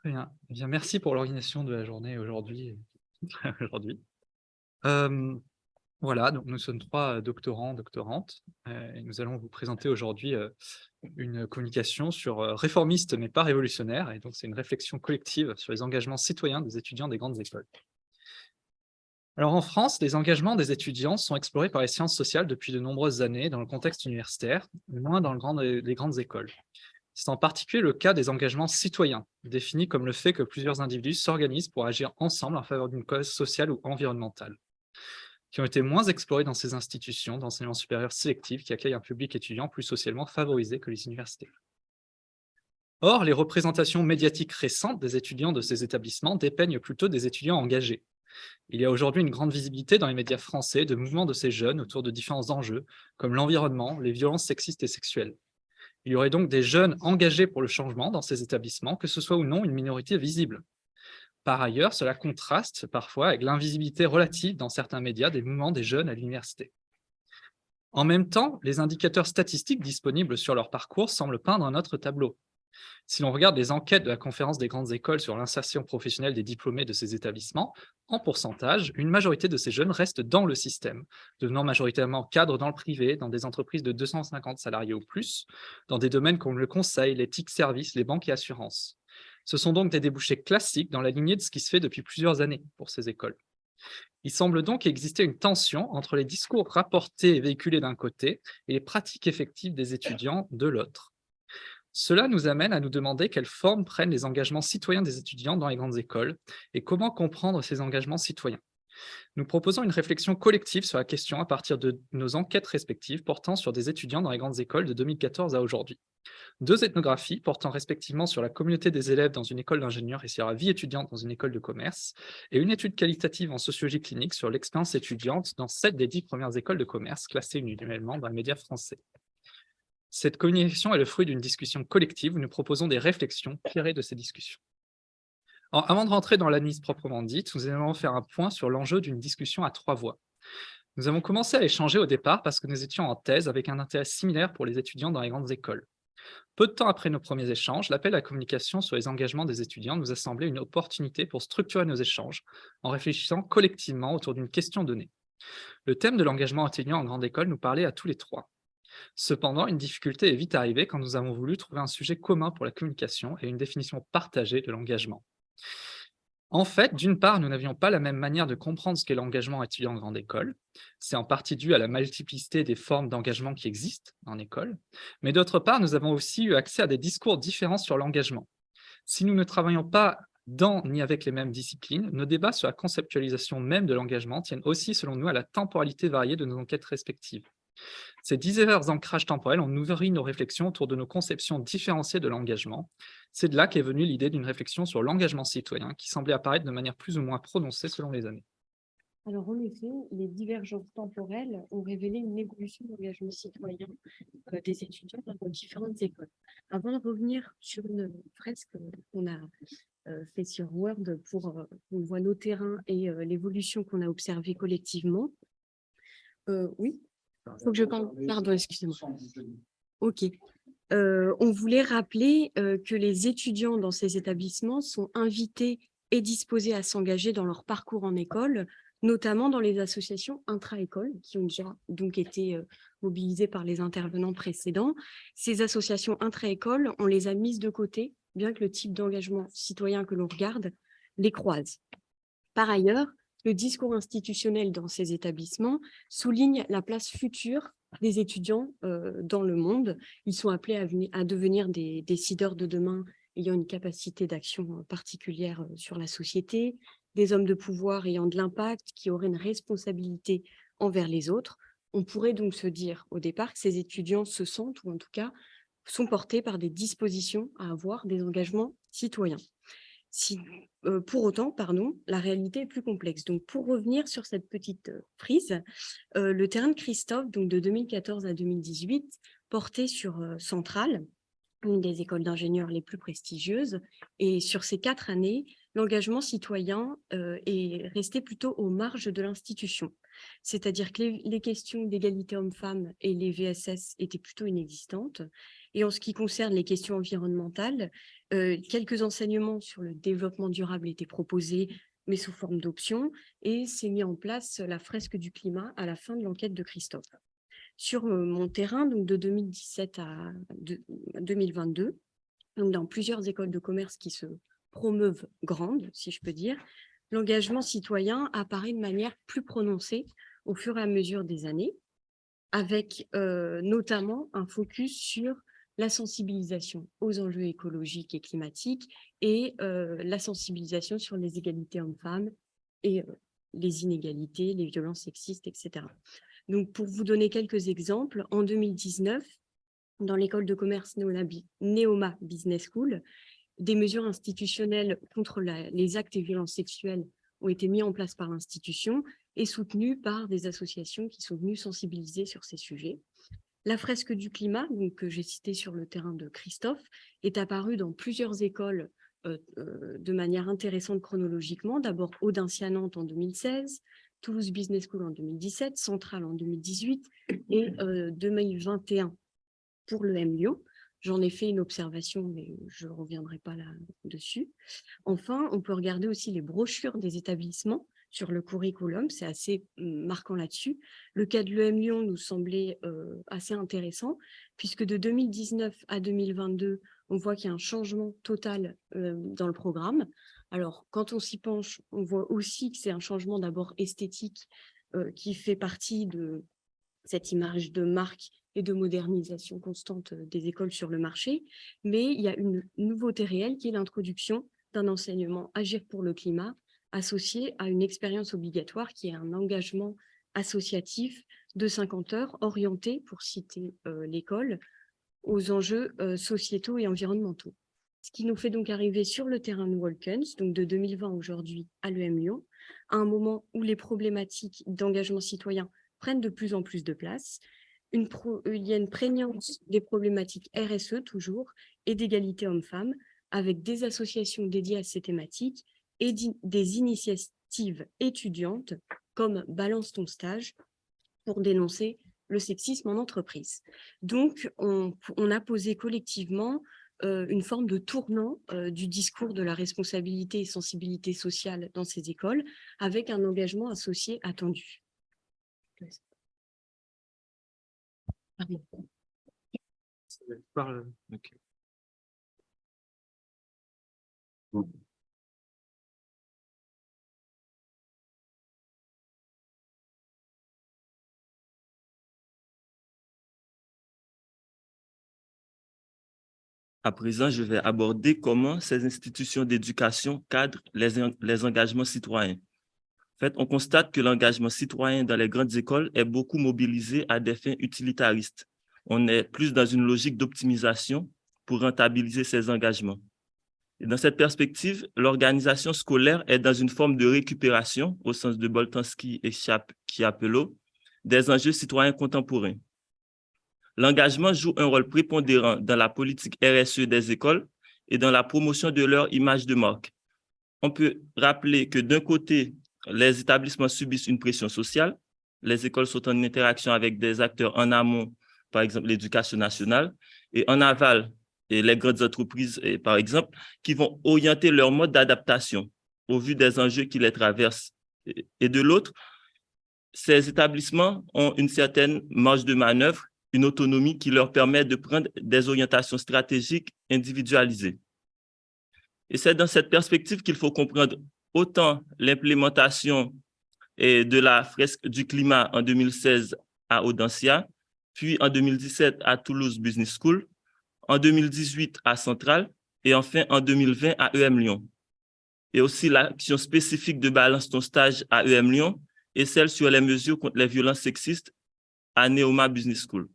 Très bien. Eh bien, merci pour l'organisation de la journée aujourd'hui. aujourd'hui. Hem, voilà, donc nous sommes 3 doctorants, doctorantes, et nous allons vous présenter aujourd'hui, une communication sur, réformiste mais pas révolutionnaire, et donc c'est une réflexion collective sur les engagements citoyens des étudiants des grandes écoles. Alors en France, les engagements des étudiants sont explorés par les sciences sociales depuis de nombreuses années dans le contexte universitaire, moins dans les grandes écoles. C'est en particulier le cas des engagements citoyens, définis comme le fait que plusieurs individus s'organisent pour agir ensemble en faveur d'une cause sociale ou environnementale, qui ont été moins explorés dans ces institutions d'enseignement supérieur sélectif qui accueillent un public étudiant plus socialement favorisé que les universités. Or, les représentations médiatiques récentes des étudiants de ces établissements dépeignent plutôt des étudiants engagés. Il y a aujourd'hui une grande visibilité dans les médias français de mouvements de ces jeunes autour de différents enjeux, comme l'environnement, les violences sexistes et sexuelles. Il y aurait donc des jeunes engagés pour le changement dans ces établissements, que ce soit ou non une minorité visible. Par ailleurs, cela contraste parfois avec l'invisibilité relative dans certains médias des mouvements des jeunes à l'université. En même temps, les indicateurs statistiques disponibles sur leur parcours semblent peindre un autre tableau. Si l'on regarde les enquêtes de la conférence des grandes écoles sur l'insertion professionnelle des diplômés de ces établissements, en pourcentage, une majorité de ces jeunes restent dans le système, devenant majoritairement cadres dans le privé, dans des entreprises de 250 salariés ou plus, dans des domaines comme le conseil, l'éthique service, les banques et assurances. Ce sont donc des débouchés classiques dans la lignée de ce qui se fait depuis plusieurs années pour ces écoles. Il semble donc exister une tension entre les discours rapportés et véhiculés d'un côté et les pratiques effectives des étudiants de l'autre. Cela nous amène à nous demander quelle forme prennent les engagements citoyens des étudiants dans les grandes écoles et comment comprendre ces engagements citoyens. Nous proposons une réflexion collective sur la question à partir de nos enquêtes respectives portant sur des étudiants dans les grandes écoles de 2014 à aujourd'hui. Deux ethnographies portant respectivement sur la communauté des élèves dans une école d'ingénieurs et sur la vie étudiante dans une école de commerce, et une étude qualitative en sociologie clinique sur l'expérience étudiante dans 7 des 10 premières écoles de commerce classées annuellement dans les médias français. Cette communication est le fruit d'une discussion collective où nous proposons des réflexions tirées de ces discussions. Alors, avant de rentrer dans l'analyse proprement dite, nous allons faire un point sur l'enjeu d'une discussion à 3 voix. Nous avons commencé à échanger au départ parce que nous étions en thèse avec un intérêt similaire pour les étudiants dans les grandes écoles. Peu de temps après nos premiers échanges, l'appel à la communication sur les engagements des étudiants nous a semblé une opportunité pour structurer nos échanges en réfléchissant collectivement autour d'une question donnée. Le thème de l'engagement étudiant en grande école nous parlait à tous les trois. Cependant, une difficulté est vite arrivée quand nous avons voulu trouver un sujet commun pour la communication et une définition partagée de l'engagement. En fait, d'une part, nous n'avions pas la même manière de comprendre ce qu'est l'engagement étudiant en grande école. C'est en partie dû à la multiplicité des formes d'engagement qui existent en école. Mais d'autre part, nous avons aussi eu accès à des discours différents sur l'engagement. Si nous ne travaillons pas dans ni avec les mêmes disciplines, nos débats sur la conceptualisation même de l'engagement tiennent aussi, selon nous, à la temporalité variée de nos enquêtes respectives. Ces divers ancrages temporels ont nourri nos réflexions autour de nos conceptions différenciées de l'engagement. C'est de là qu'est venue l'idée d'une réflexion sur l'engagement citoyen qui semblait apparaître de manière plus ou moins prononcée selon les années. Alors, en effet, les divergences temporelles ont révélé une évolution de l'engagement citoyen des étudiants dans nos différentes écoles. Avant de revenir sur une fresque qu'on a fait sur Word pour qu'on voit nos terrains et l'évolution qu'on a observée collectivement. Oui, il faut que je parle. Pardon, excusez-moi. OK. On voulait rappeler que les étudiants dans ces établissements sont invités et disposés à s'engager dans leur parcours en école, notamment dans les associations intra-écoles qui ont déjà donc été mobilisées par les intervenants précédents. Ces associations intra-écoles, on les a mises de côté, bien que le type d'engagement citoyen que l'on regarde les croise. Par ailleurs, le discours institutionnel dans ces établissements souligne la place future des étudiants dans le monde. Ils sont appelés à devenir des décideurs de demain ayant une capacité d'action particulière sur la société, des hommes de pouvoir ayant de l'impact, qui auraient une responsabilité envers les autres. On pourrait donc se dire au départ que ces étudiants se sentent, ou en tout cas sont portés par des dispositions à avoir des engagements citoyens. Pour autant, pardon, la réalité est plus complexe. Donc, pour revenir sur cette petite frise, le terrain de Christophe, donc de 2014 à 2018, portait sur Centrale, une des écoles d'ingénieurs les plus prestigieuses. Et sur ces 4 années, l'engagement citoyen est resté plutôt aux marges de l'institution. c'est-à-dire que les questions d'égalité homme-femme et les VSS étaient plutôt inexistantes. Et en ce qui concerne les questions environnementales, quelques enseignements sur le développement durable étaient proposés, mais sous forme d'options, et s'est mis en place la fresque du climat à la fin de l'enquête de Christophe. Sur mon terrain, donc de 2017 à 2022, donc dans plusieurs écoles de commerce qui se promeuvent grandes, si je peux dire, l'engagement citoyen apparaît de manière plus prononcée au fur et à mesure des années, avec notamment un focus sur la sensibilisation aux enjeux écologiques et climatiques et la sensibilisation sur les égalités hommes-femmes et les inégalités, les violences sexistes, etc. Donc, pour vous donner quelques exemples, en 2019, dans l'école de commerce Neoma Business School, des mesures institutionnelles contre les actes et violences sexuelles ont été mises en place par l'institution et soutenues par des associations qui sont venues sensibiliser sur ces sujets. La fresque du climat, donc, que j'ai citée sur le terrain de Christophe, est apparue dans plusieurs écoles de manière intéressante chronologiquement. D'abord Audencia-Nantes en 2016, Toulouse Business School en 2017, Centrale en 2018 et 2021 pour le M Lyon. J'en ai fait une observation, mais je ne reviendrai pas là-dessus. Enfin, on peut regarder aussi les brochures des établissements sur le curriculum, c'est assez marquant là-dessus. Le cas de l'EM Lyon nous semblait assez intéressant, puisque de 2019 à 2022, on voit qu'il y a un changement total dans le programme. Alors, quand on s'y penche, on voit aussi que c'est un changement d'abord esthétique qui fait partie de cette image de marque et de modernisation constante des écoles sur le marché, mais il y a une nouveauté réelle qui est l'introduction d'un enseignement Agir pour le climat associé à une expérience obligatoire qui est un engagement associatif de 50 heures orienté, pour citer l'école, aux enjeux sociétaux et environnementaux. Ce qui nous fait donc arriver sur le terrain de Walkens, donc de 2020 aujourd'hui à l'EM Lyon, à un moment où les problématiques d'engagement citoyen prennent de plus en plus de place. Il y a une prégnance des problématiques RSE toujours et d'égalité hommes-femmes avec des associations dédiées à ces thématiques et des initiatives étudiantes comme Balance ton stage pour dénoncer le sexisme en entreprise. Donc, on a posé collectivement une forme de tournant du discours de la responsabilité et sensibilité sociale dans ces écoles avec un engagement associé attendu. Pardon. Okay. À présent, je vais aborder comment ces institutions d'éducation cadrent les engagements citoyens. En fait, on constate que l'engagement citoyen dans les grandes écoles est beaucoup mobilisé à des fins utilitaristes. On est plus dans une logique d'optimisation pour rentabiliser ces engagements. Et dans cette perspective, l'organisation scolaire est dans une forme de récupération, au sens de Boltanski et Chiapello, des enjeux citoyens contemporains. L'engagement joue un rôle prépondérant dans la politique RSE des écoles et dans la promotion de leur image de marque. On peut rappeler que d'un côté, les établissements subissent une pression sociale. Les écoles sont en interaction avec des acteurs en amont, par exemple l'éducation nationale, et en aval, et les grandes entreprises, par exemple, qui vont orienter leur mode d'adaptation au vu des enjeux qui les traversent. Et de l'autre, ces établissements ont une certaine marge de manœuvre, une autonomie qui leur permet de prendre des orientations stratégiques individualisées. Et c'est dans cette perspective qu'il faut comprendre autant l'implémentation de la fresque du climat en 2016 à Audencia, puis en 2017 à Toulouse Business School, en 2018 à Centrale et enfin en 2020 à EM Lyon. Et aussi l'action spécifique de Balance ton stage à EM Lyon et celle sur les mesures contre les violences sexistes à Neoma Business School.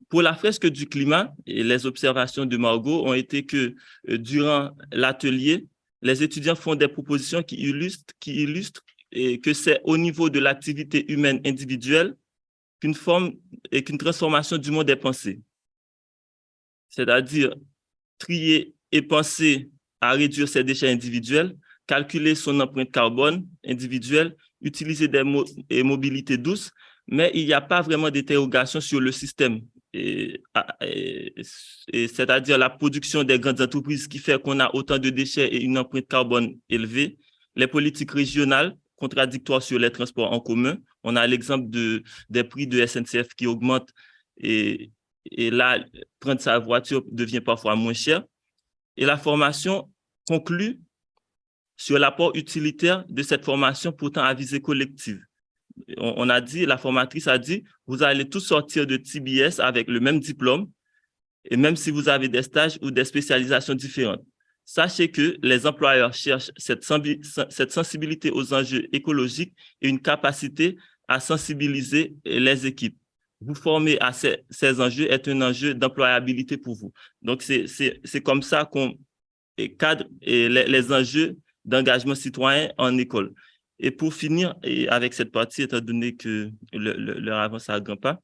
Pour la fresque du climat, et les observations de Margot ont été que durant l'atelier, les étudiants font des propositions qui illustrent et que c'est au niveau de l'activité humaine individuelle qu'une transformation du monde est pensée. C'est-à-dire trier et penser à réduire ses déchets individuels, calculer son empreinte carbone individuelle, utiliser des mobilités douces, mais il n'y a pas vraiment d'interrogation sur le système. C'est-à-dire la production des grandes entreprises qui fait qu'on a autant de déchets et une empreinte carbone élevée, les politiques régionales contradictoires sur les transports en commun. On a l'exemple des prix de SNCF qui augmentent et là, prendre sa voiture devient parfois moins cher. Et la formation conclut sur l'apport utilitaire de cette formation pourtant à visée collective. On a dit, la formatrice a dit, vous allez tous sortir de TBS avec le même diplôme, et même si vous avez des stages ou des spécialisations différentes. Sachez que les employeurs cherchent cette sensibilité aux enjeux écologiques et une capacité à sensibiliser les équipes. Vous former à ces enjeux est un enjeu d'employabilité pour vous. Donc, c'est comme ça qu'on cadre les enjeux d'engagement citoyen en école. Et pour finir avec cette partie, étant donné que l'heure avance à grands pas,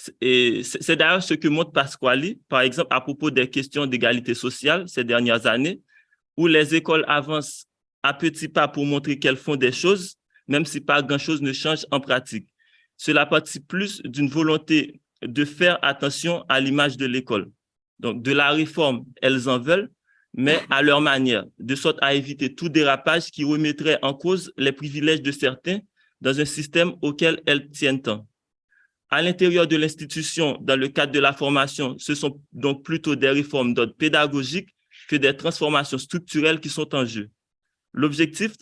c'est d'ailleurs ce que montre Pasquali, par exemple, à propos des questions d'égalité sociale ces dernières années, où les écoles avancent à petits pas pour montrer qu'elles font des choses, même si pas grand-chose ne change en pratique. Cela participe plus d'une volonté de faire attention à l'image de l'école. Donc, de la réforme, elles en veulent, mais à leur manière, de sorte à éviter tout dérapage qui remettrait en cause les privilèges de certains dans un système auquel elles tiennent tant. À l'intérieur de l'institution, dans le cadre de la formation, ce sont donc plutôt des réformes d'ordre pédagogique que des transformations structurelles qui sont en jeu. L'objectif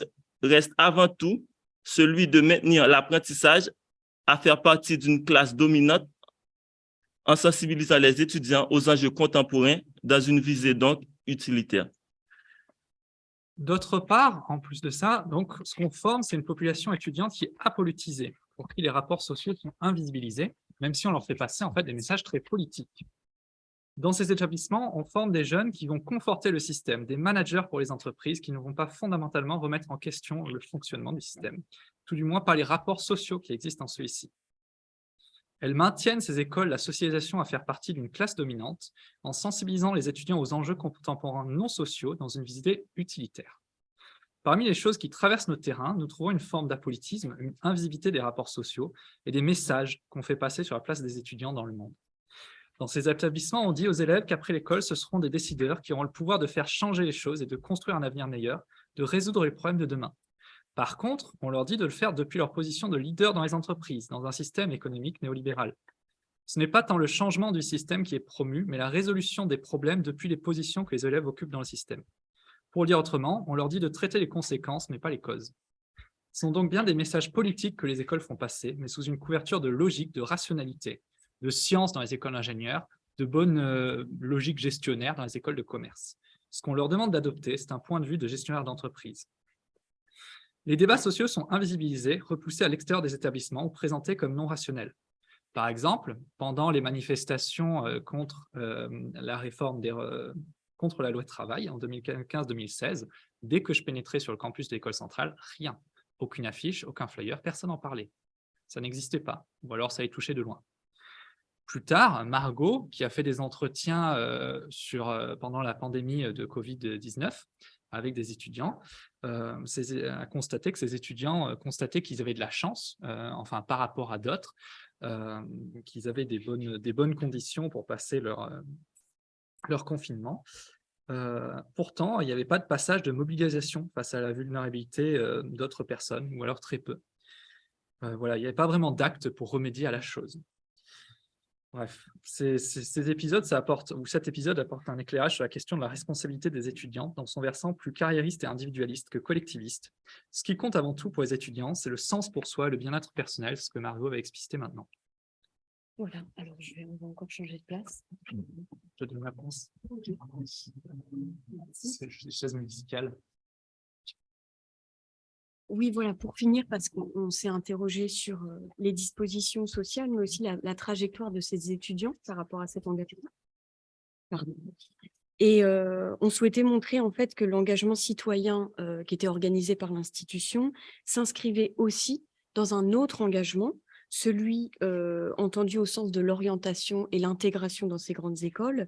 reste avant tout celui de maintenir l'apprentissage à faire partie d'une classe dominante en sensibilisant les étudiants aux enjeux contemporains dans une visée donc utilitaire. D'autre part, en plus de ça, donc, ce qu'on forme, c'est une population étudiante qui est apolitisée, pour qui les rapports sociaux sont invisibilisés, même si on leur fait passer en fait des messages très politiques. Dans ces établissements, on forme des jeunes qui vont conforter le système, des managers pour les entreprises qui ne vont pas fondamentalement remettre en question le fonctionnement du système, tout du moins par les rapports sociaux qui existent en celui-ci. Elles maintiennent ces écoles la socialisation à faire partie d'une classe dominante en sensibilisant les étudiants aux enjeux contemporains non sociaux dans une visée utilitaire. Parmi les choses qui traversent nos terrains, nous trouvons une forme d'apolitisme, une invisibilité des rapports sociaux et des messages qu'on fait passer sur la place des étudiants dans le monde. Dans ces établissements, on dit aux élèves qu'après l'école, ce seront des décideurs qui auront le pouvoir de faire changer les choses et de construire un avenir meilleur, de résoudre les problèmes de demain. Par contre, on leur dit de le faire depuis leur position de leader dans les entreprises, dans un système économique néolibéral. Ce n'est pas tant le changement du système qui est promu, mais la résolution des problèmes depuis les positions que les élèves occupent dans le système. Pour le dire autrement, on leur dit de traiter les conséquences, mais pas les causes. Ce sont donc bien des messages politiques que les écoles font passer, mais sous une couverture de logique, de rationalité, de science dans les écoles d'ingénieurs, de bonne logique gestionnaire dans les écoles de commerce. Ce qu'on leur demande d'adopter, c'est un point de vue de gestionnaire d'entreprise. Les débats sociaux sont invisibilisés, repoussés à l'extérieur des établissements ou présentés comme non rationnels. Par exemple, pendant les manifestations contre la réforme contre la loi de travail en 2015-2016, dès que je pénétrais sur le campus de l'école centrale, rien. Aucune affiche, aucun flyer, personne n'en parlait. Ça n'existait pas, ou alors ça y touchait de loin. Plus tard, Margot, qui a fait des entretiens pendant la pandémie de Covid-19 avec des étudiants, a constaté que ces étudiants constataient qu'ils avaient de la chance, enfin par rapport à d'autres, qu'ils avaient des bonnes conditions pour passer leur confinement. Pourtant, il n'y avait pas de passage de mobilisation face à la vulnérabilité d'autres personnes, ou alors très peu. Voilà, il n'y avait pas vraiment d'acte pour remédier à la chose. Bref, cet épisode apporte un éclairage sur la question de la responsabilité des étudiants dans son versant plus carriériste et individualiste que collectiviste. Ce qui compte avant tout pour les étudiants, c'est le sens pour soi, le bien-être personnel, ce que Margot va expliciter maintenant. Voilà, alors on va encore changer de place. Je donne ma réponse. C'est des chaises musicales. Oui, voilà, pour finir, parce qu'on s'est interrogé sur les dispositions sociales, mais aussi la trajectoire de ces étudiants par rapport à cet engagement. Pardon. Et on souhaitait montrer en fait que l'engagement citoyen qui était organisé par l'institution s'inscrivait aussi dans un autre engagement, celui entendu au sens de l'orientation et l'intégration dans ces grandes écoles,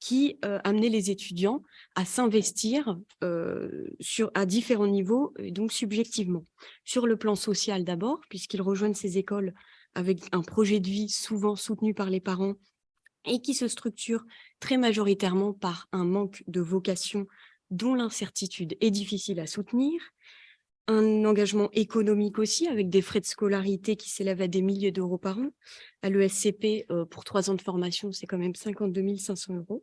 qui amenait les étudiants à s'investir à différents niveaux, et donc subjectivement. Sur le plan social d'abord, puisqu'ils rejoignent ces écoles avec un projet de vie souvent soutenu par les parents et qui se structure très majoritairement par un manque de vocation dont l'incertitude est difficile à soutenir. Un engagement économique aussi, avec des frais de scolarité qui s'élèvent à des milliers d'euros par an. À l'ESCP, pour 3 ans de formation, c'est quand même 52 500 €.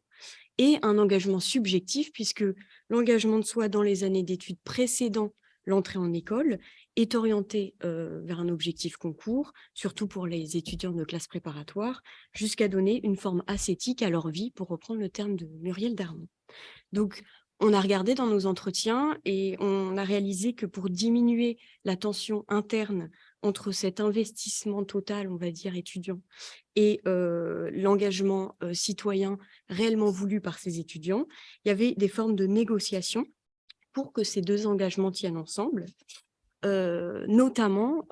Et un engagement subjectif, puisque l'engagement de soi dans les années d'études précédant l'entrée en école est orienté vers un objectif concours, surtout pour les étudiants de classe préparatoire, jusqu'à donner une forme ascétique à leur vie, pour reprendre le terme de Muriel Darmon. Donc, on a regardé dans nos entretiens et on a réalisé que pour diminuer la tension interne entre cet investissement total, on va dire, étudiant, et l'engagement citoyen réellement voulu par ces étudiants, il y avait des formes de négociation pour que ces deux engagements tiennent ensemble, notamment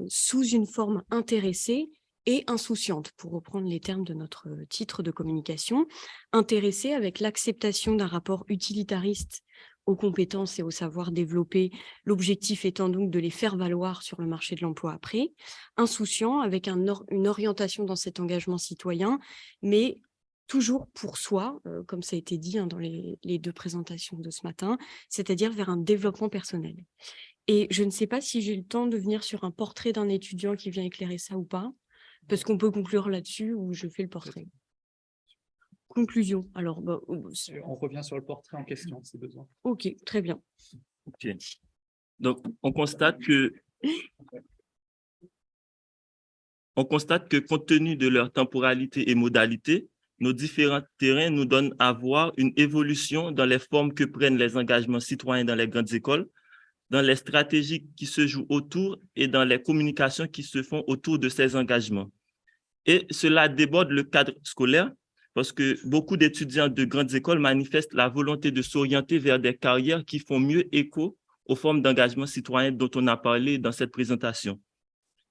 sous une forme intéressée et insouciante, pour reprendre les termes de notre titre de communication, intéressée avec l'acceptation d'un rapport utilitariste aux compétences et aux savoirs développés, l'objectif étant donc de les faire valoir sur le marché de l'emploi après, insouciant avec une orientation dans cet engagement citoyen, mais toujours pour soi, comme ça a été dit dans les 2 présentations de ce matin, c'est-à-dire vers un développement personnel. Et je ne sais pas si j'ai le temps de venir sur un portrait d'un étudiant qui vient éclairer ça ou pas, parce qu'on peut conclure là-dessus ou je fais le portrait. Conclusion. Alors, On revient sur le portrait en question, si besoin. ok, très bien. Ok. Donc, on constate que compte tenu de leur temporalité et modalité, nos différents terrains nous donnent à voir une évolution dans les formes que prennent les engagements citoyens dans les grandes écoles, dans les stratégies qui se jouent autour et dans les communications qui se font autour de ces engagements. Et cela déborde le cadre scolaire parce que beaucoup d'étudiants de grandes écoles manifestent la volonté de s'orienter vers des carrières qui font mieux écho aux formes d'engagement citoyen dont on a parlé dans cette présentation.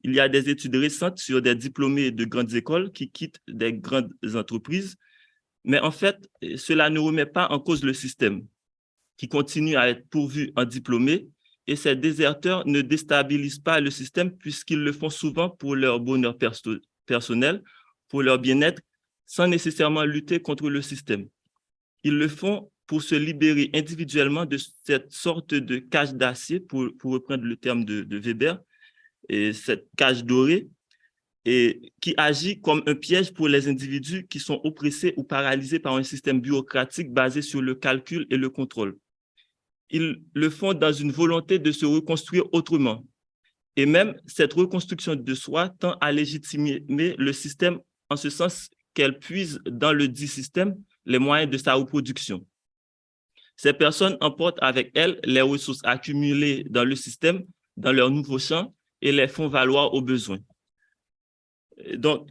Il y a des études récentes sur des diplômés de grandes écoles qui quittent des grandes entreprises, mais en fait, cela ne remet pas en cause le système qui continue à être pourvu en diplômés, et ces déserteurs ne déstabilisent pas le système puisqu'ils le font souvent pour leur bonheur personnel, pour leur bien-être, sans nécessairement lutter contre le système. Ils le font pour se libérer individuellement de cette sorte de cage d'acier, pour reprendre le terme de Weber, et cette cage dorée, et qui agit comme un piège pour les individus qui sont oppressés ou paralysés par un système bureaucratique basé sur le calcul et le contrôle. Ils le font dans une volonté de se reconstruire autrement. Et même cette reconstruction de soi tend à légitimer le système en ce sens qu'elle puise dans le dit système les moyens de sa reproduction. Ces personnes emportent avec elles les ressources accumulées dans le système, dans leur nouveau champ, et les font valoir aux besoins. Donc,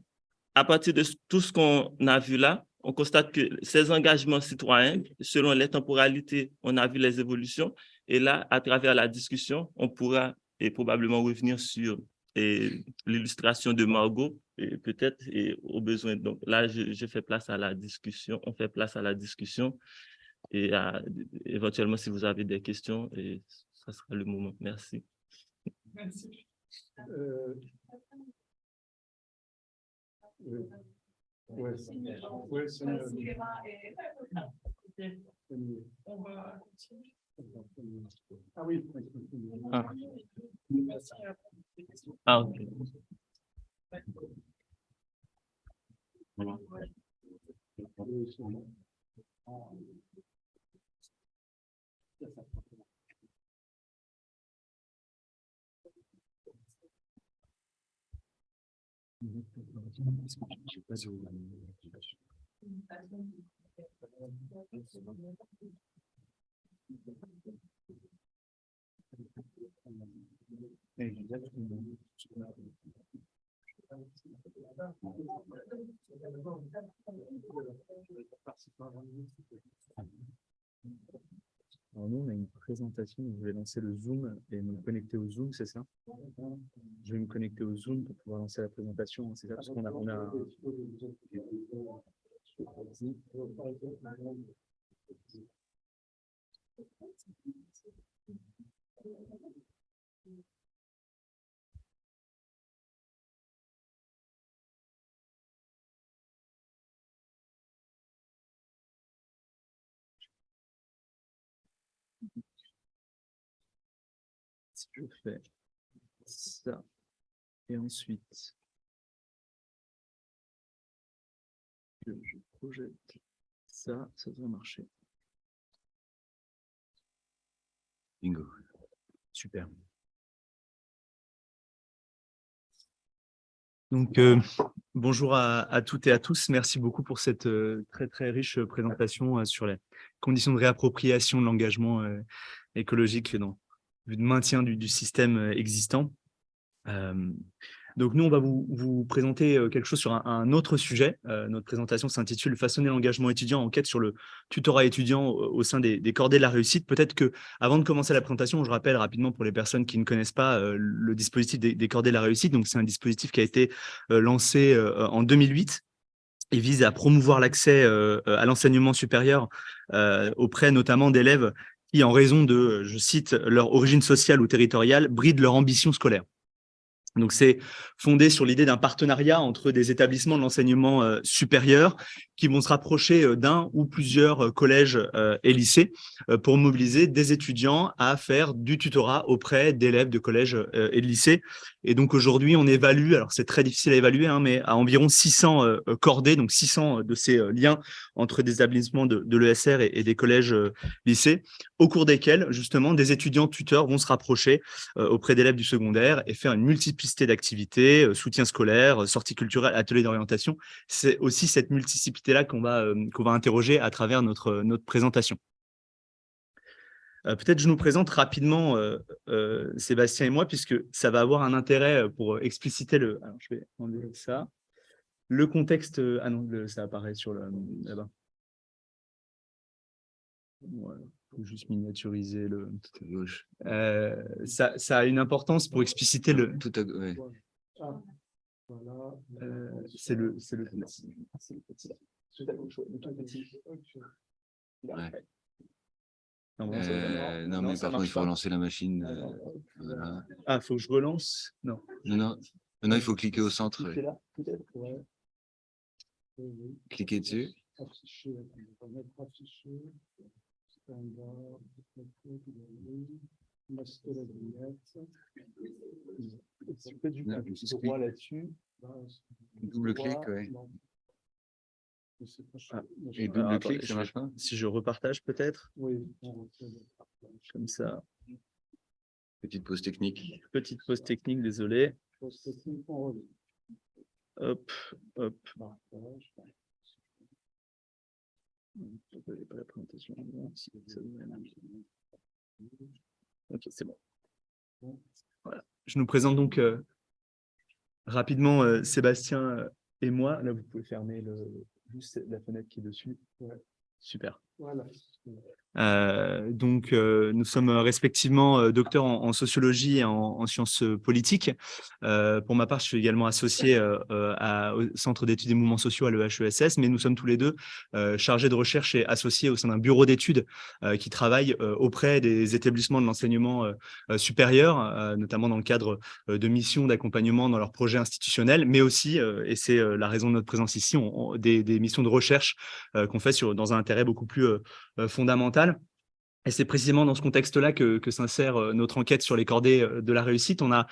à partir de tout ce qu'on a vu là, on constate que ces engagements citoyens, selon les temporalités, on a vu les évolutions. Et là, à travers la discussion, on pourra probablement revenir sur l'illustration de Margot, peut-être, et aux besoins. Donc là, je fais place à la discussion, on fait place à la discussion. Et éventuellement, si vous avez des questions, ça sera le moment. Merci. Merci. Ouais, on va continuer. Ah oui. Ah, ok. Alors nous, on a une présentation, je vais lancer le Zoom et me connecter au Zoom, c'est ça? je vais me connecter au Zoom pour pouvoir lancer la présentation. C'est ça, parce qu'on a... Si je fais ça, et ensuite, je projette ça, ça devrait marcher. Bingo. Super. Donc, bonjour à toutes et à tous. Merci beaucoup pour cette très, très riche présentation sur les conditions de réappropriation de l'engagement écologique dans le maintien du système existant. Donc, nous, on va vous présenter quelque chose sur un autre sujet. Notre présentation s'intitule « Façonner l'engagement étudiant, enquête sur le tutorat étudiant au sein des cordées de la réussite ». Peut-être que, avant de commencer la présentation, je rappelle rapidement pour les personnes qui ne connaissent pas le dispositif des cordées de la réussite. Donc, c'est un dispositif qui a été lancé en 2008 et vise à promouvoir l'accès à l'enseignement supérieur auprès notamment d'élèves qui, en raison de, je cite, leur origine sociale ou territoriale, brident leur ambition scolaire. Donc, c'est fondé sur l'idée d'un partenariat entre des établissements de l'enseignement supérieur qui vont se rapprocher d'un ou plusieurs collèges et lycées pour mobiliser des étudiants à faire du tutorat auprès d'élèves de collèges et de lycées. Et donc, aujourd'hui, on évalue, alors c'est très difficile à évaluer, mais à environ 600 cordées, donc 600 de ces liens entre des établissements de l'ESR et des collèges lycées, au cours desquels, justement, des étudiants tuteurs vont se rapprocher auprès d'élèves du secondaire et faire une multiplicité d'activités, soutien scolaire, sortie culturelle, ateliers d'orientation. C'est aussi cette multiplicité-là qu'on va interroger à travers notre présentation. Peut-être je nous présente rapidement Sébastien et moi, puisque ça va avoir un intérêt pour expliciter le... Alors, je vais enlever ça. Le contexte... Ah non, ça apparaît sur le... là-bas. Voilà. Faut juste miniaturiser le... Gauche. Ça a une importance pour expliciter le... Tout à ouais. C'est le petit. Tout à gauche, le tout petit. Ouais. Non, non, mais par contre, il faut relancer la machine. Voilà. Ah, il faut que je relance? Non. Non, il faut cliquer au centre. C'est là, peut-être, ouais. Cliquez dessus. Là-dessus. Double-clic, ouais. Ah. Et double-clic, ça marche pas? Si je repartage peut-être? Oui. Comme ça. Petite pause technique. Petite pause technique, désolé. Hop, hop. Pas la présentation. Ok, c'est bon. Voilà. Je nous présente donc rapidement Sébastien et moi. Là, vous pouvez fermer juste la fenêtre qui est dessus. Ouais. Super. Voilà. Donc, nous sommes respectivement docteurs en sociologie et en sciences politiques. Pour ma part, je suis également associé au Centre d'études des mouvements sociaux à l'EHESS, mais nous sommes tous les deux chargés de recherche et associés au sein d'un bureau d'études qui travaille auprès des établissements de l'enseignement supérieur, notamment dans le cadre de missions d'accompagnement dans leurs projets institutionnels, mais aussi, et c'est la raison de notre présence ici, des missions de recherche qu'on fait dans un intérêt beaucoup plus fondamental. Et c'est précisément dans ce contexte-là que s'insère notre enquête sur les cordées de la réussite. On a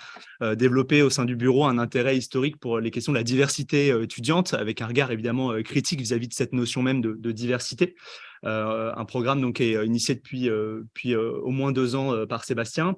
développé au sein du bureau un intérêt historique pour les questions de la diversité étudiante, avec un regard évidemment critique vis-à-vis de cette notion même de diversité. Un programme donc qui est initié depuis au moins 2 ans par Sébastien.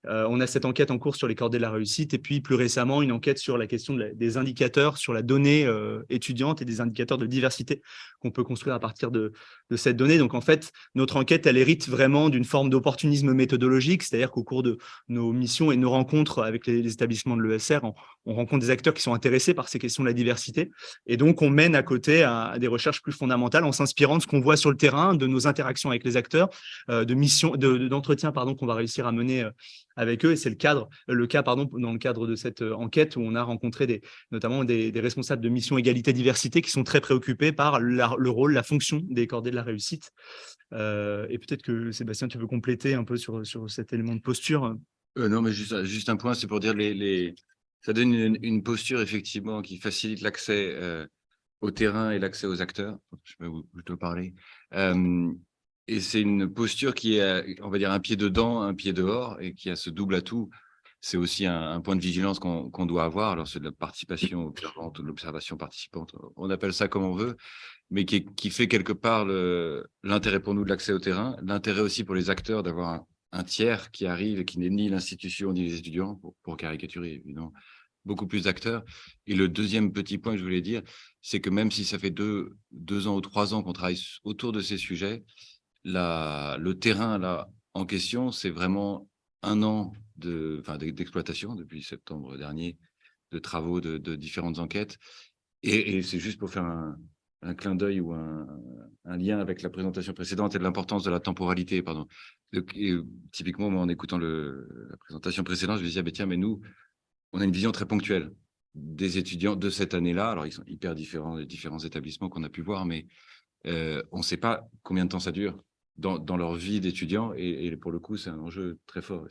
On a cette enquête en cours sur les cordées de la réussite et puis plus récemment une enquête sur la question des indicateurs, sur la donnée étudiante et des indicateurs de diversité qu'on peut construire à partir de cette donnée. Donc en fait, notre enquête, elle hérite vraiment d'une forme d'opportunisme méthodologique, c'est-à-dire qu'au cours de nos missions et nos rencontres avec les établissements de l'ESR, on rencontre des acteurs qui sont intéressés par ces questions de la diversité. Et donc, on mène à côté à des recherches plus fondamentales en s'inspirant de ce qu'on voit sur le terrain, de nos interactions avec les acteurs, d'entretiens qu'on va réussir à mener avec eux. Et c'est le cas dans le cadre de cette enquête où on a rencontré notamment des responsables de mission égalité-diversité qui sont très préoccupés par le rôle, la fonction des cordées de la réussite. Et peut-être que Sébastien, tu veux compléter un peu sur cet élément de posture. Non, mais juste un point, c'est pour dire ça donne une posture effectivement qui facilite l'accès au terrain et l'accès aux acteurs. Je peux plutôt parler. Et c'est une posture qui est, on va dire, un pied dedans, un pied dehors, et qui a ce double atout. C'est aussi un point de vigilance qu'on doit avoir. Alors, c'est de la participation observante ou de l'observation participante. On appelle ça comme on veut, mais qui fait quelque part l'intérêt pour nous de l'accès au terrain, l'intérêt aussi pour les acteurs d'avoir un tiers qui arrive et qui n'est ni l'institution ni les étudiants, pour caricaturer évidemment, beaucoup plus d'acteurs. Et le deuxième petit point que je voulais dire, c'est que même si ça fait 2 ans ou 3 ans qu'on travaille autour de ces sujets, le terrain là en question, c'est vraiment 1 an d'exploitation depuis septembre dernier, de travaux, de différentes enquêtes. Et c'est juste pour faire un clin d'œil ou un lien avec la présentation précédente et de l'importance de la temporalité, pardon. Typiquement, moi, en écoutant la présentation précédente, je me disais, ah, tiens, mais nous, on a une vision très ponctuelle des étudiants de cette année-là. Alors, ils sont hyper différents des différents établissements qu'on a pu voir, mais on ne sait pas combien de temps ça dure dans leur vie d'étudiants. Et pour le coup, c'est un enjeu très fort.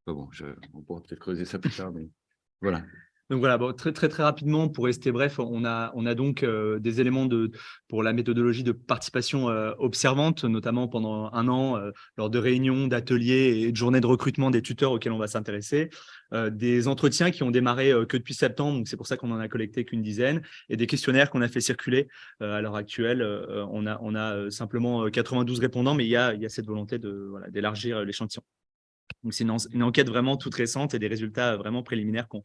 On pourra peut-être creuser ça plus tard, mais voilà. Donc voilà, très, très, très rapidement, pour rester bref, on a donc des éléments pour la méthodologie de participation observante, notamment pendant 1 an, lors de réunions, d'ateliers et de journées de recrutement des tuteurs auxquels on va s'intéresser. Des entretiens qui ont démarré que depuis septembre, donc c'est pour ça qu'on en a collecté qu'une dizaine, et des questionnaires qu'on a fait circuler. À l'heure actuelle, on a simplement 92 répondants, mais il y a cette volonté d'élargir l'échantillon. Donc c'est une enquête vraiment toute récente et des résultats vraiment préliminaires qu'on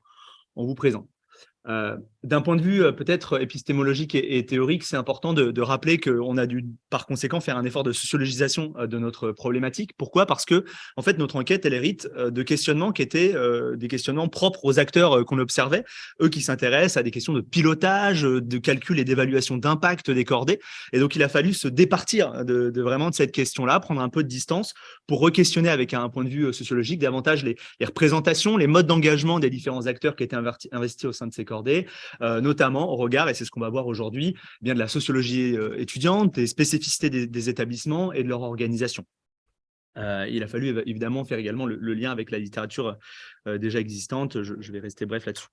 vous présente. D'un point de vue peut-être épistémologique et théorique, c'est important de rappeler qu'on a dû par conséquent faire un effort de sociologisation de notre problématique. Pourquoi ? Parce que en fait, notre enquête, elle hérite de questionnements qui étaient des questionnements propres aux acteurs qu'on observait, eux qui s'intéressent à des questions de pilotage, de calcul et d'évaluation d'impact des cordées. Et donc, il a fallu se départir vraiment de cette question-là, prendre un peu de distance pour re-questionner avec un point de vue sociologique davantage les représentations, les modes d'engagement des différents acteurs qui étaient investis au sein de ces cordées, notamment au regard, et c'est ce qu'on va voir aujourd'hui, bien de la sociologie étudiante, des spécificités des établissements et de leur organisation. Il a fallu évidemment faire également le lien avec la littérature déjà existante. Je vais rester bref là-dessus.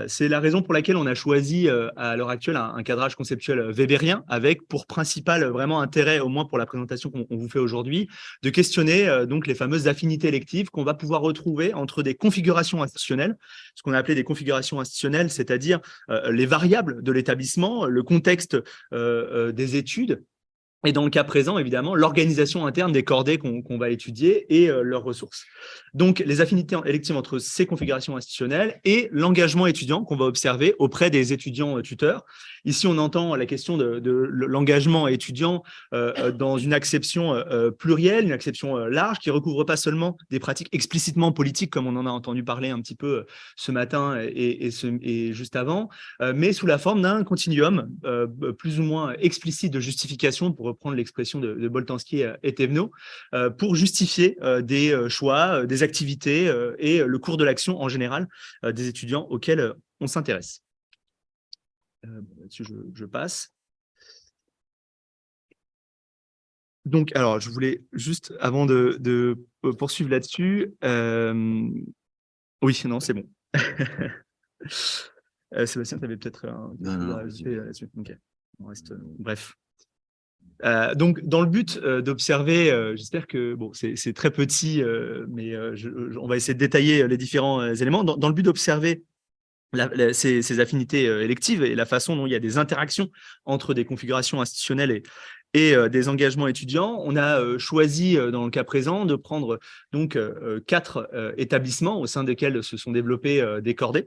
C'est la raison pour laquelle on a choisi à l'heure actuelle un cadrage conceptuel weberien avec pour principal vraiment intérêt, au moins pour la présentation qu'on vous fait aujourd'hui, de questionner donc les fameuses affinités électives qu'on va pouvoir retrouver entre des configurations institutionnelles, ce qu'on a appelé des configurations institutionnelles, c'est-à-dire les variables de l'établissement, le contexte des études, et dans le cas présent, évidemment, l'organisation interne des cordées qu'on va étudier et leurs ressources. Donc, les affinités électives entre ces configurations institutionnelles et l'engagement étudiant qu'on va observer auprès des étudiants tuteurs. Ici, on entend la question de l'engagement étudiant dans une acception plurielle, une acception large, qui ne recouvre pas seulement des pratiques explicitement politiques, comme on en a entendu parler un petit peu ce matin et juste avant, mais sous la forme d'un continuum plus ou moins explicite de justification, pour reprendre l'expression de Boltanski et Thévenot, pour justifier des choix, des activités et le cours de l'action en général des étudiants auxquels on s'intéresse. Là-dessus, je passe. Donc, alors, je voulais juste, avant de poursuivre là-dessus, oui, non, c'est bon. Sébastien, tu avais peut-être un truc à rajouter là-dessus. Ok, on reste, bref. Donc, dans le but d'observer, j'espère que bon, c'est très petit, mais on va essayer de détailler les différents éléments. Dans le but d'observer ces affinités électives et la façon dont il y a des interactions entre des configurations institutionnelles et des engagements étudiants, on a choisi, dans le cas présent, de prendre donc 4 établissements au sein desquels se sont développés des cordées,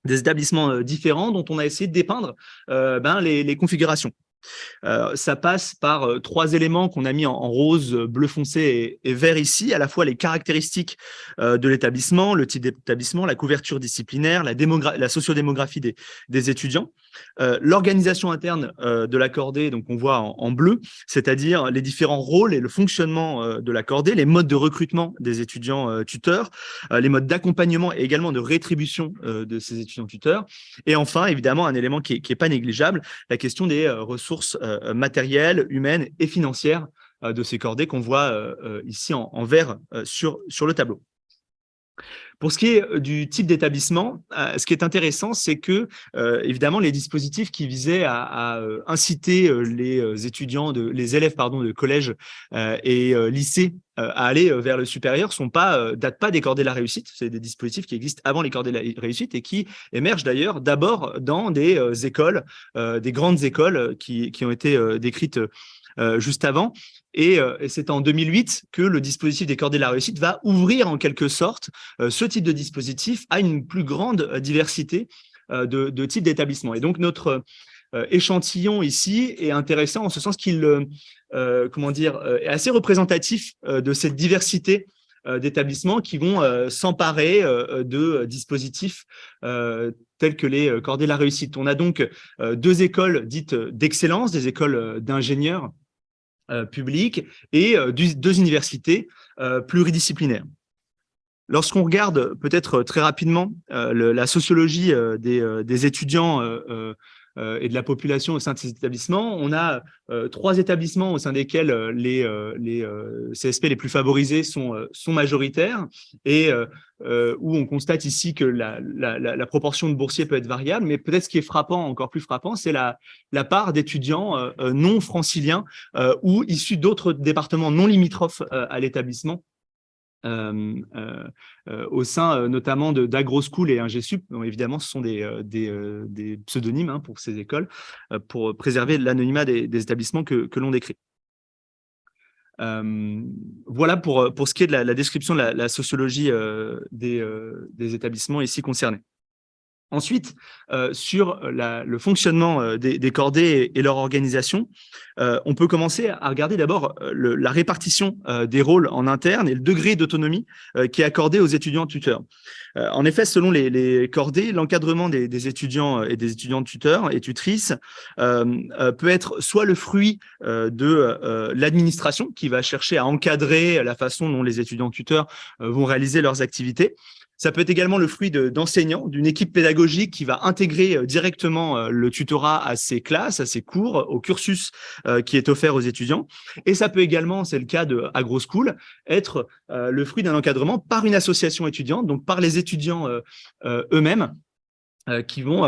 des établissements différents dont on a essayé de dépeindre les configurations. Ça passe par 3 éléments qu'on a mis en rose, bleu foncé et vert ici, à la fois les caractéristiques de l'établissement, le type d'établissement, la couverture disciplinaire, la sociodémographie des étudiants, l'organisation interne de la cordée, donc on voit en bleu, c'est-à-dire les différents rôles et le fonctionnement de la cordée, les modes de recrutement des étudiants tuteurs, les modes d'accompagnement et également de rétribution de ces étudiants tuteurs. Et enfin, évidemment, un élément qui est pas négligeable, la question des ressources matérielles, humaines et financières de ces cordées qu'on voit ici en vert sur le tableau. Pour ce qui est du type d'établissement, ce qui est intéressant, c'est que, évidemment, les dispositifs qui visaient à inciter les élèves de collège et lycée à aller vers le supérieur datent pas des cordées de la réussite. C'est des dispositifs qui existent avant les cordées de la réussite et qui émergent d'ailleurs d'abord dans des écoles, des grandes écoles qui ont été décrites juste avant. Et c'est en 2008 que le dispositif des cordées de la réussite va ouvrir en quelque sorte ce type de dispositif à une plus grande diversité de types d'établissements. Et donc notre échantillon ici est intéressant en ce sens qu'il est assez représentatif de cette diversité d'établissements qui vont s'emparer de dispositifs tels que les cordées de la réussite. On a donc 2 écoles dites d'excellence, des écoles d'ingénieurs publiques et 2 universités pluridisciplinaires. Lorsqu'on regarde peut-être très rapidement la sociologie des étudiants et de la population au sein de ces établissements, on a 3 établissements au sein desquels les CSP les plus favorisés sont majoritaires et où on constate ici que la proportion de boursiers peut être variable, mais peut-être ce qui est frappant, encore plus frappant, c'est la part d'étudiants non franciliens ou issus d'autres départements non limitrophes à l'établissement. Au sein notamment d'AgroSchool et IngeSup. Donc, évidemment, ce sont des pseudonymes pour ces écoles pour préserver l'anonymat des établissements que l'on décrit. Voilà pour ce qui est de la description de la sociologie des établissements ici concernés. Ensuite, sur le fonctionnement des cordées et leur organisation, on peut commencer à regarder d'abord la répartition des rôles en interne et le degré d'autonomie qui est accordé aux étudiants tuteurs. En effet, selon les cordées, l'encadrement des étudiants et des étudiantes tuteurs et tutrices peut être soit le fruit de l'administration qui va chercher à encadrer la façon dont les étudiants tuteurs vont réaliser leurs activités. Ça peut être également le fruit d'enseignants, d'une équipe pédagogique qui va intégrer directement le tutorat à ses classes, à ses cours, au cursus qui est offert aux étudiants. Et ça peut également, c'est le cas de AgroSchool, être le fruit d'un encadrement par une association étudiante, donc par les étudiants eux-mêmes, qui vont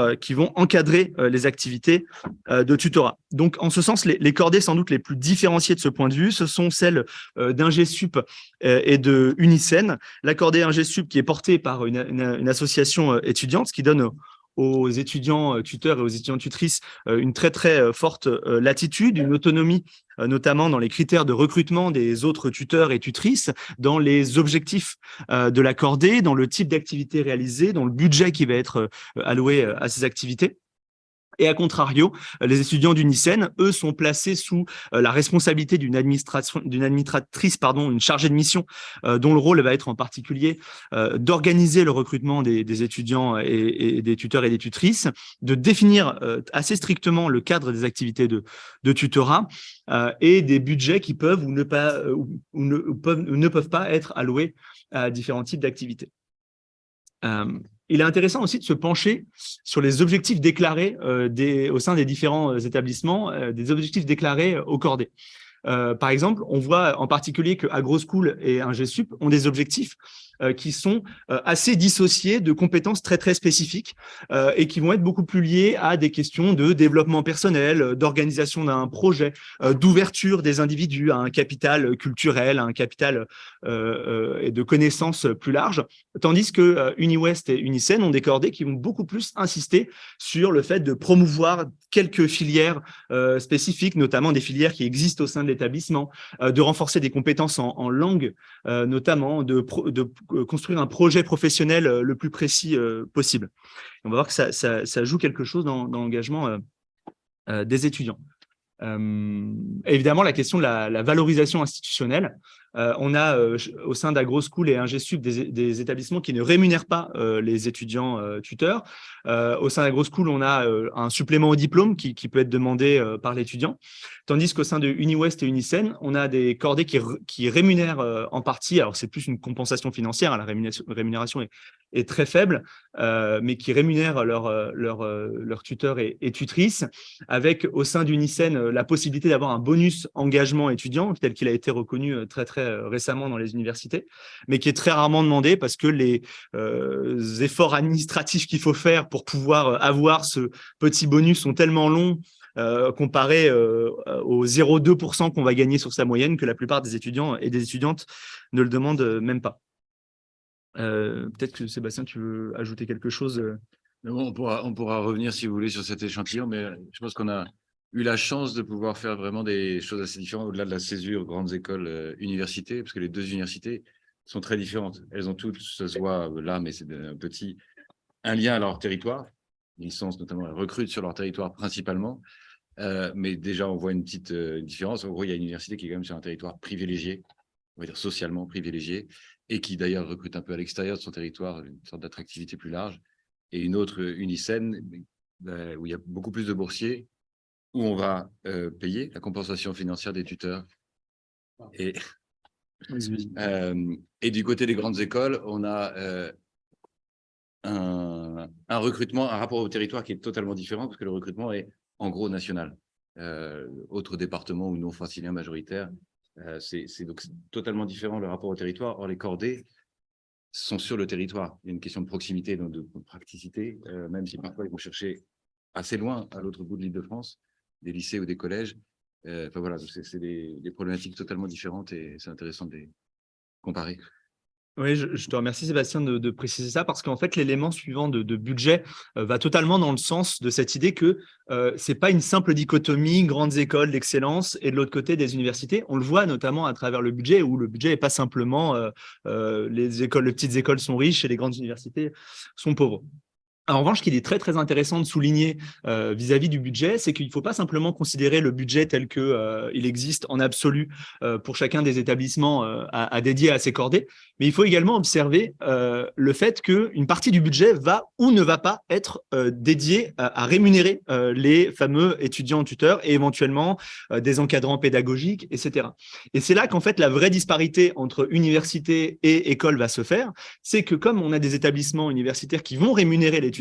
encadrer les activités de tutorat. Donc, en ce sens, les cordées sans doute les plus différenciées de ce point de vue, ce sont celles d'IngeSup et de Unisen. La cordée IngeSup qui est portée par une association étudiante, ce qui donne aux étudiants tuteurs et aux étudiantes tutrices une très très forte latitude, une autonomie, notamment dans les critères de recrutement des autres tuteurs et tutrices, dans les objectifs de la cordée, dans le type d'activité réalisée, dans le budget qui va être alloué à ces activités. Et à contrario, les étudiants d'Unisen, eux, sont placés sous la responsabilité d'une administratrice, une chargée de mission, dont le rôle va être en particulier d'organiser le recrutement des étudiants et des tuteurs et des tutrices, de définir assez strictement le cadre des activités de tutorat et des budgets qui peuvent ou ne peuvent pas être alloués à différents types d'activités. Il est intéressant aussi de se pencher sur les objectifs déclarés au sein des différents établissements, des objectifs déclarés aux cordées. Par exemple, on voit en particulier que AgroSchool et IngeSup ont des objectifs qui sont assez dissociés de compétences très très spécifiques et qui vont être beaucoup plus liés à des questions de développement personnel, d'organisation d'un projet, d'ouverture des individus à un capital culturel, à un capital et de connaissances plus large, tandis que UniWest et Unisen ont des cordées qui vont beaucoup plus insister sur le fait de promouvoir quelques filières spécifiques, notamment des filières qui existent au sein de l'établissement, de renforcer des compétences en langue, notamment de construire un projet professionnel le plus précis possible. Et on va voir que ça joue quelque chose dans l'engagement des étudiants. Évidemment, la question de la valorisation institutionnelle. On a au sein d'AgroSchool et IngeSup des établissements qui ne rémunèrent pas les étudiants tuteurs. Au sein d'AgroSchool, on a un supplément au diplôme qui peut être demandé par l'étudiant, tandis qu'au sein de UniWest et Unisen, on a des cordées qui rémunèrent en partie, alors c'est plus une compensation financière, hein, la rémunération est très faible, mais qui rémunèrent leurs tuteurs et tutrices, avec au sein d'Unisen la possibilité d'avoir un bonus engagement étudiant, tel qu'il a été reconnu très récemment dans les universités, mais qui est très rarement demandé parce que les efforts administratifs qu'il faut faire pour pouvoir avoir ce petit bonus sont tellement longs comparé aux 0,2% qu'on va gagner sur sa moyenne que la plupart des étudiants et des étudiantes ne le demandent même pas. Peut-être que Sébastien, tu veux ajouter quelque chose Mais bon, on pourra revenir si vous voulez sur cet échantillon, mais je pense qu'on a eu la chance de pouvoir faire vraiment des choses assez différentes au-delà de la césure grandes écoles universités, parce que les deux universités sont très différentes. Elles ont toutes, ça se voit là, mais c'est un lien à leur territoire. Licence notamment, elles recrutent sur leur territoire principalement, mais déjà on voit une petite différence. En gros, il y a une université qui est quand même sur un territoire privilégié, on va dire socialement privilégié, et qui d'ailleurs recrute un peu à l'extérieur de son territoire, une sorte d'attractivité plus large, et une autre Unisen, où il y a beaucoup plus de boursiers, où on va payer la compensation financière des tuteurs. Et du côté des grandes écoles, on a un recrutement, un rapport au territoire qui est totalement différent, parce que le recrutement est en gros national. Autres départements ou non franciliens majoritaires, c'est donc totalement différent le rapport au territoire. Or, les cordées sont sur le territoire. Il y a une question de proximité, donc de praticité, même si parfois ils vont chercher assez loin, à l'autre bout de l'Île-de-France, des lycées ou des collèges. Enfin voilà, c'est des problématiques totalement différentes et c'est intéressant de les comparer. Oui, je te remercie Sébastien de préciser ça parce qu'en fait l'élément suivant de budget va totalement dans le sens de cette idée que c'est pas une simple dichotomie grandes écoles d'excellence et de l'autre côté des universités. On le voit notamment à travers le budget où le budget n'est pas simplement les petites écoles sont riches et les grandes universités sont pauvres. En revanche, ce qu'il est très intéressant de souligner vis-à-vis du budget, c'est qu'il ne faut pas simplement considérer le budget tel qu'il existe en absolu pour chacun des établissements à dédier à ses cordées, mais il faut également observer le fait qu'une partie du budget va ou ne va pas être dédiée à rémunérer les fameux étudiants tuteurs et éventuellement des encadrants pédagogiques, etc. Et c'est là qu'en fait la vraie disparité entre université et école va se faire, c'est que comme on a des établissements universitaires qui vont rémunérer les tuteurs,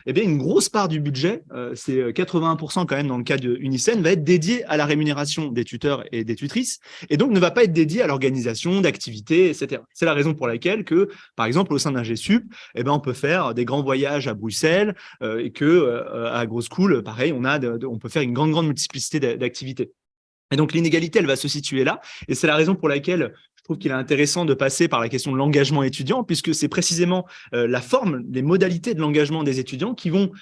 eh bien une grosse part du budget, c'est 81% quand même dans le cas de Unisen, va être dédié à la rémunération des tuteurs et des tutrices, et donc ne va pas être dédié à l'organisation d'activités, etc. C'est la raison pour laquelle que, par exemple, au sein d'IngeSup, eh ben on peut faire des grands voyages à Bruxelles et que à AgroSchool, pareil, on peut faire une grande multiplicité d'activités. Et donc l'inégalité, elle va se situer là, et c'est la raison pour laquelle je trouve qu'il est intéressant de passer par la question de l'engagement étudiant, puisque c'est précisément la forme, les modalités de l'engagement des étudiants qui vont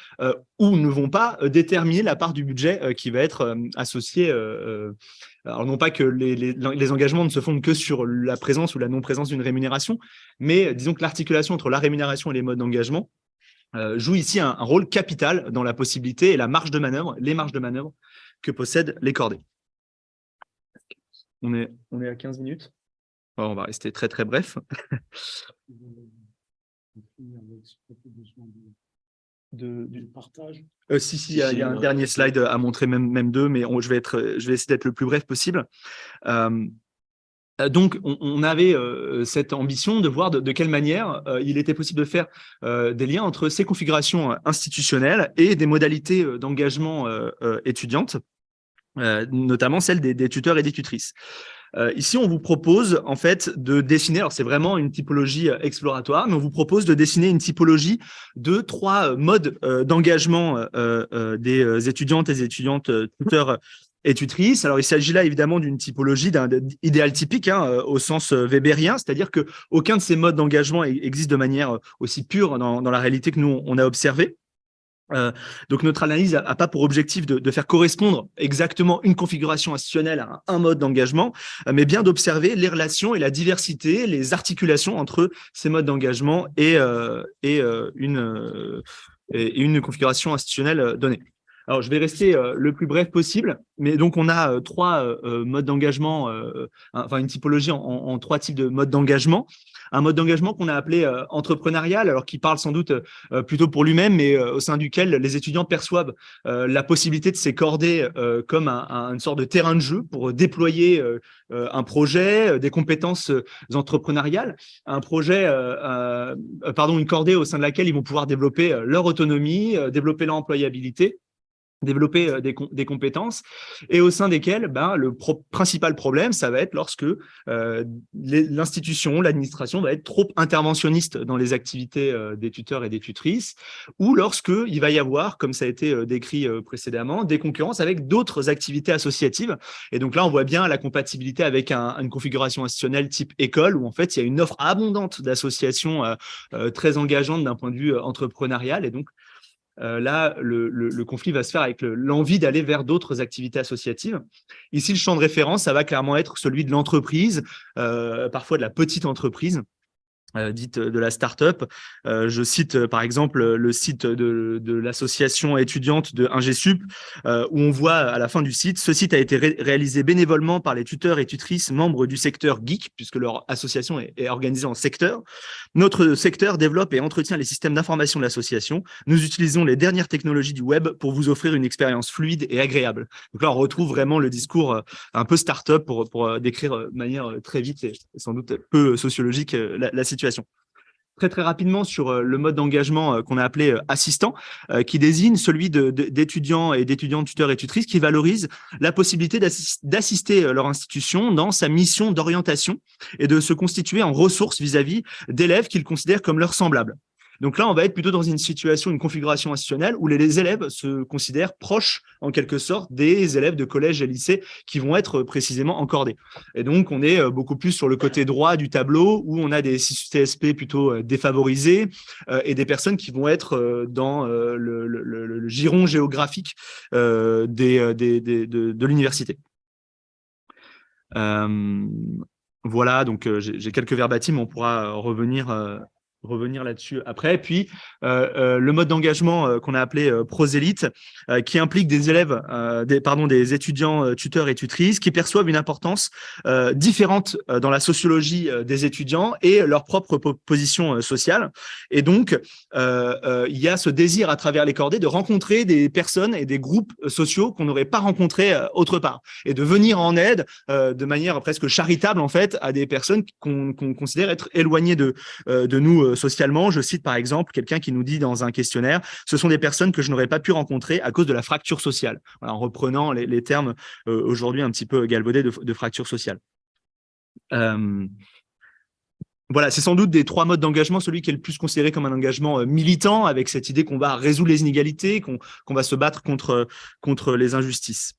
ou ne vont pas déterminer la part du budget qui va être associée. Alors non pas que les engagements ne se fondent que sur la présence ou la non-présence d'une rémunération, mais disons que l'articulation entre la rémunération et les modes d'engagement joue ici un rôle capital dans la possibilité et les marges de manœuvre que possèdent les cordées. On est à 15 minutes. On va rester très bref. Du partage. Si, il y a un dernier slide à montrer, même deux, mais je vais essayer d'être le plus bref possible. Donc, on avait cette ambition de voir de quelle manière il était possible de faire des liens entre ces configurations institutionnelles et des modalités d'engagement étudiantes, notamment celles des tuteurs et des tutrices. Ici, on vous propose en fait de dessiner, alors c'est vraiment une typologie exploratoire, mais on vous propose de dessiner une typologie de 3 modes d'engagement des étudiantes et des étudiantes tuteurs et tutrices. Alors, il s'agit là évidemment d'une typologie, d'un idéal typique au sens weberien, c'est-à-dire qu'aucun de ces modes d'engagement existe de manière aussi pure dans la réalité que nous, on a observée. Donc notre analyse n'a pas pour objectif de faire correspondre exactement une configuration institutionnelle à un mode d'engagement, mais bien d'observer les relations et la diversité, les articulations entre ces modes d'engagement et une configuration institutionnelle donnée. Alors, je vais rester le plus bref possible, mais donc on a trois modes d'engagement, enfin une typologie en trois types de modes d'engagement. Un mode d'engagement qu'on a appelé entrepreneurial, alors qui parle sans doute plutôt pour lui-même, mais au sein duquel les étudiants perçoivent la possibilité de s'accorder comme une sorte de terrain de jeu pour déployer un projet, des compétences entrepreneuriales, un projet, une cordée au sein de laquelle ils vont pouvoir développer leur autonomie, développer leur employabilité, développer des compétences, et au sein desquelles le principal problème, ça va être lorsque l'institution, l'administration va être trop interventionniste dans les activités des tuteurs et des tutrices, ou lorsque il va y avoir, comme ça a été décrit précédemment, des concurrences avec d'autres activités associatives. Et donc là, on voit bien la compatibilité avec une configuration institutionnelle type école, où en fait, il y a une offre abondante d'associations très engageantes d'un point de vue entrepreneurial, et donc là, le conflit va se faire avec l'envie d'aller vers d'autres activités associatives. Ici, le champ de référence, ça va clairement être celui de l'entreprise, parfois de la petite entreprise, dite de la start-up. Je cite par exemple le site de l'association étudiante de Ingesup, où on voit à la fin du site, ce site a été réalisé bénévolement par les tuteurs et tutrices membres du secteur geek, puisque leur association est organisée en secteurs. Notre secteur développe et entretient les systèmes d'information de l'association. Nous utilisons les dernières technologies du web pour vous offrir une expérience fluide et agréable. Donc là, on retrouve vraiment le discours un peu start-up pour décrire de manière très vite et sans doute peu sociologique la situation. Très, très rapidement sur le mode d'engagement qu'on a appelé assistant, qui désigne celui d'étudiants et d'étudiantes tuteurs et tutrices qui valorisent la possibilité d'assister leur institution dans sa mission d'orientation et de se constituer en ressources vis-à-vis d'élèves qu'ils considèrent comme leurs semblables. Donc là, on va être plutôt dans une situation, une configuration institutionnelle où les élèves se considèrent proches, en quelque sorte, des élèves de collège et lycée qui vont être précisément encordés. Et donc, on est beaucoup plus sur le côté droit du tableau où on a des TSP plutôt défavorisés et des personnes qui vont être dans le giron géographique de l'université. Voilà, donc j'ai quelques verbatims, on pourra revenir là-dessus après. Puis, le mode d'engagement qu'on a appelé prosélyte, qui implique des élèves, des étudiants, tuteurs et tutrices qui perçoivent une importance différente dans la sociologie des étudiants et leur propre position sociale. Et donc, il y a ce désir à travers les cordées de rencontrer des personnes et des groupes sociaux qu'on n'aurait pas rencontrés autre part et de venir en aide de manière presque charitable, en fait, à des personnes qu'on considère être éloignées de nous socialement. Je cite par exemple quelqu'un qui nous dit dans un questionnaire, ce sont des personnes que je n'aurais pas pu rencontrer à cause de la fracture sociale. Voilà, en reprenant les termes aujourd'hui un petit peu galvaudés de fracture sociale. Voilà, c'est sans doute des trois modes d'engagement, celui qui est le plus considéré comme un engagement militant, avec cette idée qu'on va résoudre les inégalités, qu'on va se battre contre les injustices.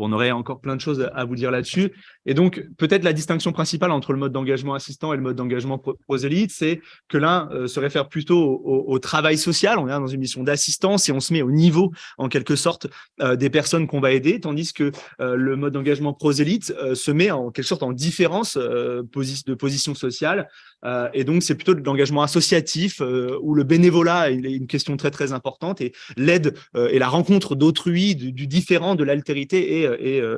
On aurait encore plein de choses à vous dire là-dessus. Et donc, peut-être la distinction principale entre le mode d'engagement assistant et le mode d'engagement prosélyte, c'est que l'un se réfère plutôt au travail social. On est dans une mission d'assistance et on se met au niveau, en quelque sorte, des personnes qu'on va aider, tandis que le mode d'engagement prosélyte se met en quelque sorte en différence de position sociale. Et donc, c'est plutôt de l'engagement associatif où le bénévolat est une question très, très importante et l'aide et la rencontre d'autrui, du différent, de l'altérité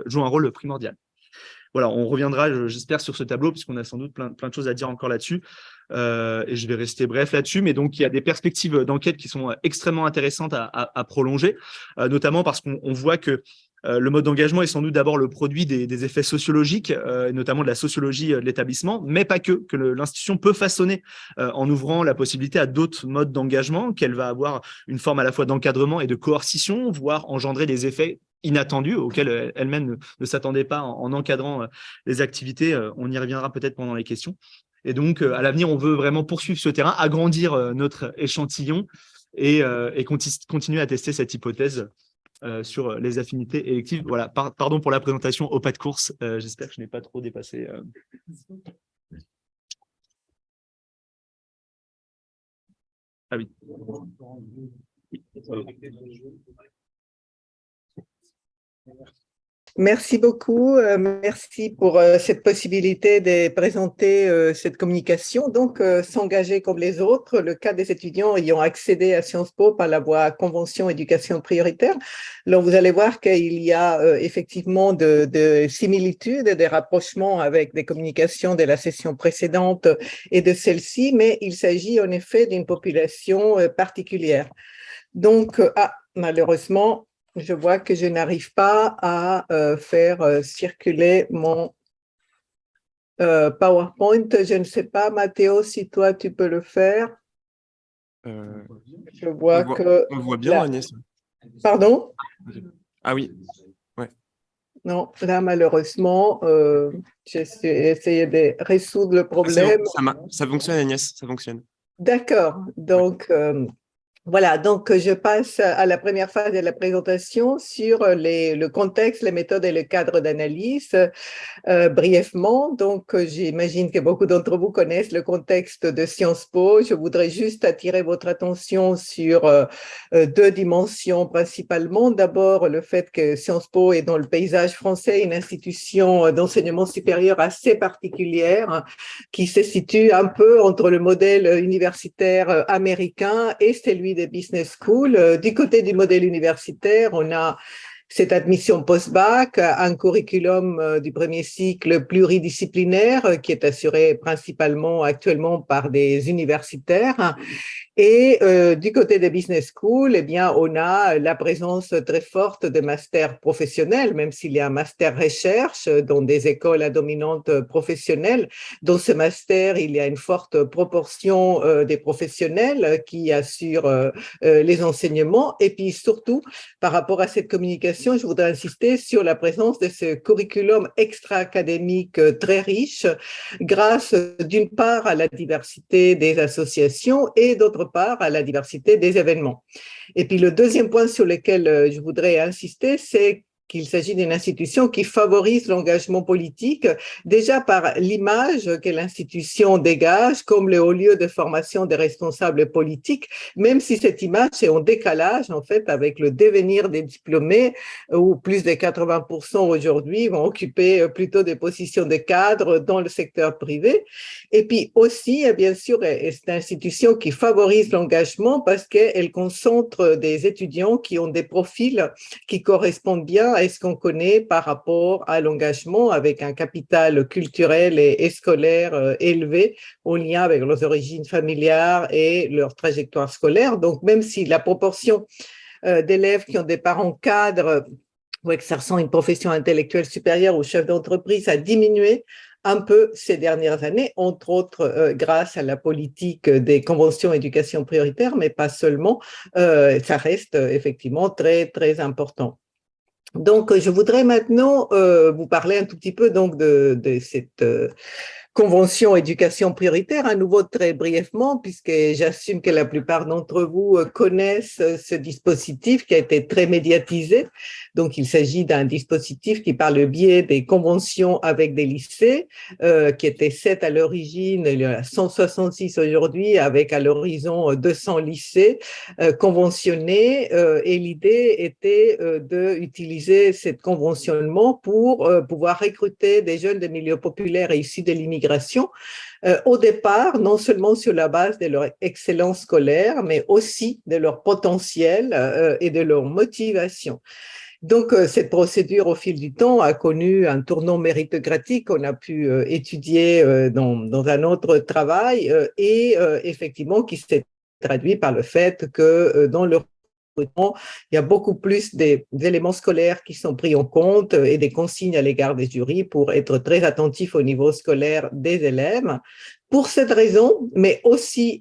joue un rôle primordial. Voilà, on reviendra, j'espère, sur ce tableau, puisqu'on a sans doute plein de choses à dire encore là-dessus. Et je vais rester bref là-dessus. Mais donc, il y a des perspectives d'enquête qui sont extrêmement intéressantes à prolonger, notamment parce qu'on voit que le mode d'engagement est sans doute d'abord le produit des effets sociologiques, notamment de la sociologie de l'établissement, mais pas que l'institution peut façonner en ouvrant la possibilité à d'autres modes d'engagement, qu'elle va avoir une forme à la fois d'encadrement et de coercition, voire engendrer des effets inattendus auxquels elle-même ne s'attendait pas en encadrant les activités. On y reviendra peut-être pendant les questions. Et donc, à l'avenir, on veut vraiment poursuivre ce terrain, agrandir notre échantillon et continuer à tester cette hypothèse sur les affinités électives. Voilà, pardon pour la présentation au pas de course. J'espère que je n'ai pas trop dépassé. Ah oui. Merci beaucoup. Merci pour cette possibilité de présenter cette communication. Donc, s'engager comme les autres, le cas des étudiants ayant accédé à Sciences Po par la voie convention éducation prioritaire. Alors, vous allez voir qu'il y a effectivement de similitudes, des rapprochements avec des communications de la session précédente et de celle-ci, mais il s'agit en effet d'une population particulière. Donc, malheureusement, je vois que je n'arrive pas à faire circuler mon PowerPoint. Je ne sais pas, Mathéo, si toi, tu peux le faire. Je vois que… On voit bien, là. Agnès. Pardon? Ah oui, ouais. Non, là, malheureusement, j'ai essayé de résoudre le problème. Ça fonctionne, Agnès, ça fonctionne. D'accord. Donc, voilà, donc je passe à la première phase de la présentation sur le contexte, les méthodes et le cadre d'analyse. Brièvement, donc j'imagine que beaucoup d'entre vous connaissent le contexte de Sciences Po. Je voudrais juste attirer votre attention sur deux dimensions principalement. D'abord, le fait que Sciences Po est dans le paysage français une institution d'enseignement supérieur assez particulière qui se situe un peu entre le modèle universitaire américain et celui des business schools. Du côté du modèle universitaire, on a cette admission post-bac, un curriculum du premier cycle pluridisciplinaire qui est assuré principalement actuellement par des universitaires. Et du côté des business schools, eh bien, on a la présence très forte de masters professionnels, même s'il y a un master recherche dans des écoles à dominante professionnelle. Dans ce master, il y a une forte proportion des professionnels qui assurent les enseignements. Et puis surtout, par rapport à cette communication, je voudrais insister sur la présence de ce curriculum extra-académique très riche, grâce d'une part à la diversité des associations et d'autre part à la diversité des événements. Et puis le deuxième point sur lequel je voudrais insister, c'est qu'il s'agit d'une institution qui favorise l'engagement politique, déjà par l'image que l'institution dégage comme le haut lieu de formation des responsables politiques, même si cette image est en décalage, en fait, avec le devenir des diplômés, où plus de 80% aujourd'hui vont occuper plutôt des positions de cadre dans le secteur privé. Et puis aussi, bien sûr, c'est une institution qui favorise l'engagement parce qu'elle concentre des étudiants qui ont des profils qui correspondent bien à ce qu'on connaît par rapport à l'engagement, avec un capital culturel et scolaire élevé en lien avec leurs origines familiales et leur trajectoire scolaire. Donc, même si la proportion d'élèves qui ont des parents cadres ou exerçant une profession intellectuelle supérieure ou chef d'entreprise a diminué un peu ces dernières années, entre autres grâce à la politique des conventions éducation prioritaire, mais pas seulement, ça reste effectivement très, très important. Donc, je voudrais maintenant vous parler un tout petit peu donc de cette convention éducation prioritaire, à nouveau très brièvement, puisque j'assume que la plupart d'entre vous connaissent ce dispositif qui a été très médiatisé. Donc, il s'agit d'un dispositif qui, par le biais des conventions avec des lycées, qui étaient 7 à l'origine, il y en a 166 aujourd'hui, avec à l'horizon 200 lycées conventionnés. Et l'idée était d'utiliser ce conventionnement pour pouvoir recruter des jeunes de milieux populaires et issus de l'immigration au départ, non seulement sur la base de leur excellence scolaire, mais aussi de leur potentiel et de leur motivation. Donc, cette procédure, au fil du temps, a connu un tournant méritocratique qu'on a pu étudier dans un autre travail et effectivement qui s'est traduit par le fait que dans le recrutement, il y a beaucoup plus d'éléments scolaires qui sont pris en compte et des consignes à l'égard des jurys pour être très attentifs au niveau scolaire des élèves. Pour cette raison, mais aussi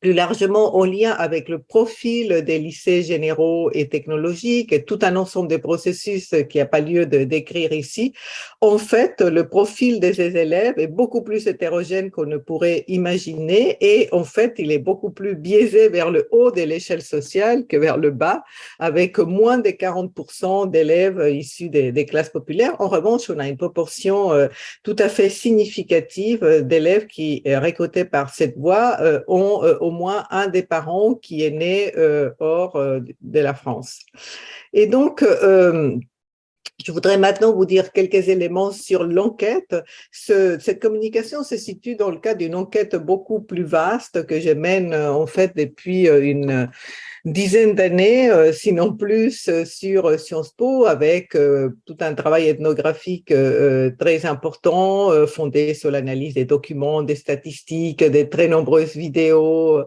plus largement en lien avec le profil des lycées généraux et technologiques et tout un ensemble de processus qui n'a pas lieu de décrire ici. En fait, le profil de ces élèves est beaucoup plus hétérogène qu'on ne pourrait imaginer et en fait, il est beaucoup plus biaisé vers le haut de l'échelle sociale que vers le bas, avec moins de 40% d'élèves issus des classes populaires. En revanche, on a une proportion tout à fait significative d'élèves qui, recrutés par cette voie, ont au moins un des parents qui est né hors de la France. Et donc, Je voudrais maintenant vous dire quelques éléments sur l'enquête. Cette communication se situe dans le cadre d'une enquête beaucoup plus vaste que je mène en fait depuis une dizaine d'années, sinon plus, sur Sciences Po, avec tout un travail ethnographique très important, fondé sur l'analyse des documents, des statistiques, des très nombreuses vidéos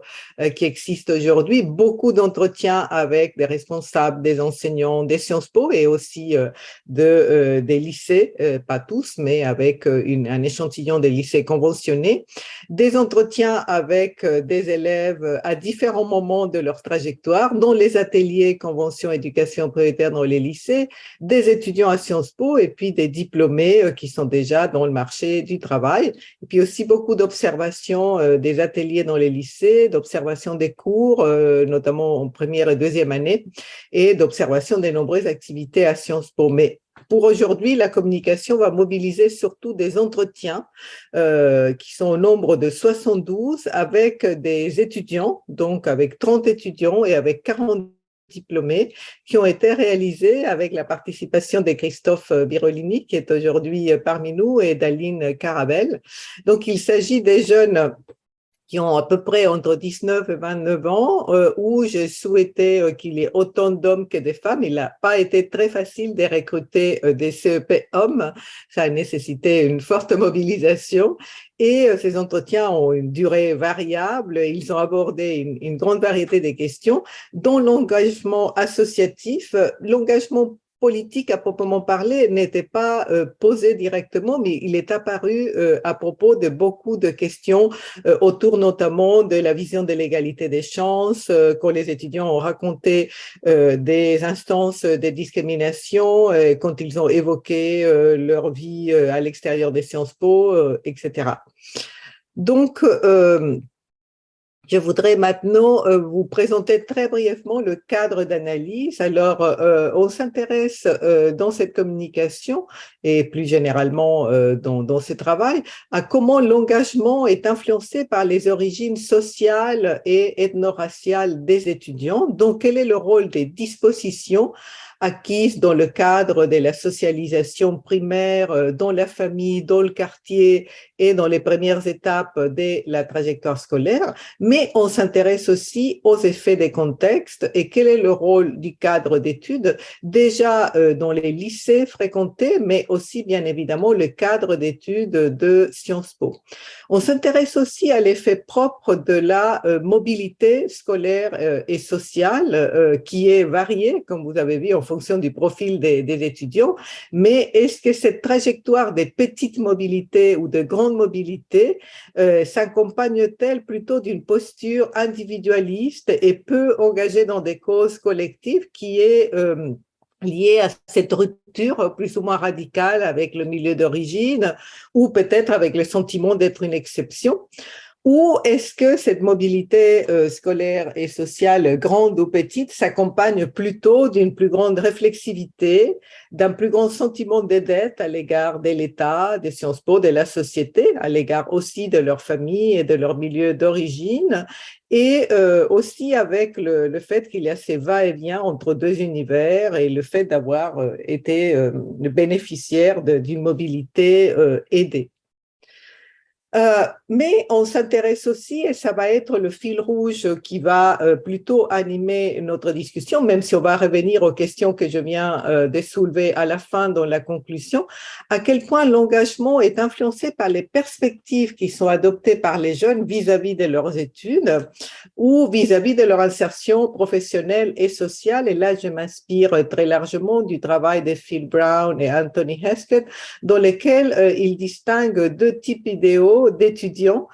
qui existent aujourd'hui, beaucoup d'entretiens avec des responsables, des enseignants des Sciences Po et aussi des lycées, pas tous, mais avec un échantillon des lycées conventionnés, des entretiens avec des élèves à différents moments de leur trajectoire, dont les ateliers convention éducation prioritaire dans les lycées, des étudiants à Sciences Po et puis des diplômés qui sont déjà dans le marché du travail. Et puis aussi beaucoup d'observations des ateliers dans les lycées, d'observation des cours, notamment en première et deuxième année, et d'observation des nombreuses activités à Sciences Po. Mais pour aujourd'hui, la communication va mobiliser surtout des entretiens qui sont au nombre de 72 avec des étudiants, donc avec 30 étudiants et avec 40 diplômés qui ont été réalisés avec la participation de Christophe Birolini, qui est aujourd'hui parmi nous, et d'Aline Carabel. Donc, il s'agit des jeunes qui ont à peu près entre 19 et 29 ans, où j'ai souhaité qu'il y ait autant d'hommes que de femmes. Il n'a pas été très facile de recruter des CEP hommes. Ça a nécessité une forte mobilisation. Et ces entretiens ont une durée variable. Ils ont abordé une grande variété de questions, dont l'engagement associatif, l'engagement politique à proprement parler n'était pas posé directement, mais il est apparu à propos de beaucoup de questions autour notamment de la vision de l'égalité des chances, quand les étudiants ont raconté des instances de discrimination, quand ils ont évoqué leur vie à l'extérieur des Sciences Po, etc. Donc, je voudrais maintenant vous présenter très brièvement le cadre d'analyse. Alors, on s'intéresse dans cette communication et plus généralement dans ce travail à comment l'engagement est influencé par les origines sociales et ethno-raciales des étudiants. Donc, quel est le rôle des dispositions acquises dans le cadre de la socialisation primaire, dans la famille, dans le quartier et dans les premières étapes de la trajectoire scolaire, mais on s'intéresse aussi aux effets des contextes et quel est le rôle du cadre d'études, déjà dans les lycées fréquentés, mais aussi bien évidemment le cadre d'études de Sciences Po. On s'intéresse aussi à l'effet propre de la mobilité scolaire et sociale qui est variée, comme vous avez vu, en fonction du profil des étudiants, mais est-ce que cette trajectoire des petites mobilités ou de grandes mobilités s'accompagne-t-elle plutôt d'une posture individualiste et peu engagée dans des causes collectives qui est liée à cette rupture plus ou moins radicale avec le milieu d'origine ou peut-être avec le sentiment d'être une exception? Ou est-ce que cette mobilité scolaire et sociale, grande ou petite, s'accompagne plutôt d'une plus grande réflexivité, d'un plus grand sentiment de dette à l'égard de l'État, des Sciences Po, de la société, à l'égard aussi de leur famille et de leur milieu d'origine, et aussi avec le fait qu'il y a ces va-et-vient entre deux univers et le fait d'avoir été le bénéficiaire d'une mobilité aidée. Mais on s'intéresse aussi, et ça va être le fil rouge qui va plutôt animer notre discussion, même si on va revenir aux questions que je viens de soulever à la fin dans la conclusion, à quel point l'engagement est influencé par les perspectives qui sont adoptées par les jeunes vis-à-vis de leurs études ou vis-à-vis de leur insertion professionnelle et sociale. Et là, je m'inspire très largement du travail de Phil Brown et Anthony Heskett, dans lesquels ils distinguent deux types idéaux d'étudiants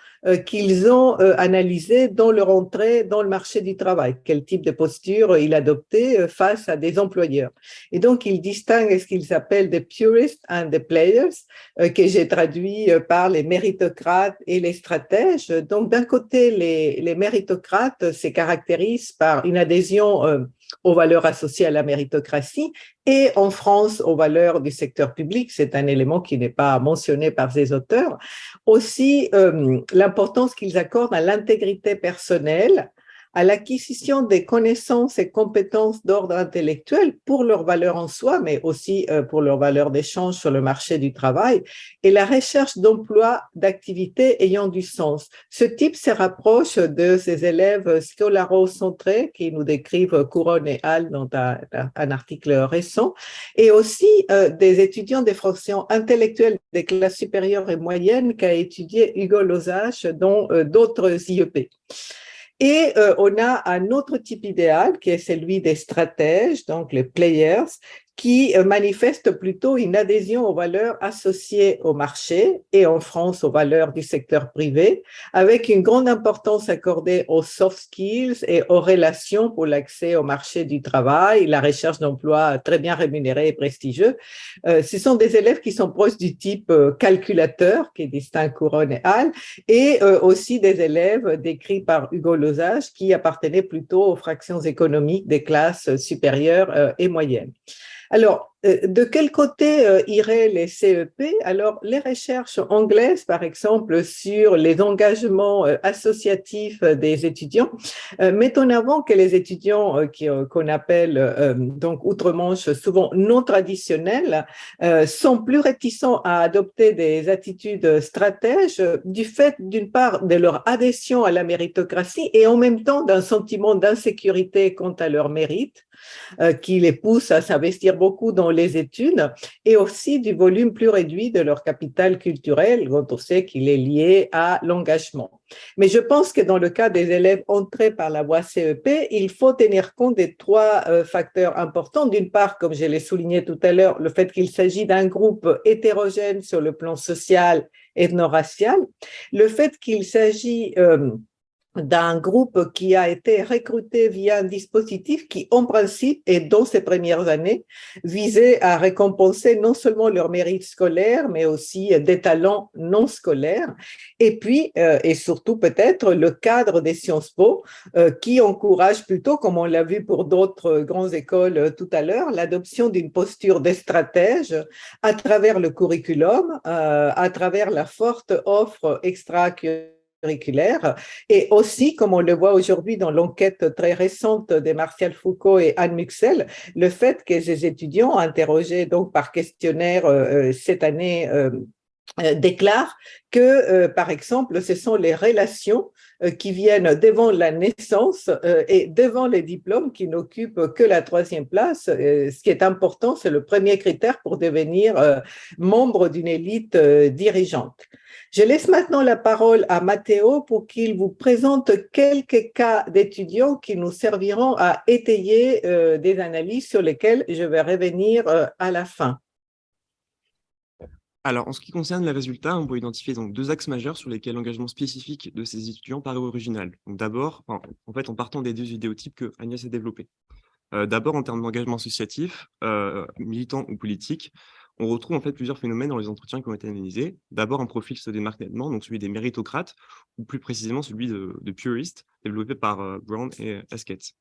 qu'ils ont analysés dans leur entrée dans le marché du travail, quel type de posture ils adoptaient face à des employeurs. Et donc, ils distinguent ce qu'ils appellent des purists and the players, que j'ai traduit par les méritocrates et les stratèges. Donc, d'un côté, les méritocrates se caractérisent par une adhésion aux valeurs associées à la méritocratie et en France aux valeurs du secteur public. C'est un élément qui n'est pas mentionné par ces auteurs. Aussi, l'importance qu'ils accordent à l'intégrité personnelle, à l'acquisition des connaissances et compétences d'ordre intellectuel pour leur valeur en soi, mais aussi pour leur valeur d'échange sur le marché du travail, et la recherche d'emplois, d'activités ayant du sens. Ce type se rapproche de ces élèves scolarocentrés qui nous décrivent Couronne et Hall dans un article récent, et aussi des étudiants des fonctions intellectuelles des classes supérieures et moyennes qu'a étudié Hugo Losache dans d'autres IEP. Et on a un autre type idéal qui est celui des stratèges, donc les players, qui manifestent plutôt une adhésion aux valeurs associées au marché et en France aux valeurs du secteur privé, avec une grande importance accordée aux soft skills et aux relations pour l'accès au marché du travail, la recherche d'emplois très bien rémunérés et prestigieux. Ce sont des élèves qui sont proches du type calculateur, qui distingue Couronne et Hall, et aussi des élèves décrits par Hugo Losache qui appartenaient plutôt aux fractions économiques des classes supérieures et moyennes. Alors, de quel côté iraient les CEP? Alors, les recherches anglaises, par exemple, sur les engagements associatifs des étudiants, mettent en avant que les étudiants qu'on appelle donc outre-Manche souvent non traditionnels sont plus réticents à adopter des attitudes stratèges du fait, d'une part, de leur adhésion à la méritocratie et en même temps d'un sentiment d'insécurité quant à leur mérite, qui les pousse à s'investir beaucoup dans les études, et aussi du volume plus réduit de leur capital culturel, dont on sait qu'il est lié à l'engagement. Mais je pense que dans le cas des élèves entrés par la voie CEP, il faut tenir compte des trois facteurs importants. D'une part, comme je l'ai souligné tout à l'heure, le fait qu'il s'agit d'un groupe hétérogène sur le plan social, ethno-racial, le fait qu'il s'agit d'un groupe qui a été recruté via un dispositif qui, en principe, et dans ces premières années, visait à récompenser non seulement leur mérite scolaire, mais aussi des talents non scolaires. Et puis, et surtout peut-être, le cadre des Sciences Po, qui encourage plutôt, comme on l'a vu pour d'autres grandes écoles tout à l'heure, l'adoption d'une posture de stratège à travers le curriculum, à travers la forte offre extracurriculaire, et aussi, comme on le voit aujourd'hui dans l'enquête très récente de Martial Foucault et Anne Muxel, le fait que ces étudiants interrogés donc par questionnaire cette année déclarent que, par exemple, ce sont les relations qui viennent devant la naissance et devant les diplômes qui n'occupent que la troisième place. Ce qui est important, c'est le premier critère pour devenir membre d'une élite dirigeante. Je laisse maintenant la parole à Matteo pour qu'il vous présente quelques cas d'étudiants qui nous serviront à étayer des analyses sur lesquelles je vais revenir à la fin. Alors, en ce qui concerne les résultats, on peut identifier donc deux axes majeurs sur lesquels l'engagement spécifique de ces étudiants paraît original. Donc d'abord, en fait, en partant des deux idéotypes que Agnès a développés. D'abord, en termes d'engagement associatif, militant ou politique, on retrouve en fait plusieurs phénomènes dans les entretiens qui ont été analysés. D'abord, un profil se démarque nettement, donc celui des méritocrates, ou plus précisément celui de puristes, développé par Brown et Haskett.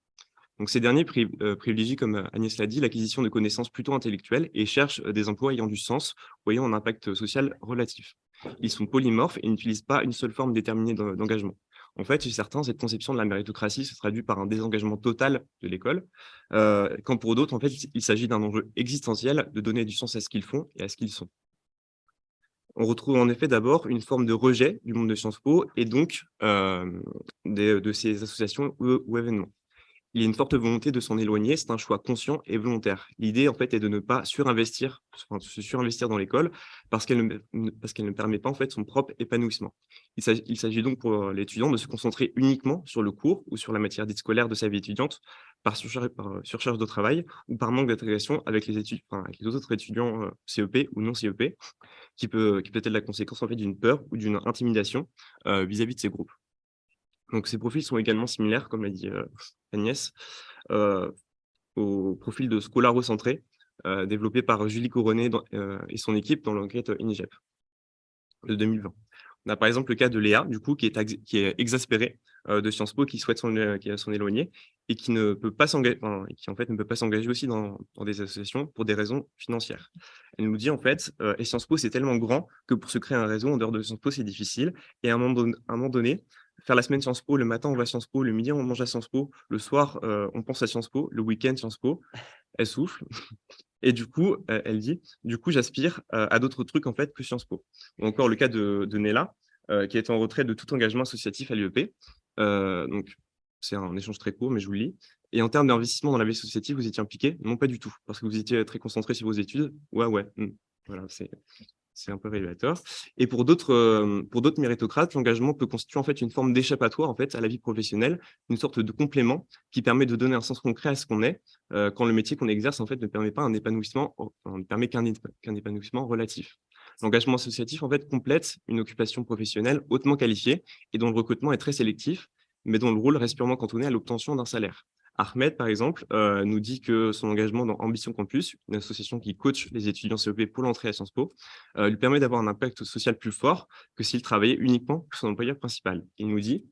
Donc, ces derniers privilégient, comme Agnès l'a dit, l'acquisition de connaissances plutôt intellectuelles et cherchent des emplois ayant du sens ou ayant un impact social relatif. Ils sont polymorphes et n'utilisent pas une seule forme déterminée d'engagement. En fait, chez certains, cette conception de la méritocratie se traduit par un désengagement total de l'école, quand pour d'autres, en fait, il s'agit d'un enjeu existentiel de donner du sens à ce qu'ils font et à ce qu'ils sont. On retrouve en effet d'abord une forme de rejet du monde de Sciences Po et donc de ces associations ou événements. Il y a une forte volonté de s'en éloigner, c'est un choix conscient et volontaire. L'idée, en fait, est de ne pas se surinvestir dans l'école parce qu'elle ne permet pas, en fait, son propre épanouissement. Il s'agit donc pour l'étudiant de se concentrer uniquement sur le cours ou sur la matière dite scolaire de sa vie étudiante par surcharge de travail ou par manque d'intégration avec les autres étudiants CEP ou non CEP, qui peut être la conséquence, en fait, d'une peur ou d'une intimidation vis-à-vis de ces groupes. Donc, ces profils sont également similaires, comme l'a dit Agnès, au profil de scolarocentré développé par Julie Couronnet et son équipe dans l'enquête INIGEP de 2020. On a par exemple le cas de Léa, du coup, qui est exaspérée de Sciences Po, qui souhaite s'en éloigner et qui ne peut pas s'engager, qui en fait ne peut pas s'engager aussi dans des associations pour des raisons financières. Elle nous dit en fait, et Sciences Po c'est tellement grand que pour se créer un réseau en dehors de Sciences Po c'est difficile. Et à un moment donné, faire la semaine Sciences Po, le matin on va à Sciences Po, le midi on mange à Sciences Po, le soir on pense à Sciences Po, le week-end Sciences Po, elle souffle. Et du coup, elle dit, du coup, j'aspire à d'autres trucs en fait que Sciences Po. Ou encore le cas de Nella, qui est en retrait de tout engagement associatif à l'UEP. Donc, c'est un échange très court, mais je vous le lis. Et en termes d'investissement dans la vie associative, vous étiez impliqué? Non, pas du tout, parce que vous étiez très concentré sur vos études. Ouais. Voilà, c'est un peu révélateur. Et pour d'autres méritocrates, l'engagement peut constituer en fait une forme d'échappatoire en fait à la vie professionnelle, une sorte de complément qui permet de donner un sens concret à ce qu'on est, quand le métier qu'on exerce en fait ne permet pas un épanouissement, ne permet qu'un épanouissement relatif. L'engagement associatif en fait complète une occupation professionnelle hautement qualifiée et dont le recrutement est très sélectif, mais dont le rôle reste purement cantonné à l'obtention d'un salaire. Ahmed, par exemple, nous dit que son engagement dans Ambition Campus, une association qui coach les étudiants CEP pour l'entrée à Sciences Po, lui permet d'avoir un impact social plus fort que s'il travaillait uniquement pour son employeur principal. Il nous dit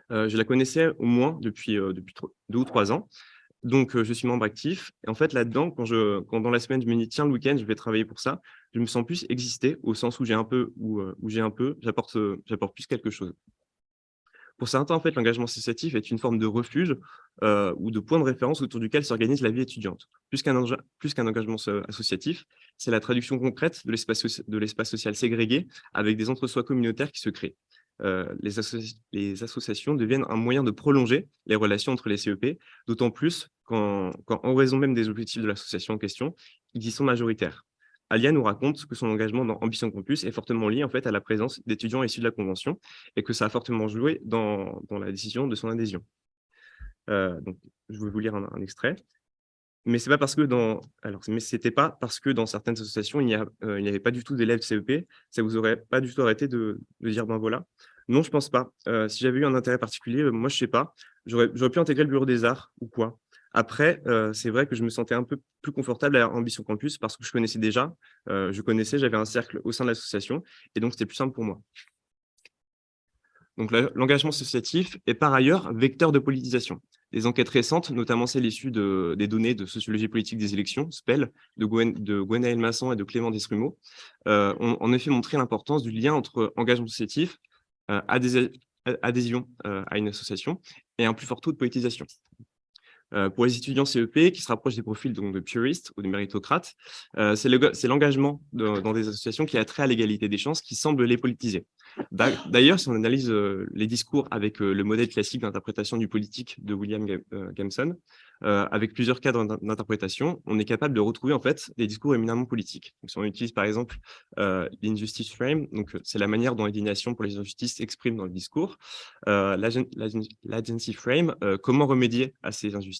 je la connaissais au moins depuis 2 ou 3 ans, donc je suis membre actif. Et en fait, là-dedans, quand dans la semaine, je me dis tiens, le week-end, je vais travailler pour ça, je me sens plus exister au sens où j'apporte plus quelque chose. Pour certains, en fait, l'engagement associatif est une forme de refuge ou de point de référence autour duquel s'organise la vie étudiante. Plus qu'un engagement associatif, c'est la traduction concrète de l'espace social ségrégé avec des entre-soi communautaires qui se créent. Les associations deviennent un moyen de prolonger les relations entre les CEP, d'autant plus quand, en raison même des objectifs de l'association en question, ils y sont majoritaires. Alia nous raconte que son engagement dans Ambition Campus est fortement lié en fait, à la présence d'étudiants issus de la Convention et que ça a fortement joué dans la décision de son adhésion. Donc, je vais vous lire un extrait. Mais c'était pas parce que dans certaines associations, il n'y avait pas du tout d'élèves CEP, ça vous aurait pas du tout arrêté de dire ben voilà. Non, je pense pas. Si j'avais eu un intérêt particulier, moi je sais pas, j'aurais pu intégrer le bureau des arts ou quoi. Après, c'est vrai que je me sentais un peu plus confortable à Ambition Campus parce que je connaissais déjà, j'avais un cercle au sein de l'association et donc c'était plus simple pour moi. Donc l'engagement associatif est par ailleurs vecteur de politisation. Les enquêtes récentes, notamment celles issues des données de sociologie politique des élections, SPEL, de Gwenaëlle Masson et de Clément Desrumeaux, ont en effet montré l'importance du lien entre engagement associatif, adhésion à une association et un plus fort taux de politisation. Pour les étudiants CEP qui se rapprochent des profils donc, de puristes ou de méritocrates, c'est l'engagement dans des associations qui a trait à l'égalité des chances qui semble les politiser. D'ailleurs, si on analyse les discours avec le modèle classique d'interprétation du politique de William Gameson, avec plusieurs cadres d'interprétation, on est capable de retrouver en fait des discours éminemment politiques. Donc, si on utilise par exemple l'injustice frame, donc c'est la manière dont l'indignation pour les injustices s'exprime dans le discours, l'agency frame, comment remédier à ces injustices,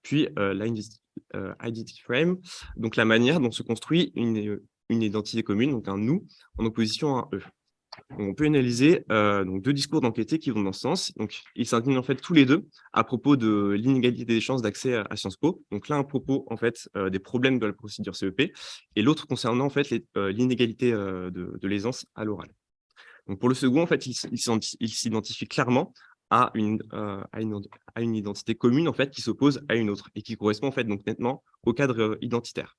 puis l'identity frame, donc la manière dont se construit une identité commune, donc un nous, en opposition à un eux. Donc, on peut analyser donc 2 discours d'enquêtés qui vont dans ce sens. Donc, ils s'inclinent en fait tous les deux à propos de l'inégalité des chances d'accès à Sciences Po. Donc, l'un à propos en fait des problèmes de la procédure CEP et l'autre concernant en fait l'inégalité de l'aisance à l'oral. Donc, pour le second, en fait, il s'identifie clairement à une identité commune en fait qui s'oppose à une autre et qui correspond en fait donc nettement au cadre identitaire.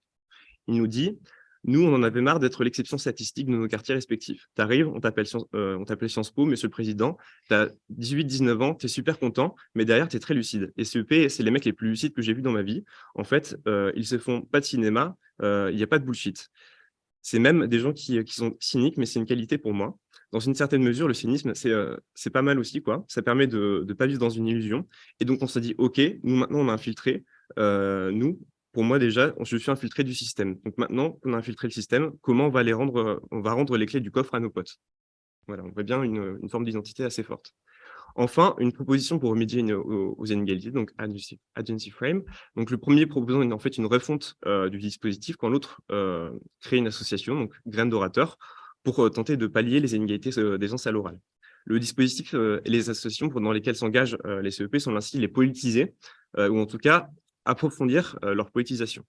Il nous dit: nous, on en avait marre d'être l'exception statistique de nos quartiers respectifs. Tu arrives, on t'appelle Sciences Po, monsieur le président, tu as 18-19 ans, tu es super content, mais derrière, tu es très lucide. Et CEP, c'est les mecs les plus lucides que j'ai vus dans ma vie. En fait, ils se font pas de cinéma, il n'y a pas de bullshit. C'est même des gens qui sont cyniques, mais c'est une qualité pour moi. Dans une certaine mesure, le cynisme, c'est pas mal aussi, quoi. Ça permet de ne pas vivre dans une illusion. Et donc, on se dit, OK, nous, maintenant, on a infiltré, pour moi, déjà, je suis infiltré du système. Donc maintenant qu'on a infiltré le système, comment on va rendre les clés du coffre à nos potes. Voilà, on voit bien une forme d'identité assez forte. Enfin, une proposition pour remédier aux inégalités, donc agency frame. Donc le premier proposant en fait une refonte du dispositif, quand l'autre crée une association, donc graine d'orateur, pour tenter de pallier les inégalités d'aisance à l'oral. Le dispositif et les associations dans lesquelles s'engagent les CEP sont ainsi les politiser, ou en tout cas approfondir leur politisation.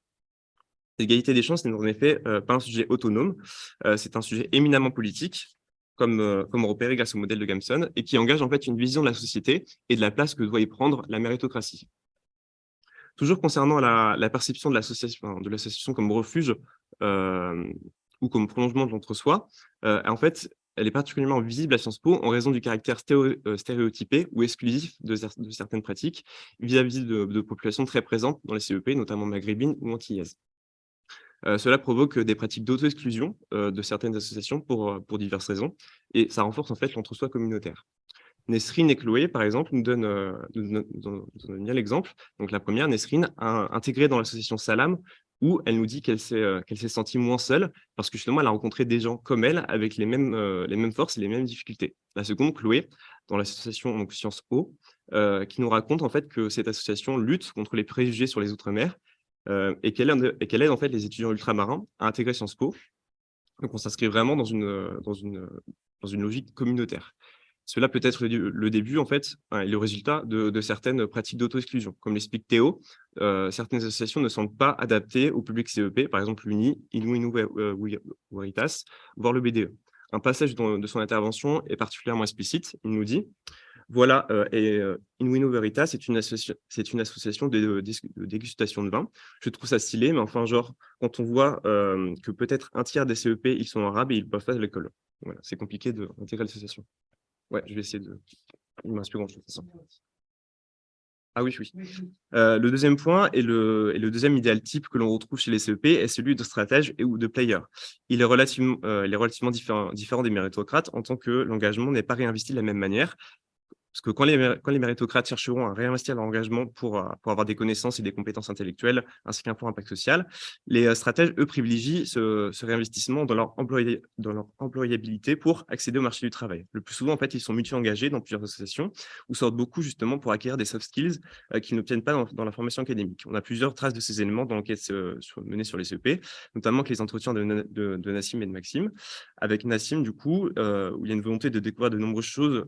L'égalité des chances n'est en effet pas un sujet autonome, c'est un sujet éminemment politique, comme repéré grâce au modèle de Gameson, et qui engage en fait une vision de la société et de la place que doit y prendre la méritocratie. Toujours concernant la perception de l'association comme refuge ou comme prolongement de l'entre-soi, en fait, elle est particulièrement visible à Sciences Po en raison du caractère stéréotypé ou exclusif de certaines pratiques vis-à-vis de populations très présentes dans les CEP, notamment maghrébines ou antillaises. Cela provoque des pratiques d'auto-exclusion de certaines associations pour diverses raisons, et ça renforce en fait l'entre-soi communautaire. Nesrine et Chloé, par exemple, nous donnent bien l'exemple. Donc la première, Nesrine, a intégré dans l'association Salam, où elle nous dit qu'elle s'est sentie moins seule, parce que justement, elle a rencontré des gens comme elle, avec les mêmes forces et les mêmes difficultés. La seconde, Chloé, dans l'association donc, Sciences Po, qui nous raconte en fait que cette association lutte contre les préjugés sur les Outre-mer, et qu'elle aide en fait les étudiants ultramarins à intégrer Sciences Po. Donc on s'inscrit vraiment dans une logique communautaire. Cela peut être le début en fait et le résultat de certaines pratiques d'auto-exclusion. Comme l'explique Théo, certaines associations ne semblent pas adaptées au public CEP, par exemple l'UNI, Inouï Veritas, voire le BDE. Un passage de son intervention est particulièrement explicite. Il nous dit: voilà, Inouï Veritas, c'est une association de dégustation de vin. Je trouve ça stylé, mais enfin, genre, quand on voit que peut-être un tiers des CEP, ils sont arabes et ils ne peuvent pas à l'école. Voilà, c'est compliqué d'intégrer l'association. Ouais, je vais essayer de... Il ne me reste plus grand-chose. Ah oui, oui. Le deuxième point et le deuxième idéal type que l'on retrouve chez les CEP est celui de stratège ou de player. Il est relativement différent des méritocrates en tant que l'engagement n'est pas réinvesti de la même manière. Parce que quand les méritocrates chercheront à réinvestir leur engagement pour avoir des connaissances et des compétences intellectuelles, ainsi qu'un fort impact social, les stratèges, eux, privilégient ce réinvestissement dans leur employabilité pour accéder au marché du travail. Le plus souvent, en fait, ils sont multi-engagés dans plusieurs associations ou sortent beaucoup justement pour acquérir des soft skills qu'ils n'obtiennent pas dans la formation académique. On a plusieurs traces de ces éléments dans l'enquête menée sur les CEP, notamment avec les entretiens de Nassim et de Maxime. Avec Nassim, du coup, où il y a une volonté de découvrir de nombreuses choses,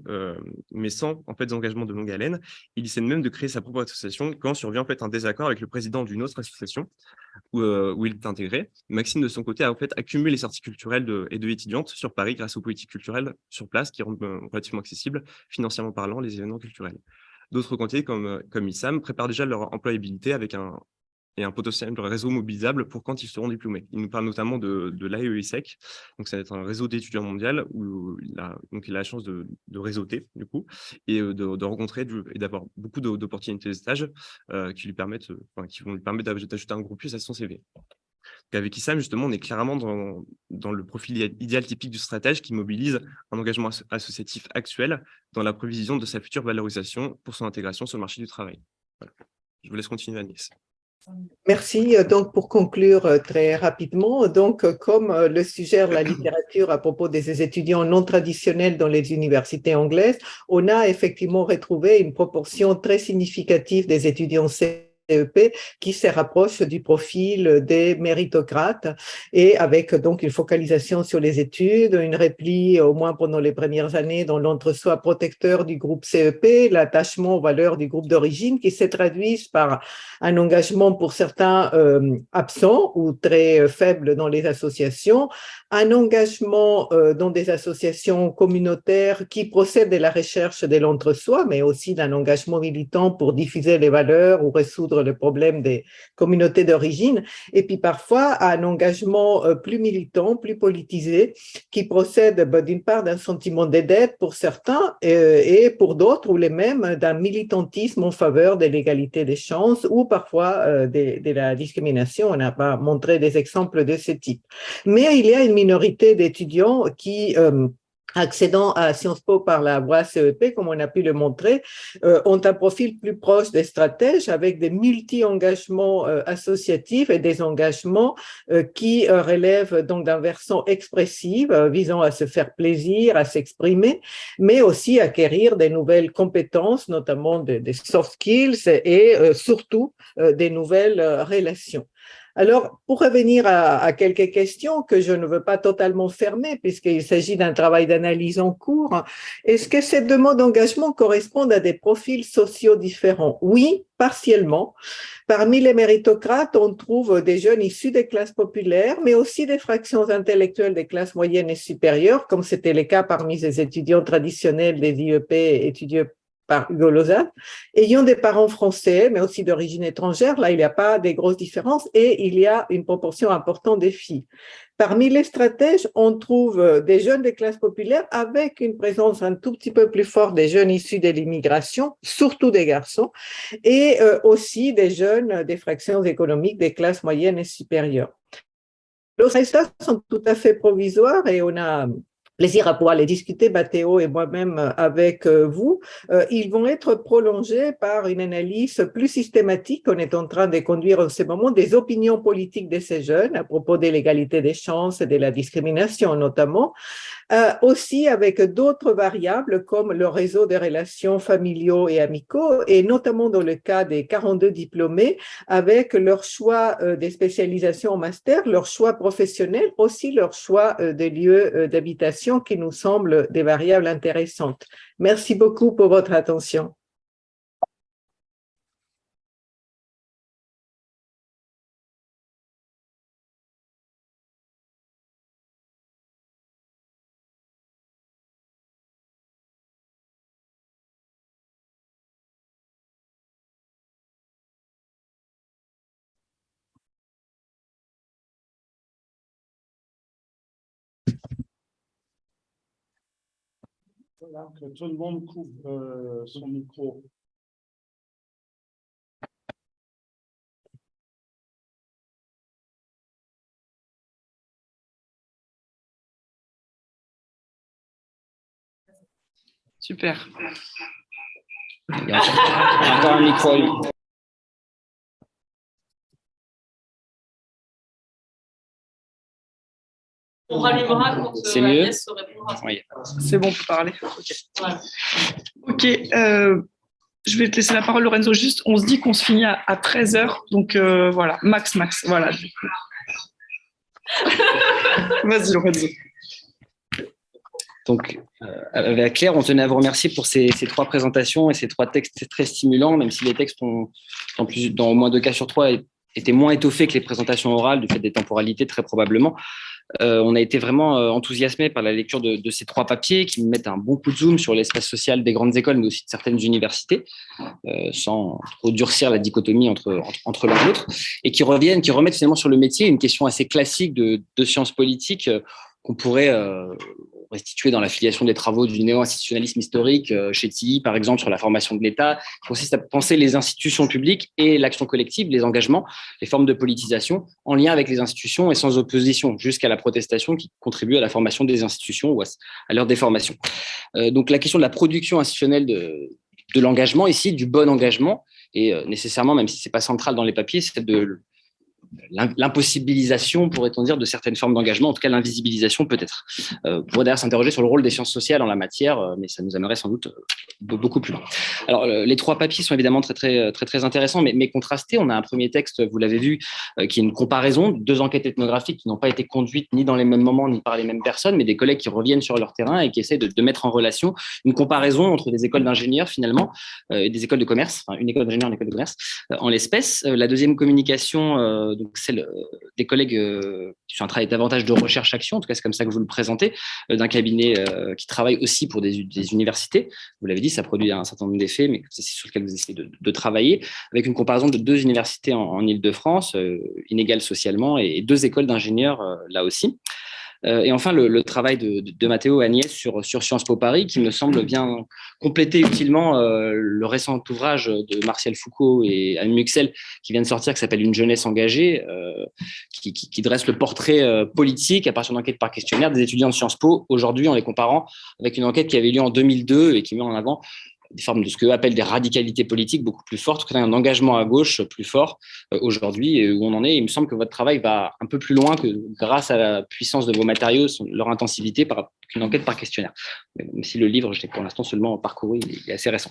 mais sans en fait, des engagements de longue haleine. Il essaie même de créer sa propre association quand survient en fait, un désaccord avec le président d'une autre association où il est intégré. Maxime, de son côté, a en fait accumulé les sorties culturelles et de étudiantes sur Paris grâce aux politiques culturelles sur place qui rendent relativement accessibles, financièrement parlant, les événements culturels. D'autres quantités, comme ISAM, préparent déjà leur employabilité avec un potentiel réseau mobilisable pour quand ils seront diplômés. Il nous parle notamment de l'AEISEC, donc ça va être un réseau d'étudiants mondial où il a la chance de réseauter du coup et de rencontrer et d'avoir beaucoup d'opportunités de stage qui vont lui permettre d'ajouter un gros plus à son CV. Donc avec ISAM, justement, on est clairement dans le profil idéal typique du stratège qui mobilise un engagement associatif actuel dans la prévision de sa future valorisation pour son intégration sur le marché du travail. Voilà. Je vous laisse continuer, Agnès. Merci. Donc, pour conclure très rapidement, donc, comme le suggère la littérature à propos des étudiants non traditionnels dans les universités anglaises, on a effectivement retrouvé une proportion très significative des étudiants CEP qui se rapproche du profil des méritocrates et avec donc une focalisation sur les études, une repli au moins pendant les premières années dans l'entre-soi protecteur du groupe CEP, l'attachement aux valeurs du groupe d'origine qui se traduisent par un engagement pour certains absent ou très faible dans les associations, un engagement dans des associations communautaires qui procèdent de la recherche de l'entre-soi, mais aussi d'un engagement militant pour diffuser les valeurs ou résoudre le problème des communautés d'origine, et puis parfois un engagement plus militant, plus politisé, qui procède d'une part d'un sentiment de dette pour certains et pour d'autres, ou les mêmes, d'un militantisme en faveur de l'égalité des chances ou parfois de la discrimination. On n'a pas montré des exemples de ce type. Mais il y a une minorité d'étudiants qui accédant à Sciences Po par la voie CEP, comme on a pu le montrer, ont un profil plus proche des stratèges avec des multi-engagements associatifs et des engagements qui relèvent donc d'un versant expressif visant à se faire plaisir, à s'exprimer, mais aussi acquérir des nouvelles compétences, notamment des soft skills et surtout des nouvelles relations. Alors, pour revenir à quelques questions que je ne veux pas totalement fermer, puisqu'il s'agit d'un travail d'analyse en cours, est-ce que ces deux modes d'engagement correspondent à des profils sociaux différents? Oui, partiellement. Parmi les méritocrates, on trouve des jeunes issus des classes populaires, mais aussi des fractions intellectuelles des classes moyennes et supérieures, comme c'était le cas parmi les étudiants traditionnels des IEP étudiés par Hugo Lozan, ayant des parents français, mais aussi d'origine étrangère. Là, il n'y a pas de grosses différences et il y a une proportion importante des filles. Parmi les stratèges, on trouve des jeunes des classes populaires avec une présence un tout petit peu plus forte des jeunes issus de l'immigration, surtout des garçons, et aussi des jeunes des fractions économiques des classes moyennes et supérieures. Les résultats sont tout à fait provisoires et on a plaisir à pouvoir les discuter, Matteo et moi-même, avec vous. Ils vont être prolongés par une analyse plus systématique qu'on est en train de conduire en ce moment des opinions politiques de ces jeunes à propos de l'égalité des chances et de la discrimination notamment, aussi avec d'autres variables comme le réseau des relations familiaux et amicaux et notamment dans le cas des 42 diplômés avec leur choix des spécialisations en master, leur choix professionnel, aussi leur choix de lieux d'habitation qui nous semblent des variables intéressantes. Merci beaucoup pour votre attention. Voilà, que tout le monde couvre son micro. Super. Il y a encore un micro allumé. On rallumera quand C'est mieux. Agnès se répondra. Oui. C'est bon pour parler. Ok, je vais te laisser la parole, Lorenzo. Juste, on se dit qu'on se finit à 13h. Donc voilà, max. Voilà. Vas-y, Lorenzo. Donc, avec Claire, on tenait à vous remercier pour ces 3 présentations et ces 3 textes très stimulants, même si les textes ont, dans au moins 2 cas sur 3, étaient moins étoffés que les présentations orales du fait des temporalités, très probablement. On a été vraiment enthousiasmés par la lecture de ces 3 papiers qui mettent un bon coup de zoom sur l'espace social des grandes écoles, mais aussi de certaines universités, sans trop durcir la dichotomie entre l'un et l'autre, et qui remettent finalement sur le métier une question assez classique de sciences politiques qu'on pourrait restituer dans la filiation des travaux du néo-institutionnalisme historique chez Tilly, par exemple, sur la formation de l'État, qui consiste à penser les institutions publiques et l'action collective, les engagements, les formes de politisation, en lien avec les institutions et sans opposition, jusqu'à la protestation qui contribue à la formation des institutions ou à leur déformation. Donc la question de la production institutionnelle de l'engagement ici, du bon engagement, et nécessairement, même si ce n'est pas central dans les papiers, c'est de l'impossibilisation, pourrait-on dire, de certaines formes d'engagement, en tout cas l'invisibilisation peut-être. On pourrait d'ailleurs s'interroger sur le rôle des sciences sociales en la matière, mais ça nous amènerait sans doute beaucoup plus loin. Alors, les 3 papiers sont évidemment très intéressants, mais contrastés. On a un premier texte, vous l'avez vu, qui est une comparaison de 2 enquêtes ethnographiques qui n'ont pas été conduites ni dans les mêmes moments, ni par les mêmes personnes, mais des collègues qui reviennent sur leur terrain et qui essaient de mettre en relation une comparaison entre des écoles d'ingénieurs, finalement, et des écoles de commerce, enfin, une école d'ingénieurs et une école de commerce, en l'espèce. La deuxième communication, donc celle des collègues qui sont un travail davantage de recherche-action, en tout cas c'est comme ça que vous le présentez, d'un cabinet qui travaille aussi pour des universités. Vous l'avez dit, ça produit un certain nombre d'effets, mais c'est sur lequel vous essayez de travailler, avec une comparaison de 2 universités en Île-de-France, inégales socialement, et 2 écoles d'ingénieurs là aussi. Et enfin, le travail de Matteo et Agnès sur Sciences Po Paris, qui me semble bien compléter utilement le récent ouvrage de Martial Foucault et Anne Muxel, qui vient de sortir, qui s'appelle Une jeunesse engagée, qui dresse le portrait politique à partir d'enquêtes par questionnaire des étudiants de Sciences Po, aujourd'hui en les comparant avec une enquête qui avait lieu en 2002 et qui met en avant des formes de ce qu'eux appellent des radicalités politiques beaucoup plus fortes, un engagement à gauche plus fort aujourd'hui, et où on en est. Il me semble que votre travail va un peu plus loin que grâce à la puissance de vos matériaux, leur intensivité, qu'une enquête par questionnaire. Même si le livre, je l'ai pour l'instant seulement parcouru, il est assez récent.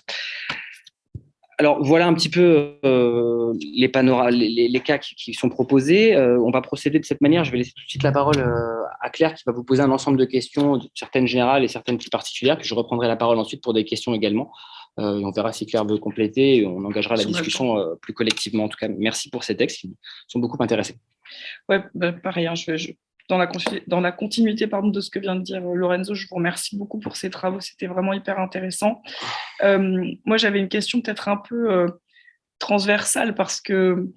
Alors, voilà un petit peu les cas qui sont proposés. On va procéder de cette manière. Je vais laisser tout de suite la parole à Claire, qui va vous poser un ensemble de questions, certaines générales et certaines plus particulières, puis je reprendrai la parole ensuite pour des questions également. Et on verra si Claire veut compléter, et on engagera la discussion plus collectivement. En tout cas, merci pour ces textes qui sont beaucoup intéressés. Ouais, pareil, je dans la continuité de ce que vient de dire Lorenzo, je vous remercie beaucoup pour ces travaux, c'était vraiment hyper intéressant. Moi, j'avais une question peut-être un peu transversale parce que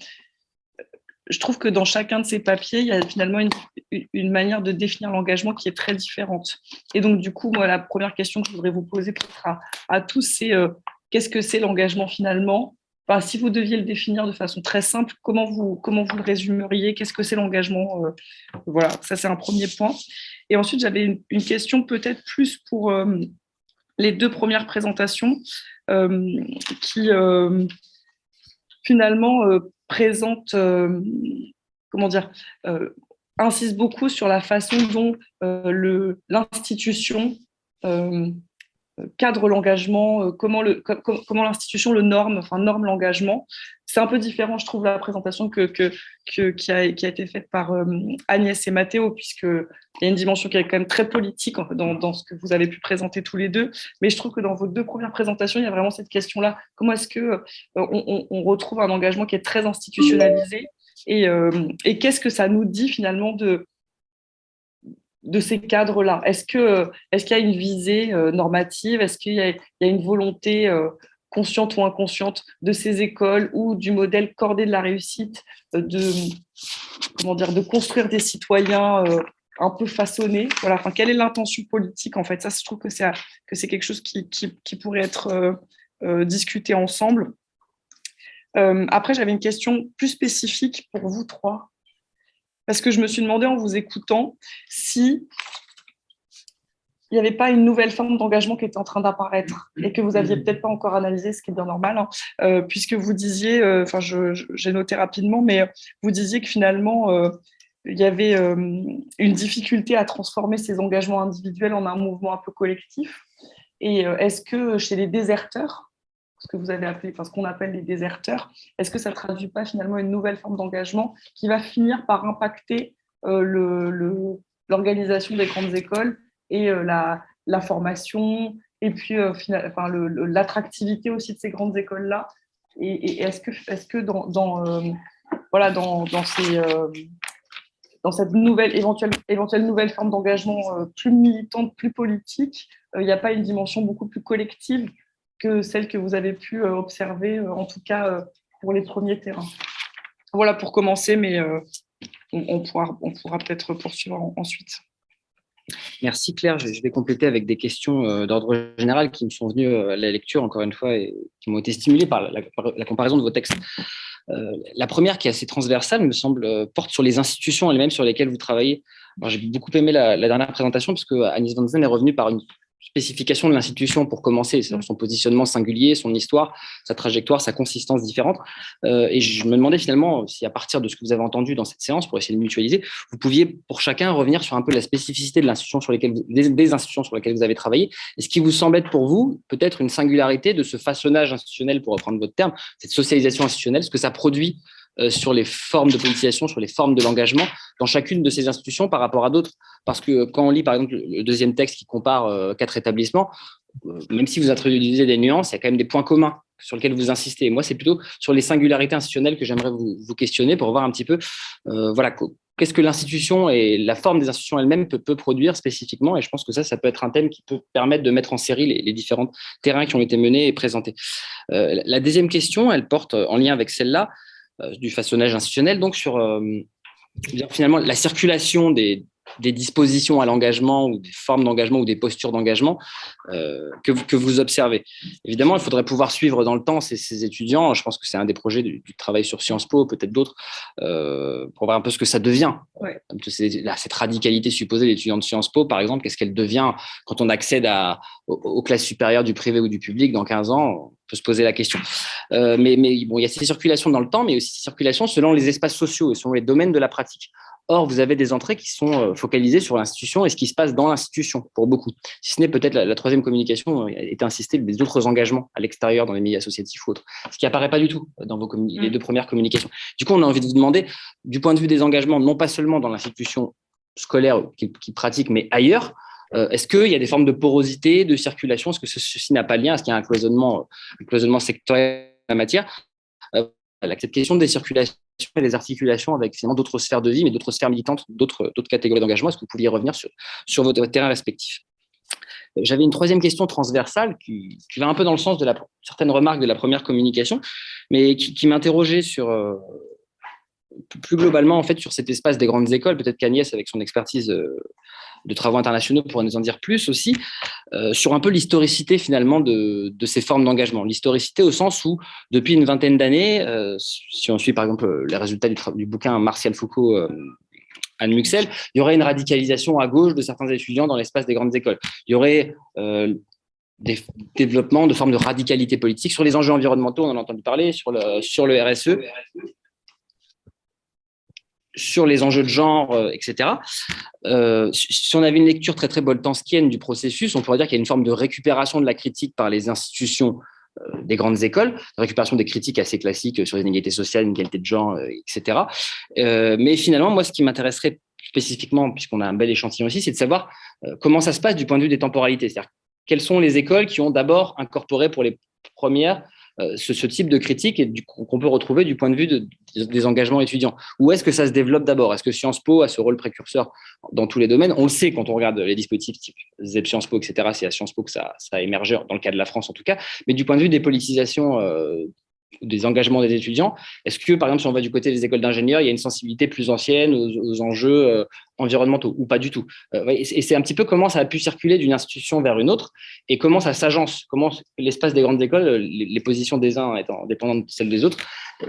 je trouve que dans chacun de ces papiers, il y a finalement une manière de définir l'engagement qui est très différente. Et donc, du coup, moi, la première question que je voudrais vous poser peut-être à tous, c'est qu'est-ce que c'est l'engagement finalement? Enfin, si vous deviez le définir de façon très simple, comment vous le résumeriez? Qu'est-ce que c'est l'engagement? Voilà, ça c'est un premier point. Et ensuite, j'avais une question peut-être plus pour les deux premières présentations qui finalement présentent, comment dire, insistent beaucoup sur la façon dont l'institution cadre l'engagement, comment l'institution norme l'engagement. C'est un peu différent, je trouve, la présentation qui a été faite par Agnès et Mathéo, puisqu'il y a une dimension qui est quand même très politique dans ce que vous avez pu présenter tous les deux. Mais je trouve que dans vos deux premières présentations, il y a vraiment cette question-là. Comment est-ce qu'on retrouve un engagement qui est très institutionnalisé et qu'est-ce que ça nous dit finalement de ces cadres-là? Est-ce qu'il y a une visée normative? Est-ce qu'il y a une volonté consciente ou inconsciente de ces écoles ou du modèle cordé de la réussite de construire des citoyens un peu façonnés? Voilà. Enfin, quelle est l'intention politique en fait? Ça, je trouve que c'est quelque chose qui pourrait être discuté ensemble. Après, j'avais une question plus spécifique pour vous trois. Parce que je me suis demandé en vous écoutant si il n'y avait pas une nouvelle forme d'engagement qui était en train d'apparaître et que vous n'aviez peut-être pas encore analysé, ce qui est bien normal, puisque vous disiez, j'ai noté rapidement, mais vous disiez que finalement, il y avait une difficulté à transformer ces engagements individuels en un mouvement un peu collectif. Et est-ce que chez les déserteurs, ce que vous avez appelé, ce qu'on appelle les déserteurs, est-ce que ça ne traduit pas finalement une nouvelle forme d'engagement qui va finir par impacter l'organisation des grandes écoles et la formation et puis l'attractivité aussi de ces grandes écoles-là? Et est-ce que dans cette éventuelle nouvelle forme d'engagement plus militante, plus politique, il n'y a pas une dimension beaucoup plus collective que celle que vous avez pu observer, en tout cas pour les premiers terrains? Voilà pour commencer, mais on pourra peut-être poursuivre ensuite. Merci Claire, je vais compléter avec des questions d'ordre général qui me sont venues à la lecture, encore une fois, et qui m'ont été stimulées par la comparaison de vos textes. La première, qui est assez transversale, me semble, porte sur les institutions elles-mêmes sur lesquelles vous travaillez. J'ai beaucoup aimé la dernière présentation, parce que Agnès van Zen est revenue par une spécification de l'institution pour commencer, son positionnement singulier, son histoire, sa trajectoire, sa consistance différente. Et je me demandais finalement si à partir de ce que vous avez entendu dans cette séance, pour essayer de mutualiser, vous pouviez pour chacun revenir sur un peu la spécificité de l'institution sur lesquelles des institutions sur lesquelles vous avez travaillé, et ce qui vous semble être pour vous peut-être une singularité de ce façonnage institutionnel, pour reprendre votre terme, cette socialisation institutionnelle, ce que ça produit sur les formes de politisation, sur les formes de l'engagement dans chacune de ces institutions par rapport à d'autres. Parce que quand on lit par exemple le deuxième texte qui compare 4 établissements, même si vous introduisez des nuances, il y a quand même des points communs sur lesquels vous insistez. Moi, c'est plutôt sur les singularités institutionnelles que j'aimerais vous questionner pour voir un petit peu qu'est-ce que l'institution et la forme des institutions elles-mêmes peut produire spécifiquement. Et je pense que ça peut être un thème qui peut permettre de mettre en série les différents terrains qui ont été menés et présentés. La deuxième question, elle porte en lien avec celle-là, du façonnage institutionnel, donc sur finalement la circulation des dispositions à l'engagement ou des formes d'engagement ou des postures d'engagement que vous observez. Évidemment, il faudrait pouvoir suivre dans le temps ces étudiants. Je pense que c'est un des projets du travail sur Sciences Po, peut-être d'autres, pour voir un peu ce que ça devient. Ouais. Cette radicalité supposée d'étudiants de Sciences Po, par exemple, qu'est-ce qu'elle devient quand on accède aux classes supérieures du privé ou du public dans 15 ans? On peut se poser la question. Mais bon, il y a ces circulations dans le temps, mais aussi ces circulations selon les espaces sociaux et selon les domaines de la pratique. Or, vous avez des entrées qui sont focalisées sur l'institution et ce qui se passe dans l'institution, pour beaucoup. Si ce n'est peut-être la troisième communication, est insistée des autres engagements à l'extérieur, dans les milieux associatifs ou autres, ce qui apparaît pas du tout dans les deux premières communications. Du coup, on a envie de vous demander, du point de vue des engagements, non pas seulement dans l'institution scolaire qui pratique, mais ailleurs, est-ce qu'il y a des formes de porosité, de circulation? Est-ce que ceci n'a pas de lien? Est-ce qu'il y a un cloisonnement sectoriel en la matière? Cette question des circulations et les articulations avec finalement d'autres sphères de vie, mais d'autres sphères militantes, d'autres catégories d'engagement. Est-ce que vous pouviez revenir sur votre terrain respectif? J'avais une troisième question transversale qui va un peu dans le sens de certaines remarques de la première communication, mais qui m'interrogeait sur plus globalement en fait sur cet espace des grandes écoles. Peut-être qu'Agnès, avec son expertise de travaux internationaux, pourrait nous en dire plus aussi, sur un peu l'historicité finalement de ces formes d'engagement. L'historicité au sens où, depuis une vingtaine d'années, si on suit par exemple les résultats du bouquin Martial Foucault, Anne Muxel, il y aurait une radicalisation à gauche de certains étudiants dans l'espace des grandes écoles. Il y aurait des développements de formes de radicalité politique sur les enjeux environnementaux, on en a entendu parler, sur le RSE, sur les enjeux de genre, etc. Si on avait une lecture très, très boltanskienne du processus, on pourrait dire qu'il y a une forme de récupération de la critique par les institutions des grandes écoles, récupération des critiques assez classiques sur les inégalités sociales, l'inégalité de genre, etc. Mais finalement, moi, ce qui m'intéresserait spécifiquement, puisqu'on a un bel échantillon aussi, c'est de savoir comment ça se passe du point de vue des temporalités. C'est-à-dire, quelles sont les écoles qui ont d'abord incorporé pour les premières ce type de critique et qu'on peut retrouver du point de vue des engagements étudiants. Où est-ce que ça se développe d'abord? Est-ce que Sciences Po a ce rôle précurseur dans tous les domaines? On le sait quand on regarde les dispositifs type ZEP Sciences Po, etc. C'est à Sciences Po que ça a émergé, dans le cas de la France en tout cas. Mais du point de vue des politisations des engagements des étudiants, est-ce que, par exemple, si on va du côté des écoles d'ingénieurs, il y a une sensibilité plus ancienne aux enjeux environnementaux ou pas du tout? Et c'est un petit peu comment ça a pu circuler d'une institution vers une autre et comment ça s'agence, comment l'espace des grandes écoles, les positions des uns étant dépendantes de celles des autres,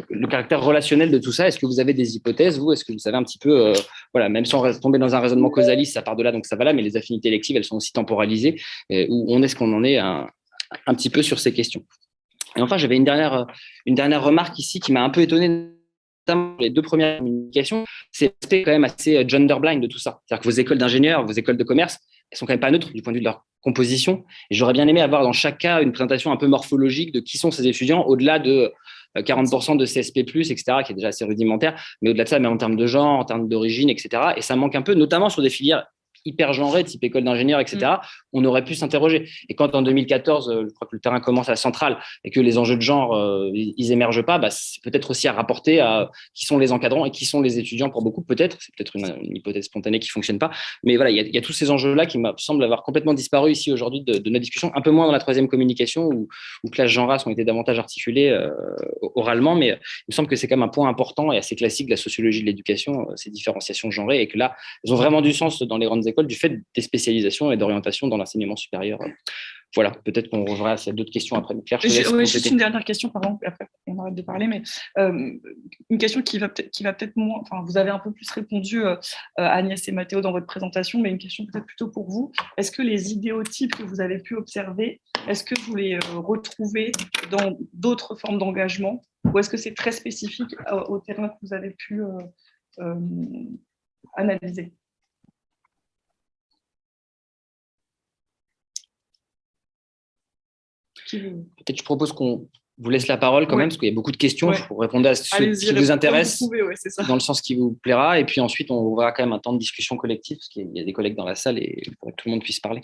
le caractère relationnel de tout ça. Est-ce que vous avez des hypothèses, vous? Est-ce que vous savez un petit peu, voilà, même sans tomber dans un raisonnement causaliste, ça part de là, donc ça va là, mais les affinités électives, elles sont aussi temporalisées. Où est-ce qu'on en est un petit peu sur ces questions? Et enfin, j'avais une dernière remarque ici qui m'a un peu étonné, notamment les deux premières communications, c'est l'aspect quand même assez gender blind de tout ça. C'est-à-dire que vos écoles d'ingénieurs, vos écoles de commerce, elles sont quand même pas neutres du point de vue de leur composition. Et j'aurais bien aimé avoir dans chaque cas une présentation un peu morphologique de qui sont ces étudiants, au-delà de 40% de CSP+, etc., qui est déjà assez rudimentaire, mais au-delà de ça, mais en termes de genre, en termes d'origine, etc. Et ça manque un peu, notamment sur des filières hyper genrées, type école d'ingénieur, etc., on aurait pu s'interroger. Et quand en 2014, je crois que le terrain commence à la centrale et que les enjeux de genre, ils émergent pas, c'est peut-être aussi à rapporter à qui sont les encadrants et qui sont les étudiants pour beaucoup, peut-être. C'est peut-être une hypothèse spontanée qui fonctionne pas. Mais voilà, il y a tous ces enjeux-là qui me semblent avoir complètement disparu ici aujourd'hui de notre discussion, un peu moins dans la troisième communication où classes genre race ont été davantage articulées oralement, mais il me semble que c'est quand même un point important et assez classique de la sociologie de l'éducation, ces différenciations genrées, et que là, elles ont vraiment du sens dans les grandes écoles du fait des spécialisations et d'orientation dans l'enseignement supérieur. Voilà, peut-être qu'on reverra s'il y a d'autres questions après. Claire, je te laisse compléter. Juste une dernière question, pardon, après on arrête de parler, mais une question qui va peut-être moins, enfin vous avez un peu plus répondu Agnès et Mathéo dans votre présentation, mais une question peut-être plutôt pour vous. Est-ce que les idéotypes que vous avez pu observer, est-ce que vous les retrouvez dans d'autres formes d'engagement, ou est-ce que c'est très spécifique au terrain que vous avez pu analyser? Peut-être je propose qu'on vous laisse la parole quand même, parce qu'il y a beaucoup de questions. Vous répondez à ce qui vous intéresse, dans le sens qui vous plaira, et puis ensuite on aura quand même un temps de discussion collective, parce qu'il y a des collègues dans la salle et pour que tout le monde puisse parler.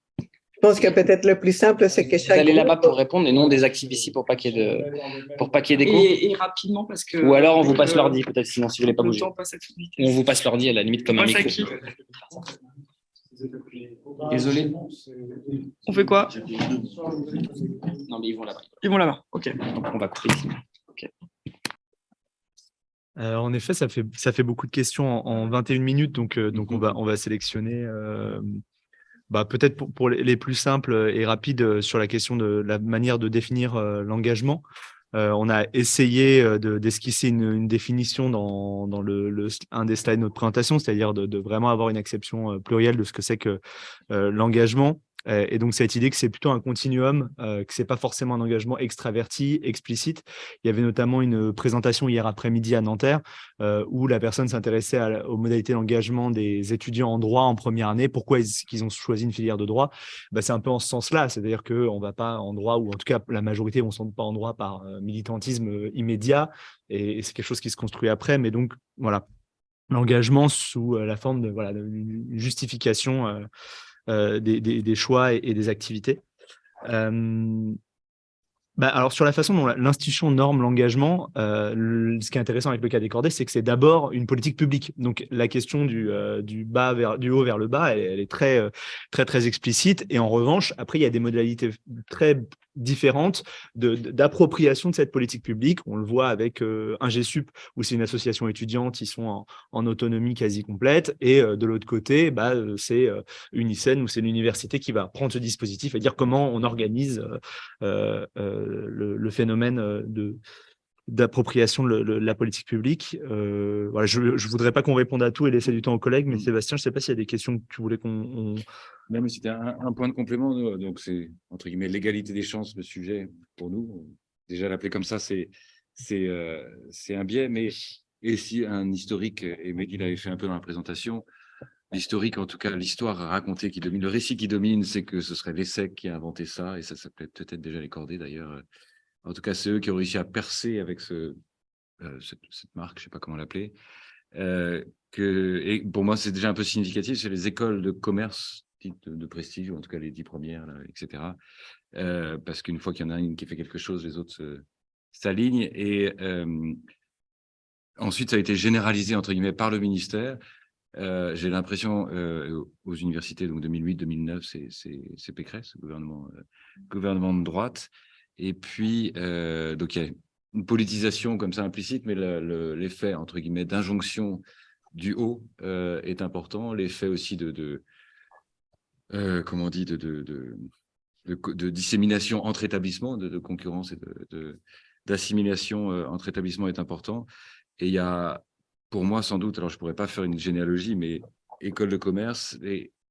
Je pense que peut-être le plus simple, c'est que chaque vous allez là-bas pour répondre et non désactive ici pour pas qu'il y ait d'écho. Et rapidement, parce que... Ou alors on vous passe l'ordi, peut-être, sinon si vous voulez pas bouger. On vous passe l'ordi à la limite comme un micro. Désolé. On fait quoi? Non, mais ils vont là-bas. Ils vont là-bas, ok. Donc on va couper ici. Okay. En effet, ça fait beaucoup de questions en 21 minutes, donc on va sélectionner peut-être pour les plus simples et rapides sur la question de la manière de définir l'engagement. On a essayé d'esquisser une définition dans un des slides de notre présentation, c'est-à-dire de vraiment avoir une acception plurielle de ce que c'est que l'engagement. Et donc, cette idée que c'est plutôt un continuum, que ce n'est pas forcément un engagement extraverti, explicite. Il y avait notamment une présentation hier après-midi à Nanterre où la personne s'intéressait aux modalités d'engagement des étudiants en droit en première année. Pourquoi est-ce qu'ils ont choisi une filière de droit? C'est un peu en ce sens-là, c'est-à-dire qu'on ne va pas en droit, ou en tout cas la majorité ne sont pas en droit par militantisme immédiat, et c'est quelque chose qui se construit après. Mais donc, voilà, l'engagement sous la forme d'une justification des choix et des activités. Alors, sur la façon dont l'institution norme l'engagement, ce qui est intéressant avec le cas des cordées, c'est que c'est d'abord une politique publique. Donc, la question du haut vers le bas, elle est très, très, très explicite. Et en revanche, après, il y a des modalités très différentes d'appropriation de cette politique publique. On le voit avec un GSUP, où c'est une association étudiante, ils sont en autonomie quasi complète. Et de l'autre côté, c'est une ICEN, où c'est l'université qui va prendre ce dispositif et dire comment on organise le phénomène d'appropriation de la politique publique. Voilà, je ne voudrais pas qu'on réponde à tout et laisser du temps aux collègues, mais Sébastien, je ne sais pas s'il y a des questions que tu voulais qu'on... Non, mais c'était un point de complément. Donc, c'est, entre guillemets, l'égalité des chances, le sujet pour nous. Déjà, l'appeler comme ça, c'est un biais, mais et si un historique, et Mehdi l'avait fait un peu dans la présentation, l'historique, en tout cas, l'histoire racontée qui domine, le récit qui domine, c'est que ce serait l'ESSEC qui a inventé ça, et ça s'appelait peut-être déjà les Cordées d'ailleurs. En tout cas, c'est eux qui ont réussi à percer avec cette marque, je ne sais pas comment l'appeler. Et pour moi, c'est déjà un peu significatif, c'est les écoles de commerce de prestige, ou en tout cas les 10 premières, là, etc. Parce qu'une fois qu'il y en a une qui fait quelque chose, les autres s'alignent. Et ensuite, ça a été généralisé, entre guillemets, par le ministère. J'ai l'impression, aux universités, donc 2008-2009, c'est Pécresse, gouvernement de droite. Et puis, donc il y a une politisation comme ça implicite, mais l'effet, entre guillemets, d'injonction du haut est important. L'effet aussi comment on dit, de dissémination entre établissements, de concurrence et d'assimilation entre établissements est important. Et il y a, pour moi, sans doute, alors je ne pourrais pas faire une généalogie, mais école de commerce,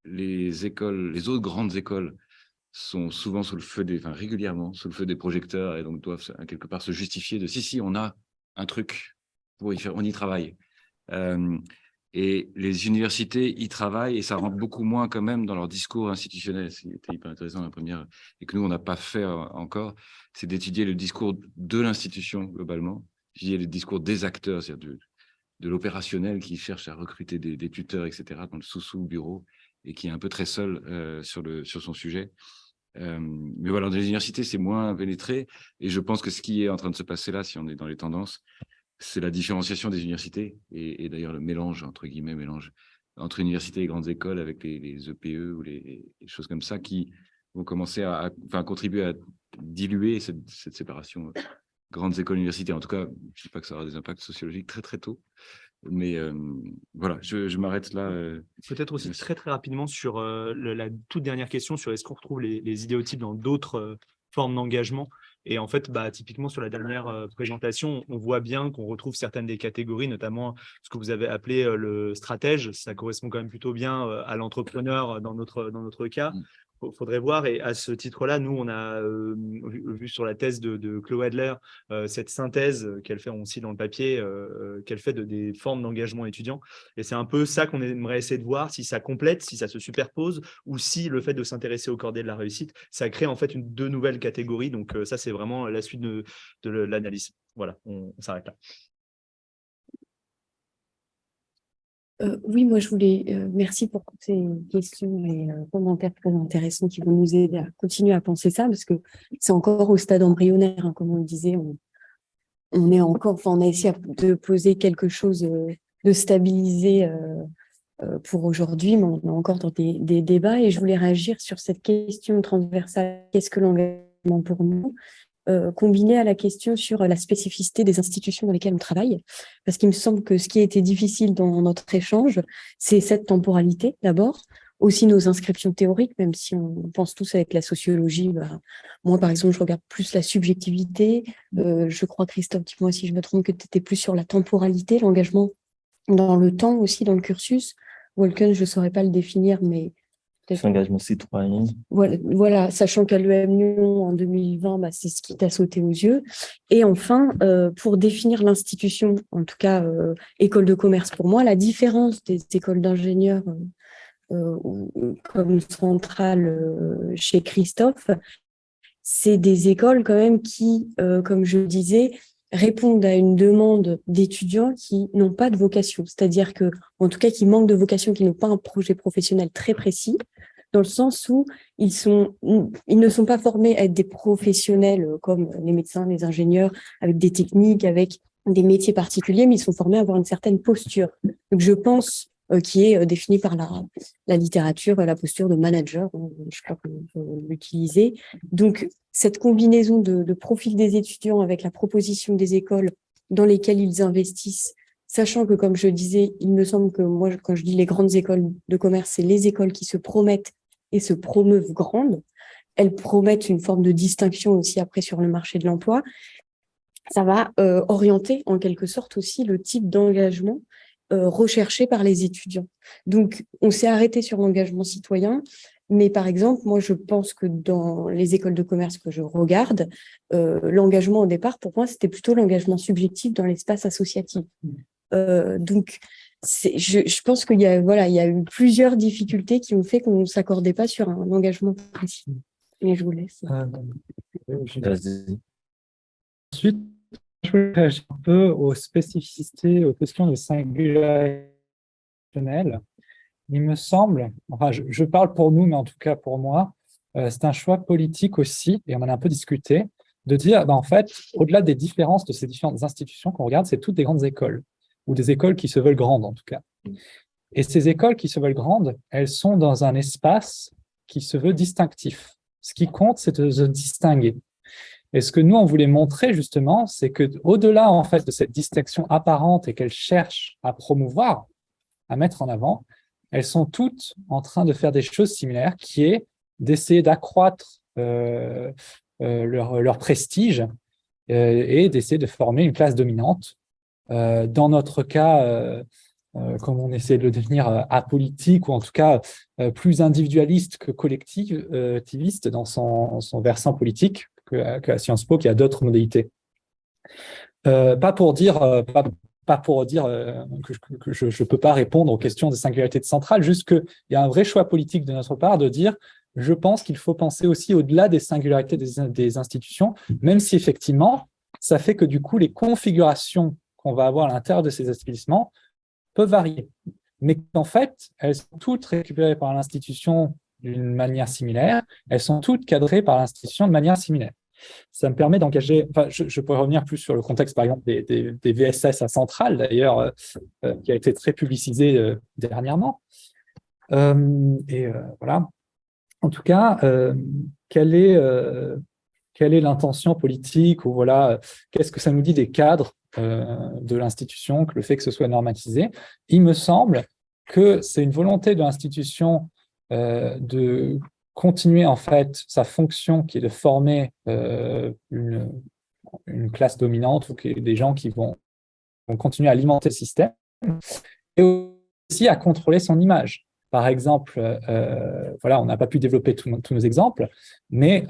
les autres grandes écoles sont souvent régulièrement sous le feu des projecteurs et donc doivent quelque part se justifier de si, on a un truc pour y faire, on y travaille. Et les universités y travaillent et ça rentre beaucoup moins quand même dans leur discours institutionnel. C'était hyper intéressant la première et que nous, on n'a pas fait encore, c'est d'étudier le discours de l'institution globalement, d'étudier le discours des acteurs, c'est-à-dire de l'opérationnel qui cherche à recruter des tuteurs, etc., dans le sous-bureau et qui est un peu très seul sur son sujet. Mais voilà, dans les universités, c'est moins pénétré. Et je pense que ce qui est en train de se passer là, si on est dans les tendances, c'est la différenciation des universités et d'ailleurs le mélange, entre guillemets, entre universités et grandes écoles avec les EPE ou les choses comme ça qui vont commencer à contribuer à diluer cette séparation grandes écoles, universités. En tout cas, je ne dis pas que ça aura des impacts sociologiques très, très tôt. Mais voilà, je m'arrête là. Peut-être aussi très, très rapidement sur la toute dernière question sur est-ce qu'on retrouve les idéotypes dans d'autres formes d'engagement. Et en fait, typiquement sur la dernière présentation, on voit bien qu'on retrouve certaines des catégories, notamment ce que vous avez appelé le stratège. Ça correspond quand même plutôt bien à l'entrepreneur dans notre cas. Il faudrait voir, et à ce titre-là, nous, on a vu sur la thèse de Chloé Adler cette synthèse qu'elle fait aussi dans le papier, qu'elle fait des formes d'engagement étudiant. Et c'est un peu ça qu'on aimerait essayer de voir, si ça complète, si ça se superpose, ou si le fait de s'intéresser aux cordées de la réussite, ça crée en fait deux nouvelles catégories. Donc ça, c'est vraiment la suite de l'analyse. Voilà, on s'arrête là. Oui, moi je voulais merci pour toutes ces questions et commentaires très intéressants qui vont nous aider à continuer à penser ça, parce que c'est encore au stade embryonnaire, hein, comme on le disait, on est encore, on a essayé de poser quelque chose de stabilisé pour aujourd'hui, mais on est encore dans des débats, et je voulais réagir sur cette question transversale, qu'est-ce que l'engagement pour nous, combiné à la question sur la spécificité des institutions dans lesquelles on travaille, parce qu'il me semble que ce qui a été difficile dans notre échange, c'est cette temporalité d'abord, aussi nos inscriptions théoriques, même si on pense tous avec la sociologie, moi par exemple je regarde plus la subjectivité, je crois Christophe, dis-moi si je me trompe, que tu étais plus sur la temporalité, l'engagement dans le temps aussi, dans le cursus. Walken, je ne saurais pas le définir, mais Engagement citoyen. Voilà, sachant qu'à l'EM Lyon en 2020, c'est ce qui t'a sauté aux yeux. Et enfin, pour définir l'institution, en tout cas école de commerce pour moi, la différence des écoles d'ingénieurs comme Centrale chez Christophe, c'est des écoles quand même qui, comme je le disais, répondent à une demande d'étudiants qui n'ont pas de vocation, c'est-à-dire que, en tout cas, qui manquent de vocation, qui n'ont pas un projet professionnel très précis. dans le sens où ils ne sont pas formés à être des professionnels comme les médecins, les ingénieurs, avec des techniques, avec des métiers particuliers, mais ils sont formés à avoir une certaine posture. Donc, je pense qui est définie par la littérature, la posture de manager, je crois qu'on peut l'utiliser. Donc, cette combinaison de profil des étudiants avec la proposition des écoles dans lesquelles ils investissent, sachant que, comme je disais, il me semble que moi, quand je dis les grandes écoles de commerce, c'est les écoles qui se promettent et se promeuvent grandes. Elles promettent une forme de distinction aussi après sur le marché de l'emploi. Ça va orienter en quelque sorte aussi le type d'engagement recherché par les étudiants. Donc, on s'est arrêté sur l'engagement citoyen, mais par exemple, moi, je pense que dans les écoles de commerce que je regarde, l'engagement au départ, pour moi, c'était plutôt l'engagement subjectif dans l'espace associatif. Donc, je pense qu'il y a, voilà, il y a eu plusieurs difficultés qui ont fait qu'on ne s'accordait pas sur un engagement précis. Mais je vous laisse. Ensuite, je voulais réagir un peu aux spécificités, aux questions de singularité. Il me semble, enfin, je parle pour nous, mais en tout cas pour moi, c'est un choix politique aussi, et on en a un peu discuté, de dire, en fait, au-delà des différences de ces différentes institutions qu'on regarde, c'est toutes des grandes écoles, ou des écoles qui se veulent grandes en tout cas. Et ces écoles qui se veulent grandes, elles sont dans un espace qui se veut distinctif. Ce qui compte, c'est de se distinguer. Et ce que nous, on voulait montrer justement, c'est qu'au-delà en fait, de cette distinction apparente et qu'elles cherchent à promouvoir, à mettre en avant, elles sont toutes en train de faire des choses similaires, qui est d'essayer d'accroître leur prestige et d'essayer de former une classe dominante. Dans notre cas, comme on essaie de le devenir apolitique, ou en tout cas plus individualiste que collectiviste dans son versant politique, qu'à Sciences Po, qui a d'autres modalités. Pas pour dire que je ne peux pas répondre aux questions des singularités centrales, juste qu'il y a un vrai choix politique de notre part de dire, je pense qu'il faut penser aussi au-delà des singularités des institutions, même si effectivement, ça fait que du coup, les configurations qu'on va avoir à l'intérieur de ces établissements peuvent varier. Mais qu'en fait, elles sont toutes récupérées par l'institution d'une manière similaire, elles sont toutes cadrées par l'institution de manière similaire. Ça me permet d'engager, enfin, je pourrais revenir plus sur le contexte, par exemple, des VSS à Centrale, d'ailleurs, qui a été très publicisé dernièrement. Voilà. En tout cas, quelle est l'intention politique, ou voilà, qu'est-ce que ça nous dit des cadres de l'institution, que le fait que ce soit normatisé? Il me semble que c'est une volonté de l'institution de continuer en fait sa fonction qui est de former une classe dominante, ou des gens qui vont continuer à alimenter le système, et aussi à contrôler son image. Par exemple, voilà, on n'a pas pu développer tous nos exemples, mais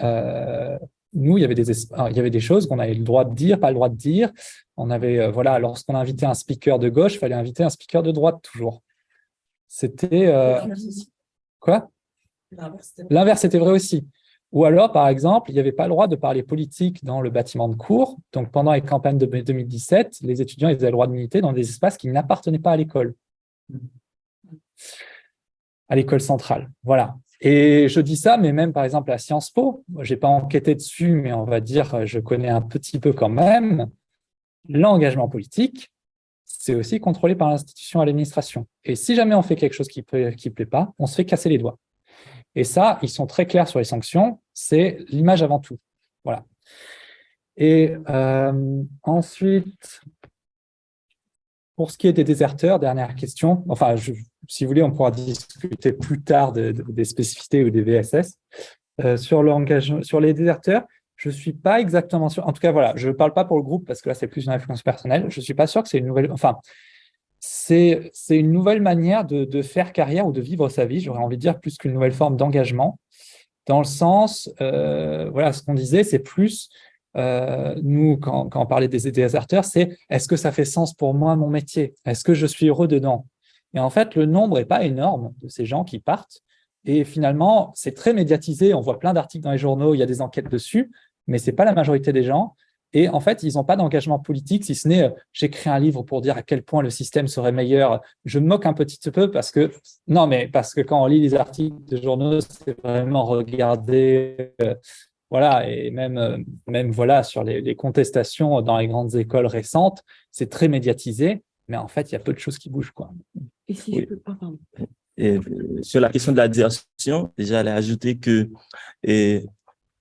nous, il y avait des choses qu'on avait le droit de dire, pas le droit de dire. On avait, voilà, lorsqu'on invitait un speaker de gauche, il fallait inviter un speaker de droite toujours. C'était quoi? L'inverse était vrai aussi. Ou alors, par exemple, il n'y avait pas le droit de parler politique dans le bâtiment de cours. Donc, pendant les campagnes de 2017, les étudiants ils avaient le droit de militer dans des espaces qui n'appartenaient pas à l'école centrale. Voilà. Et je dis ça, mais même, par exemple, à Sciences Po, je n'ai pas enquêté dessus, mais on va dire, je connais un petit peu quand même, l'engagement politique, c'est aussi contrôlé par l'institution à l'administration. Et si jamais on fait quelque chose qui ne plaît pas, on se fait casser les doigts. Et ça, ils sont très clairs sur les sanctions, c'est l'image avant tout. Voilà. Et ensuite, pour ce qui est des déserteurs, dernière question, enfin, si vous voulez, on pourra discuter plus tard des spécificités ou des VSS. Sur les déserteurs, je ne suis pas exactement sûr, en tout cas, voilà, je ne parle pas pour le groupe parce que là, c'est plus une influence personnelle, je ne suis pas sûr que c'est une nouvelle, enfin, c'est une nouvelle manière de faire carrière ou de vivre sa vie, j'aurais envie de dire, plus qu'une nouvelle forme d'engagement, dans le sens, voilà, ce qu'on disait, c'est plus, nous, quand on parlait des déserteurs, c'est est-ce que ça fait sens pour moi, mon métier? Est-ce que je suis heureux dedans? Et en fait, le nombre n'est pas énorme de ces gens qui partent, et finalement, c'est très médiatisé, on voit plein d'articles dans les journaux, il y a des enquêtes dessus, mais ce n'est pas la majorité des gens. Et en fait, ils n'ont pas d'engagement politique, si ce n'est j'écris un livre pour dire à quel point le système serait meilleur. Je me moque un petit peu parce que quand on lit les articles de journaux, c'est vraiment regarder, voilà, et même voilà, sur les contestations dans les grandes écoles récentes, c'est très médiatisé, mais en fait, il y a peu de choses qui bougent, quoi. Et si Oui. je peux pas, pardon. Et sur la question de la désertion, j'allais ajouter que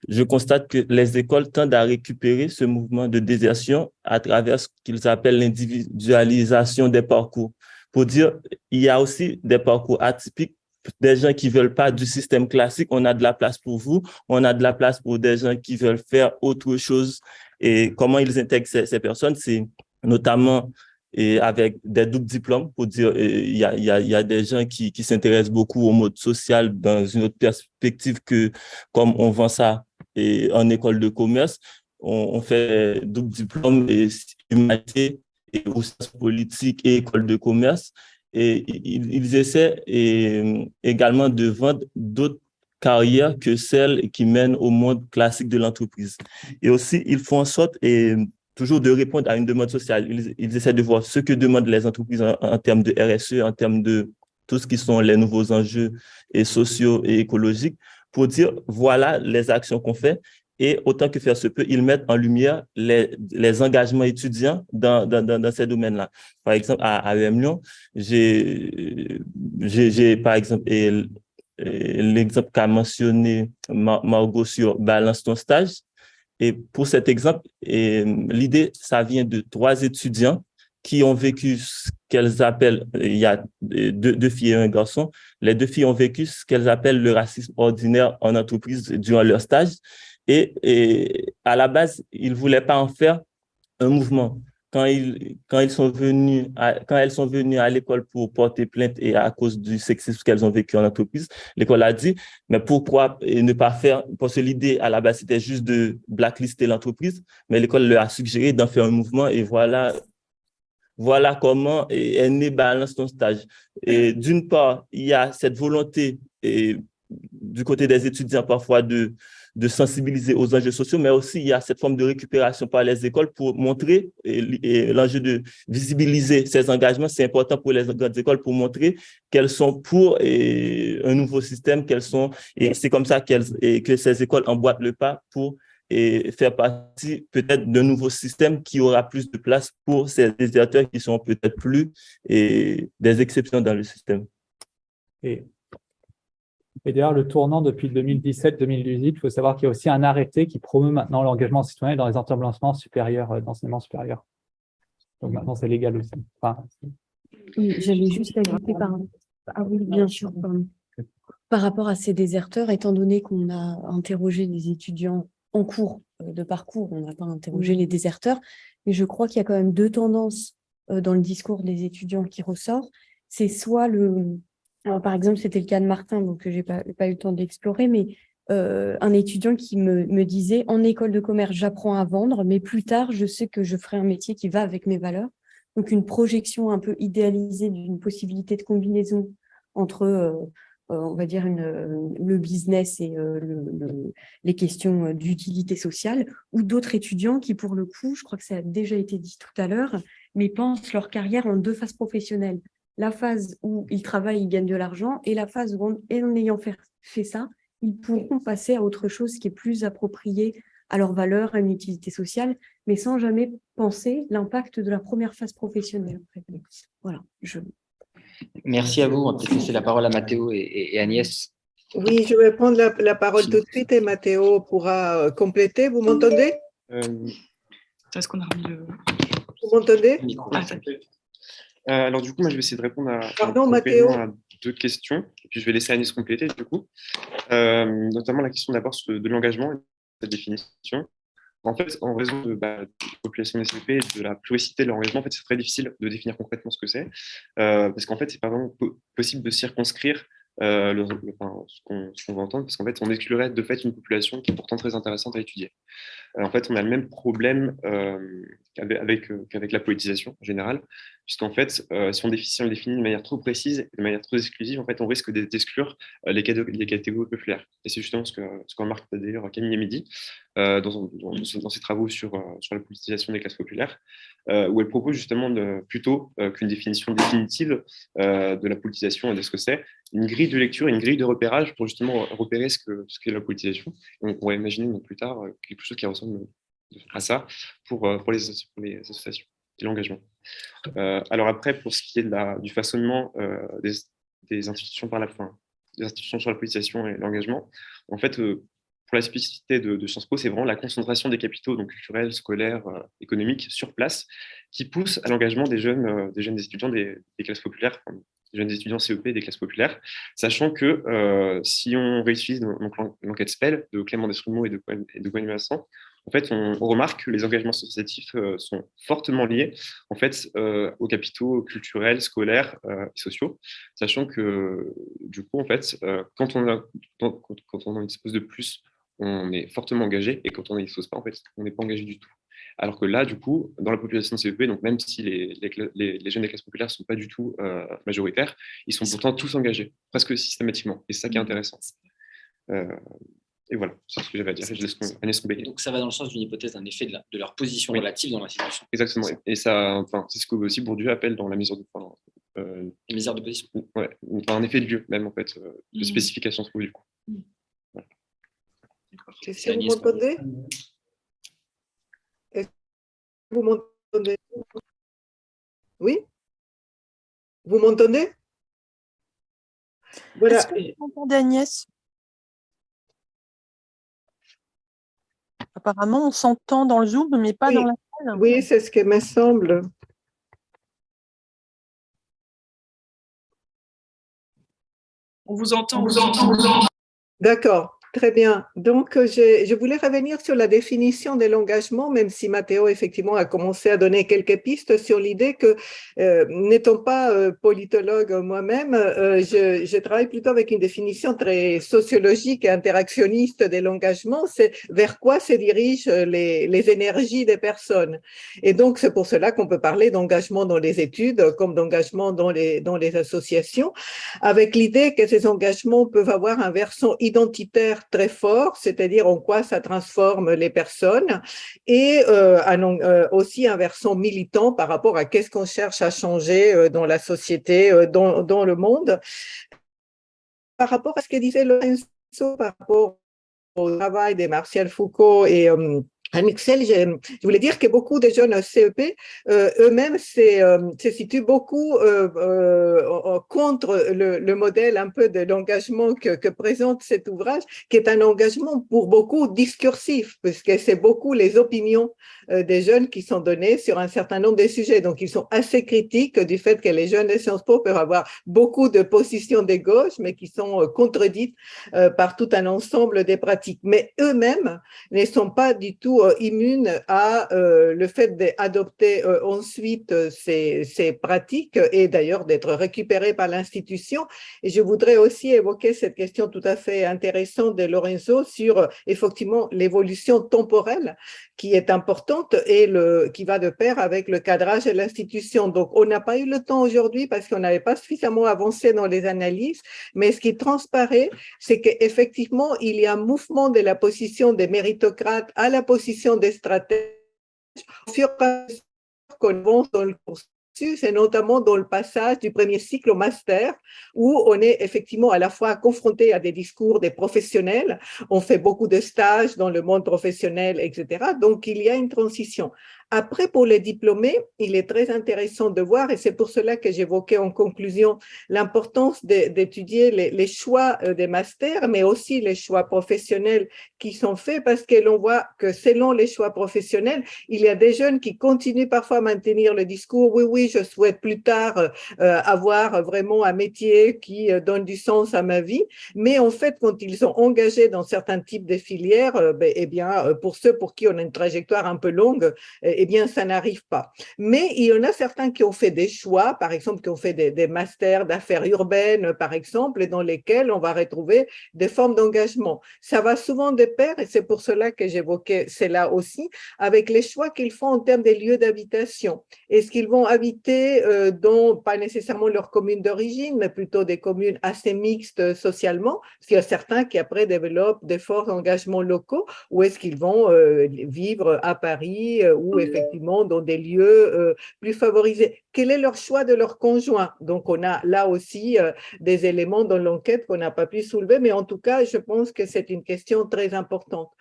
je constate que les écoles tendent à récupérer ce mouvement de désertion à travers ce qu'ils appellent l'individualisation des parcours. Pour dire, il y a aussi des parcours atypiques, des gens qui ne veulent pas du système classique. On a de la place pour vous, on a de la place pour des gens qui veulent faire autre chose. Et comment ils intègrent ces personnes, c'est notamment avec des doubles diplômes, pour dire, il y a des gens qui s'intéressent beaucoup au mode social dans une autre perspective que comme on vend ça en école de commerce, on fait double diplôme et humanité et ou sciences politiques et école de commerce. Et ils essaient également de vendre d'autres carrières que celles qui mènent au monde classique de l'entreprise. Et aussi, ils font en sorte toujours de répondre à une demande sociale. Ils essaient de voir ce que demandent les entreprises en termes de RSE, en termes de tout ce qui sont les nouveaux enjeux sociaux et écologiques, pour dire, voilà les actions qu'on fait. Et autant que faire se peut, ils mettent en lumière les engagements étudiants dans ces domaines-là. Par exemple, à EM Lyon, j'ai par exemple, l'exemple qu'a mentionné Margot sur Balance ton stage. Et pour cet exemple, l'idée, ça vient de 3 étudiants qui ont vécu ce qu'elles appellent, il y a deux filles et un garçon, les 2 filles ont vécu ce qu'elles appellent le racisme ordinaire en entreprise durant leur stage. Et à la base, ils ne voulaient pas en faire un mouvement. Quand elles sont venues à l'école pour porter plainte et à cause du sexisme qu'elles ont vécu en entreprise, l'école a dit, mais pourquoi ne pas faire, parce que l'idée à la base, c'était juste de blacklister l'entreprise, mais l'école leur a suggéré d'en faire un mouvement et voilà comment est né Balance ton stage. Et d'une part, il y a cette volonté du côté des étudiants parfois de sensibiliser aux enjeux sociaux, mais aussi il y a cette forme de récupération par les écoles pour montrer l'enjeu de visibiliser ces engagements. C'est important pour les grandes écoles pour montrer qu'elles sont pour un nouveau système, et c'est comme ça que ces écoles emboîtent le pas pour faire partie peut-être d'un nouveau système qui aura plus de place pour ces déserteurs qui sont peut-être plus des exceptions dans le système. Et d'ailleurs, le tournant depuis 2017-2018, il faut savoir qu'il y a aussi un arrêté qui promeut maintenant l'engagement citoyen dans les établissements supérieurs, d'enseignement supérieur. Donc maintenant, c'est légal aussi. Enfin, Oui, j'allais juste ajouter oui, bien sûr, par rapport à ces déserteurs, étant donné qu'on a interrogé des étudiants en cours de parcours, on n'a pas interrogé les déserteurs, mais je crois qu'il y a quand même 2 tendances dans le discours des étudiants qui ressort. C'est soit alors, par exemple, c'était le cas de Martin, donc je n'ai pas eu le temps d'explorer, mais un étudiant qui me disait « En école de commerce, j'apprends à vendre, mais plus tard, je sais que je ferai un métier qui va avec mes valeurs. » Donc, une projection un peu idéalisée d'une possibilité de combinaison entre, on va dire, le business et les questions d'utilité sociale, ou d'autres étudiants qui, pour le coup, je crois que ça a déjà été dit tout à l'heure, mais pensent leur carrière en 2 phases professionnelles. La phase où ils travaillent, ils gagnent de l'argent, et la phase où, en ayant fait ça, ils pourront passer à autre chose qui est plus approprié à leurs valeurs, à une utilité sociale, mais sans jamais penser l'impact de la première phase professionnelle. Voilà. Merci à vous. On va peut-être laisser la parole à Mathéo et Agnès. Oui, je vais prendre la parole tout de suite et Mathéo pourra compléter. Vous m'entendez? Est-ce qu'on a remis le... Vous m'entendez? Alors du coup, moi je vais essayer de répondre Pardon, Mathéo. à 2 questions, et puis je vais laisser Agnès compléter du coup. Notamment la question d'abord de l'engagement et de sa définition. En fait, en raison de la population SCP et de la pluricité de l'engagement, en fait, c'est très difficile de définir concrètement ce que c'est, parce qu'en fait, c'est pas vraiment possible de circonscrire ce qu'on va entendre, parce qu'en fait, on exclurait de fait une population qui est pourtant très intéressante à étudier. En fait, on a le même problème qu'avec la politisation en général, puisqu'en fait, si on le définit de manière trop précise, de manière trop exclusive, en fait, on risque d'exclure les catégories populaires. Et c'est justement ce que remarque d'ailleurs Camille Amidi dans ses travaux sur la politisation des classes populaires, où elle propose justement plutôt qu'une définition définitive de la politisation et de ce que c'est, une grille de lecture, une grille de repérage pour justement repérer ce qu'est la politisation. Et on pourrait imaginer donc, plus tard quelque chose qui ressemble à ça pour les associations et l'engagement. Alors après, pour ce qui est du façonnement des institutions par la fin, des institutions sur la politisation et l'engagement, en fait, pour la spécificité de Sciences Po, c'est vraiment la concentration des capitaux, donc culturels, scolaires, économiques, sur place, qui pousse à l'engagement des jeunes étudiants des classes populaires, des jeunes étudiants CEP des classes populaires, sachant que si on réutilise l'enquête SPEL de Clément Destrumeaux et de Gwen Vincent, en fait, on remarque que les engagements associatifs sont fortement liés en fait, aux capitaux culturels, scolaires et sociaux, sachant que du coup, en fait, quand on en dispose de plus, on est fortement engagé, et quand on n'y dispose pas, en fait, on n'est pas engagé du tout. Alors que là, du coup, dans la population CEP, donc même si les jeunes des classes populaires ne sont pas du tout majoritaires, ils sont pourtant tous engagés, presque systématiquement. Et c'est ça qui est intéressant. Et voilà, c'est ce que j'avais à dire. Je laisse Agnès Roubaix. Donc ça va dans le sens d'une hypothèse d'un effet de leur position relative dans l'institution. Exactement. Et ça, enfin, c'est ce que aussi Bourdieu appelle dans la mesure de la misère de position. Ouais, un effet de lieu même en fait, de spécification trouve du coup. Voilà. Est-ce que vous m'entendez? Est-ce que vous m'entendez? Oui? Vous m'entendez? Voilà. Est-ce que vous m'entendez, Agnès? Apparemment, on s'entend dans le Zoom, mais pas dans la salle. Oui, c'est ce qui me semble. On vous entend. D'accord. Très bien. Donc, je voulais revenir sur la définition de l'engagement, même si Mathéo, effectivement, a commencé à donner quelques pistes sur l'idée que, n'étant pas politologue moi-même, je travaille plutôt avec une définition très sociologique et interactionniste de l'engagement. C'est vers quoi se dirigent les énergies des personnes. Et donc, c'est pour cela qu'on peut parler d'engagement dans les études comme d'engagement dans les associations, avec l'idée que ces engagements peuvent avoir un versant identitaire très fort, c'est-à-dire en quoi ça transforme les personnes, et aussi un versant militant par rapport à qu'est-ce qu'on cherche à changer dans la société, dans le monde. Par rapport à ce que disait Lorenzo par rapport au travail de Martial Foucault et Anne Huxel, je voulais dire que beaucoup de jeunes CEP eux-mêmes se situent beaucoup contre le modèle un peu de l'engagement que présente cet ouvrage, qui est un engagement pour beaucoup discursif, puisque c'est beaucoup les opinions des jeunes qui sont données sur un certain nombre de sujets. Donc, ils sont assez critiques du fait que les jeunes de Sciences Po peuvent avoir beaucoup de positions de gauche, mais qui sont contredites par tout un ensemble des pratiques. Mais eux-mêmes ne sont pas du tout immunes à le fait d'adopter ensuite ces pratiques et d'ailleurs d'être récupérés par l'institution. Et je voudrais aussi évoquer cette question tout à fait intéressante de Lorenzo sur effectivement l'évolution temporelle qui est importante et qui va de pair avec le cadrage de l'institution. Donc, on n'a pas eu le temps aujourd'hui parce qu'on n'avait pas suffisamment avancé dans les analyses, mais ce qui transparaît, c'est qu'effectivement, il y a un mouvement de la position des méritocrates à la position des stratèges au fur et à mesure qu'on avance dans le cursus, et notamment dans le passage du premier cycle au master, où on est effectivement à la fois confronté à des discours des professionnels, on fait beaucoup de stages dans le monde professionnel, etc. Donc, il y a une transition. Après, pour les diplômés, il est très intéressant de voir, et c'est pour cela que j'évoquais en conclusion l'importance d'étudier les choix des masters, mais aussi les choix professionnels qui sont faits, parce que l'on voit que selon les choix professionnels, il y a des jeunes qui continuent parfois à maintenir le discours « oui, oui, je souhaite plus tard avoir vraiment un métier qui donne du sens à ma vie », mais en fait, quand ils sont engagés dans certains types de filières, eh bien, pour ceux pour qui on a une trajectoire un peu longue, eh bien, ça n'arrive pas. Mais il y en a certains qui ont fait des choix, par exemple, qui ont fait des masters d'affaires urbaines, par exemple, dans lesquels on va retrouver des formes d'engagement. Ça va souvent de pair, et c'est pour cela que j'évoquais cela aussi, avec les choix qu'ils font en termes des lieux d'habitation. Est-ce qu'ils vont habiter dans, pas nécessairement leur commune d'origine, mais plutôt des communes assez mixtes socialement, parce qu'il y a certains qui après développent des forts engagements locaux, ou est-ce qu'ils vont vivre à Paris ou effectivement dans des lieux plus favorisés? Quel est leur choix de leur conjoint? Donc, on a là aussi des éléments dans l'enquête qu'on n'a pas pu soulever, mais en tout cas, je pense que c'est une question très importante.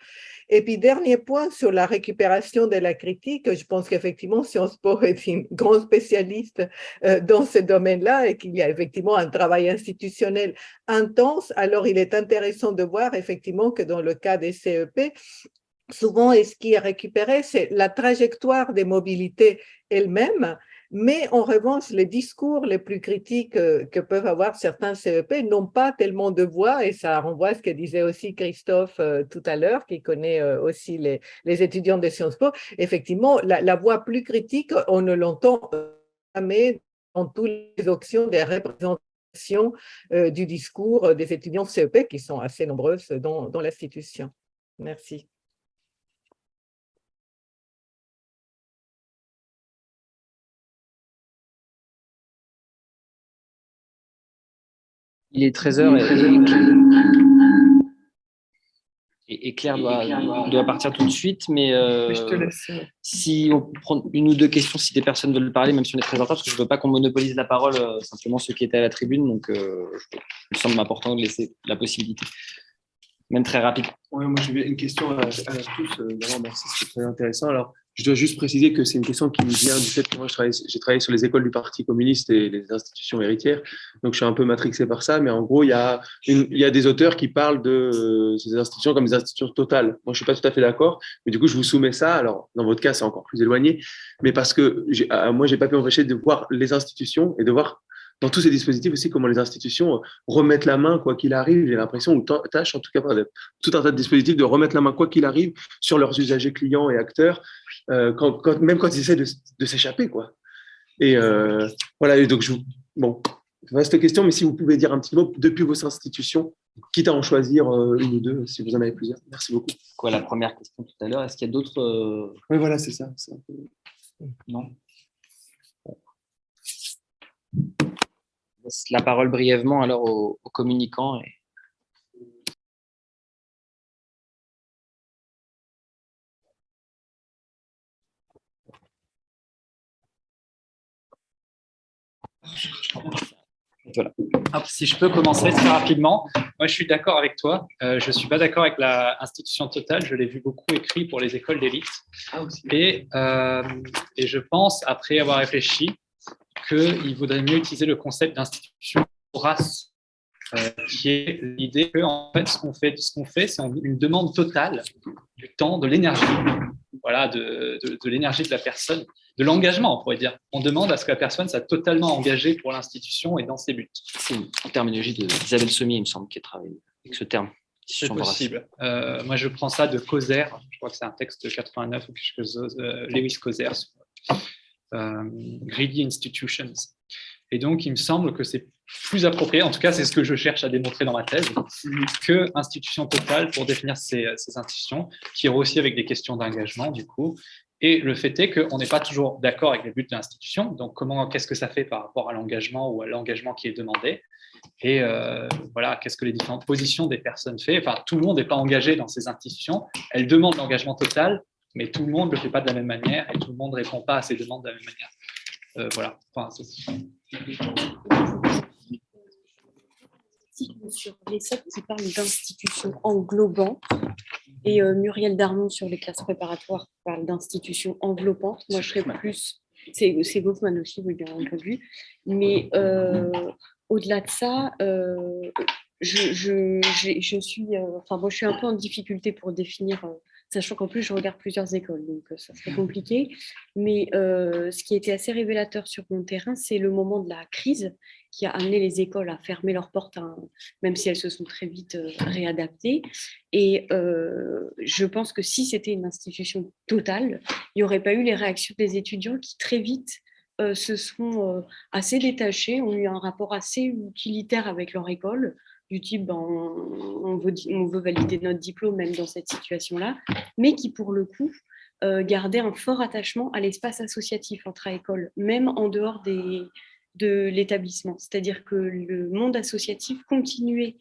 Et puis, dernier point sur la récupération de la critique, je pense qu'effectivement, Sciences Po est une grande spécialiste dans ce domaine-là et qu'il y a effectivement un travail institutionnel intense. Alors, il est intéressant de voir effectivement que dans le cas des CEP, souvent, ce qui est récupéré, c'est la trajectoire des mobilités elles-mêmes, mais en revanche, les discours les plus critiques que peuvent avoir certains CEP n'ont pas tellement de voix, et ça renvoie à ce que disait aussi Christophe tout à l'heure, qui connaît aussi les étudiants de Sciences Po. Effectivement, la voix plus critique, on ne l'entend jamais dans toutes les options des représentations du discours des étudiants CEP, qui sont assez nombreuses dans l'institution. Merci. Il est 13h et Claire doit partir tout de suite, mais Je te laisse. si on prend une ou deux questions, si des personnes veulent parler, même si on est très en retard, parce que je ne veux pas qu'on monopolise la parole, simplement ceux qui étaient à la tribune, donc il me semble important de laisser la possibilité, même très rapide. Ouais, moi, j'ai une question à tous. D'abord, merci, c'est très intéressant. Alors, je dois juste préciser que c'est une question qui me vient du fait que moi, j'ai travaillé sur les écoles du Parti communiste et les institutions héritières. Donc, je suis un peu matrixé par ça. Mais en gros, il y a des auteurs qui parlent de ces institutions comme des institutions totales. Moi, je ne suis pas tout à fait d'accord. Mais du coup, je vous soumets ça. Alors, dans votre cas, c'est encore plus éloigné. Mais parce que moi, je n'ai pas pu m'empêcher de voir les institutions et de voir dans tous ces dispositifs aussi, comment les institutions remettent la main quoi qu'il arrive, j'ai l'impression, ou tâchent en tout cas par tout un tas de dispositifs de remettre la main quoi qu'il arrive sur leurs usagers clients et acteurs, même quand ils essaient de s'échapper, quoi. Et voilà, et donc bon, vaste question, mais si vous pouvez dire un petit mot depuis vos institutions, quitte à en choisir une ou deux, si vous en avez plusieurs. Merci beaucoup. Quoi, la première question tout à l'heure, est-ce qu'il y a d'autres Oui, voilà, c'est ça. Non. Je laisse la parole brièvement alors aux communicants. Voilà. Si je peux commencer très rapidement, moi je suis d'accord avec toi. Je ne suis pas d'accord avec l'institution totale. Je l'ai vu beaucoup écrit pour les écoles d'élite. Et je pense, après avoir réfléchi, qu'il vaudrait mieux utiliser le concept d'institution race, qui est l'idée que en fait, ce qu'on fait, c'est une demande totale du temps, de l'énergie, voilà, de l'énergie de la personne, de l'engagement, on pourrait dire. On demande à ce que la personne soit totalement engagée pour l'institution et dans ses buts. C'est une terminologie d'Isabelle Sommier, il me semble, qui a travaillé avec ce terme. C'est possible. Moi, je prends ça de Causer. Je crois que c'est un texte de 89 ou quelque chose, Lewis Causer, Greedy Institutions. Et donc, il me semble que c'est plus approprié, en tout cas, c'est ce que je cherche à démontrer dans ma thèse, que institution totale pour définir ces institutions, qui ira aussi avec des questions d'engagement, du coup. Et le fait est qu'on n'est pas toujours d'accord avec les buts de l'institution. Donc, qu'est-ce que ça fait par rapport à l'engagement ou à l'engagement qui est demandé? Et voilà, qu'est-ce que les différentes positions des personnes font? Enfin, tout le monde n'est pas engagé dans ces institutions. Elles demandent l'engagement total, mais tout le monde ne le fait pas de la même manière et tout le monde ne répond pas à ces demandes de la même manière. Voilà. Enfin, sur les sept qui parlent d'institutions englobantes et Muriel Darmon sur les classes préparatoires parle d'institutions enveloppantes. Moi, je serais plus, c'est Goffman aussi, oui, bien entendu, mais au-delà de ça, je suis un peu en difficulté pour définir sachant qu'en plus, je regarde plusieurs écoles, donc ça serait compliqué. Mais ce qui était assez révélateur sur mon terrain, c'est le moment de la crise qui a amené les écoles à fermer leurs portes, même si elles se sont très vite réadaptées. Et je pense que si c'était une institution totale, il n'y aurait pas eu les réactions des étudiants qui très vite se sont assez détachés, ont eu un rapport assez utilitaire avec leur école, du type on veut valider notre diplôme même dans cette situation-là, mais qui pour le coup gardaient un fort attachement à l'espace associatif entre écoles, même en dehors de l'établissement. C'est-à-dire que le monde associatif continuait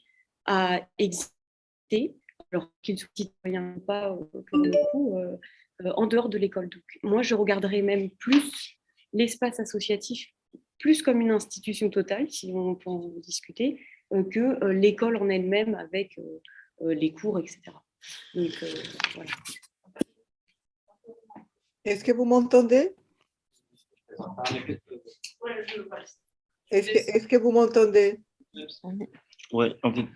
à exister, alors qu'ils soient citoyens ou pas, pour le coup, en dehors de l'école. Donc, moi, je regarderais même plus l'espace associatif, plus comme une institution totale, si on peut en discuter, que l'école en elle-même avec les cours, etc. Donc, voilà. Est-ce que vous m'entendez? Est-ce que vous m'entendez? Oui, en fait,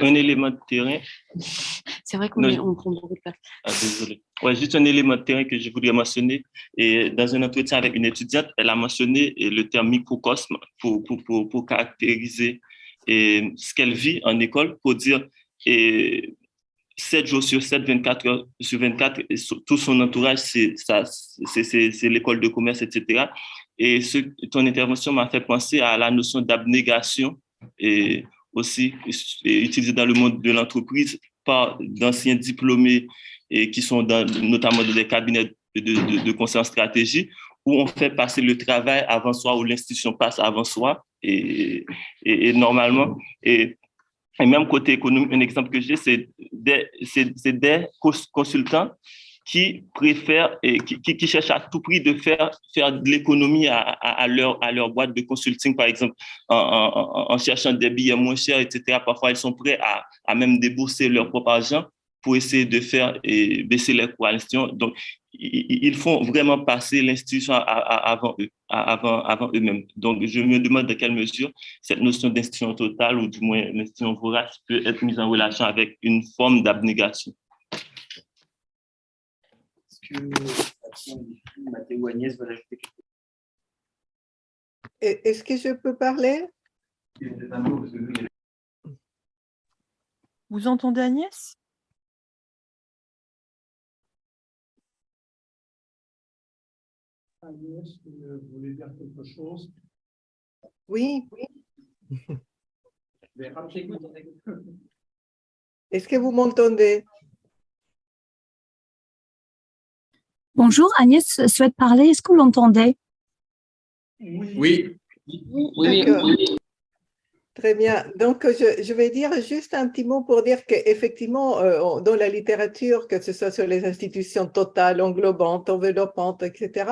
un élément de terrain. C'est vrai qu'on prend beaucoup de place. Ah, désolé. Ouais, juste un élément de terrain que je voudrais mentionner. Et dans un entretien avec une étudiante, elle a mentionné le terme microcosme pour caractériser ce qu'elle vit en école, pour dire 7 jours sur 7, 24 heures sur 24, tout son entourage, c'est l'école de commerce, etc. Et ton intervention m'a fait penser à la notion d'abnégation et aussi utilisée dans le monde de l'entreprise par d'anciens diplômés et qui sont notamment dans des cabinets de conseil en stratégie, où on fait passer le travail avant soi, où l'institution passe avant soi. Et normalement, et même côté économique, un exemple que j'ai, c'est des consultants qui préfèrent et qui cherchent à tout prix de faire de l'économie à leur boîte de consulting, par exemple, en cherchant des billets moins chers, etc. Parfois, ils sont prêts à même débourser leur propre argent pour essayer de faire baisser les coûts à l'institution. Donc, ils font vraiment passer l'institution avant eux-mêmes. Donc, je me demande dans quelle mesure cette notion d'institution totale, ou du moins l'institution vorace, peut être mise en relation avec une forme d'abnégation. Est-ce que Mathéo ou Agnès veulent ajouter quelque chose? Est-ce que je peux parler? Vous entendez Agnès? Agnès, vous voulez dire quelque chose? Oui. Mais rappelez-moi. Est-ce que vous m'entendez? Bonjour, Agnès souhaite parler. Est-ce que vous l'entendez? Oui. Oui. Très bien. Donc, je vais dire juste un petit mot pour dire qu'effectivement, dans la littérature, que ce soit sur les institutions totales, englobantes, enveloppantes, etc.,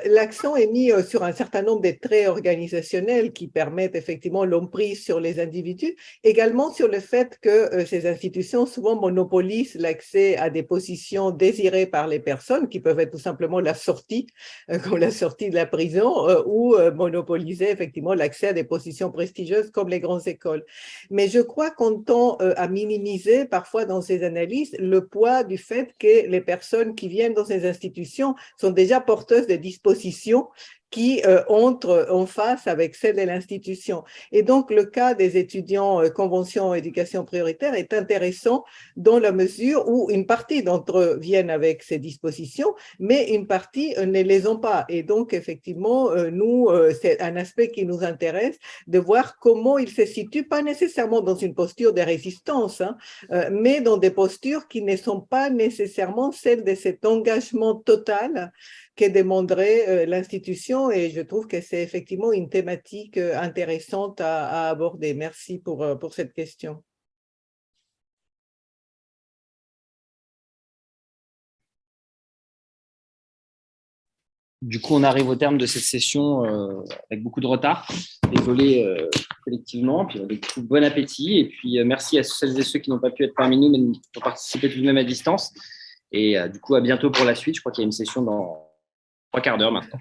l'accent est mis sur un certain nombre de traits organisationnels qui permettent effectivement l'emprise sur les individus, également sur le fait que ces institutions souvent monopolisent l'accès à des positions désirées par les personnes, qui peuvent être tout simplement la sortie, comme la sortie de la prison, ou monopoliser effectivement l'accès à des positions prestigieuses comme les grandes écoles. Mais je crois qu'on tend à minimiser parfois dans ces analyses le poids du fait que les personnes qui viennent dans ces institutions sont déjà porteuses de dispositions qui entrent en face avec celle de l'institution. Et donc, le cas des étudiants convention éducation prioritaire est intéressant dans la mesure où une partie d'entre eux viennent avec ces dispositions, mais une partie ne les ont pas. Et donc, effectivement, nous, c'est un aspect qui nous intéresse, de voir comment ils se situent, pas nécessairement dans une posture de résistance, mais dans des postures qui ne sont pas nécessairement celles de cet engagement total que demanderait l'institution, et je trouve que c'est effectivement une thématique intéressante à aborder. Merci pour cette question. Du coup, on arrive au terme de cette session avec beaucoup de retard. Désolé collectivement. Puis, du coup, bon appétit. Et puis, merci à celles et ceux qui n'ont pas pu être parmi nous, mais qui ont participé tout de même à distance. Et du coup, à bientôt pour la suite. Je crois qu'il y a une session dans 3 quarts d'heure maintenant.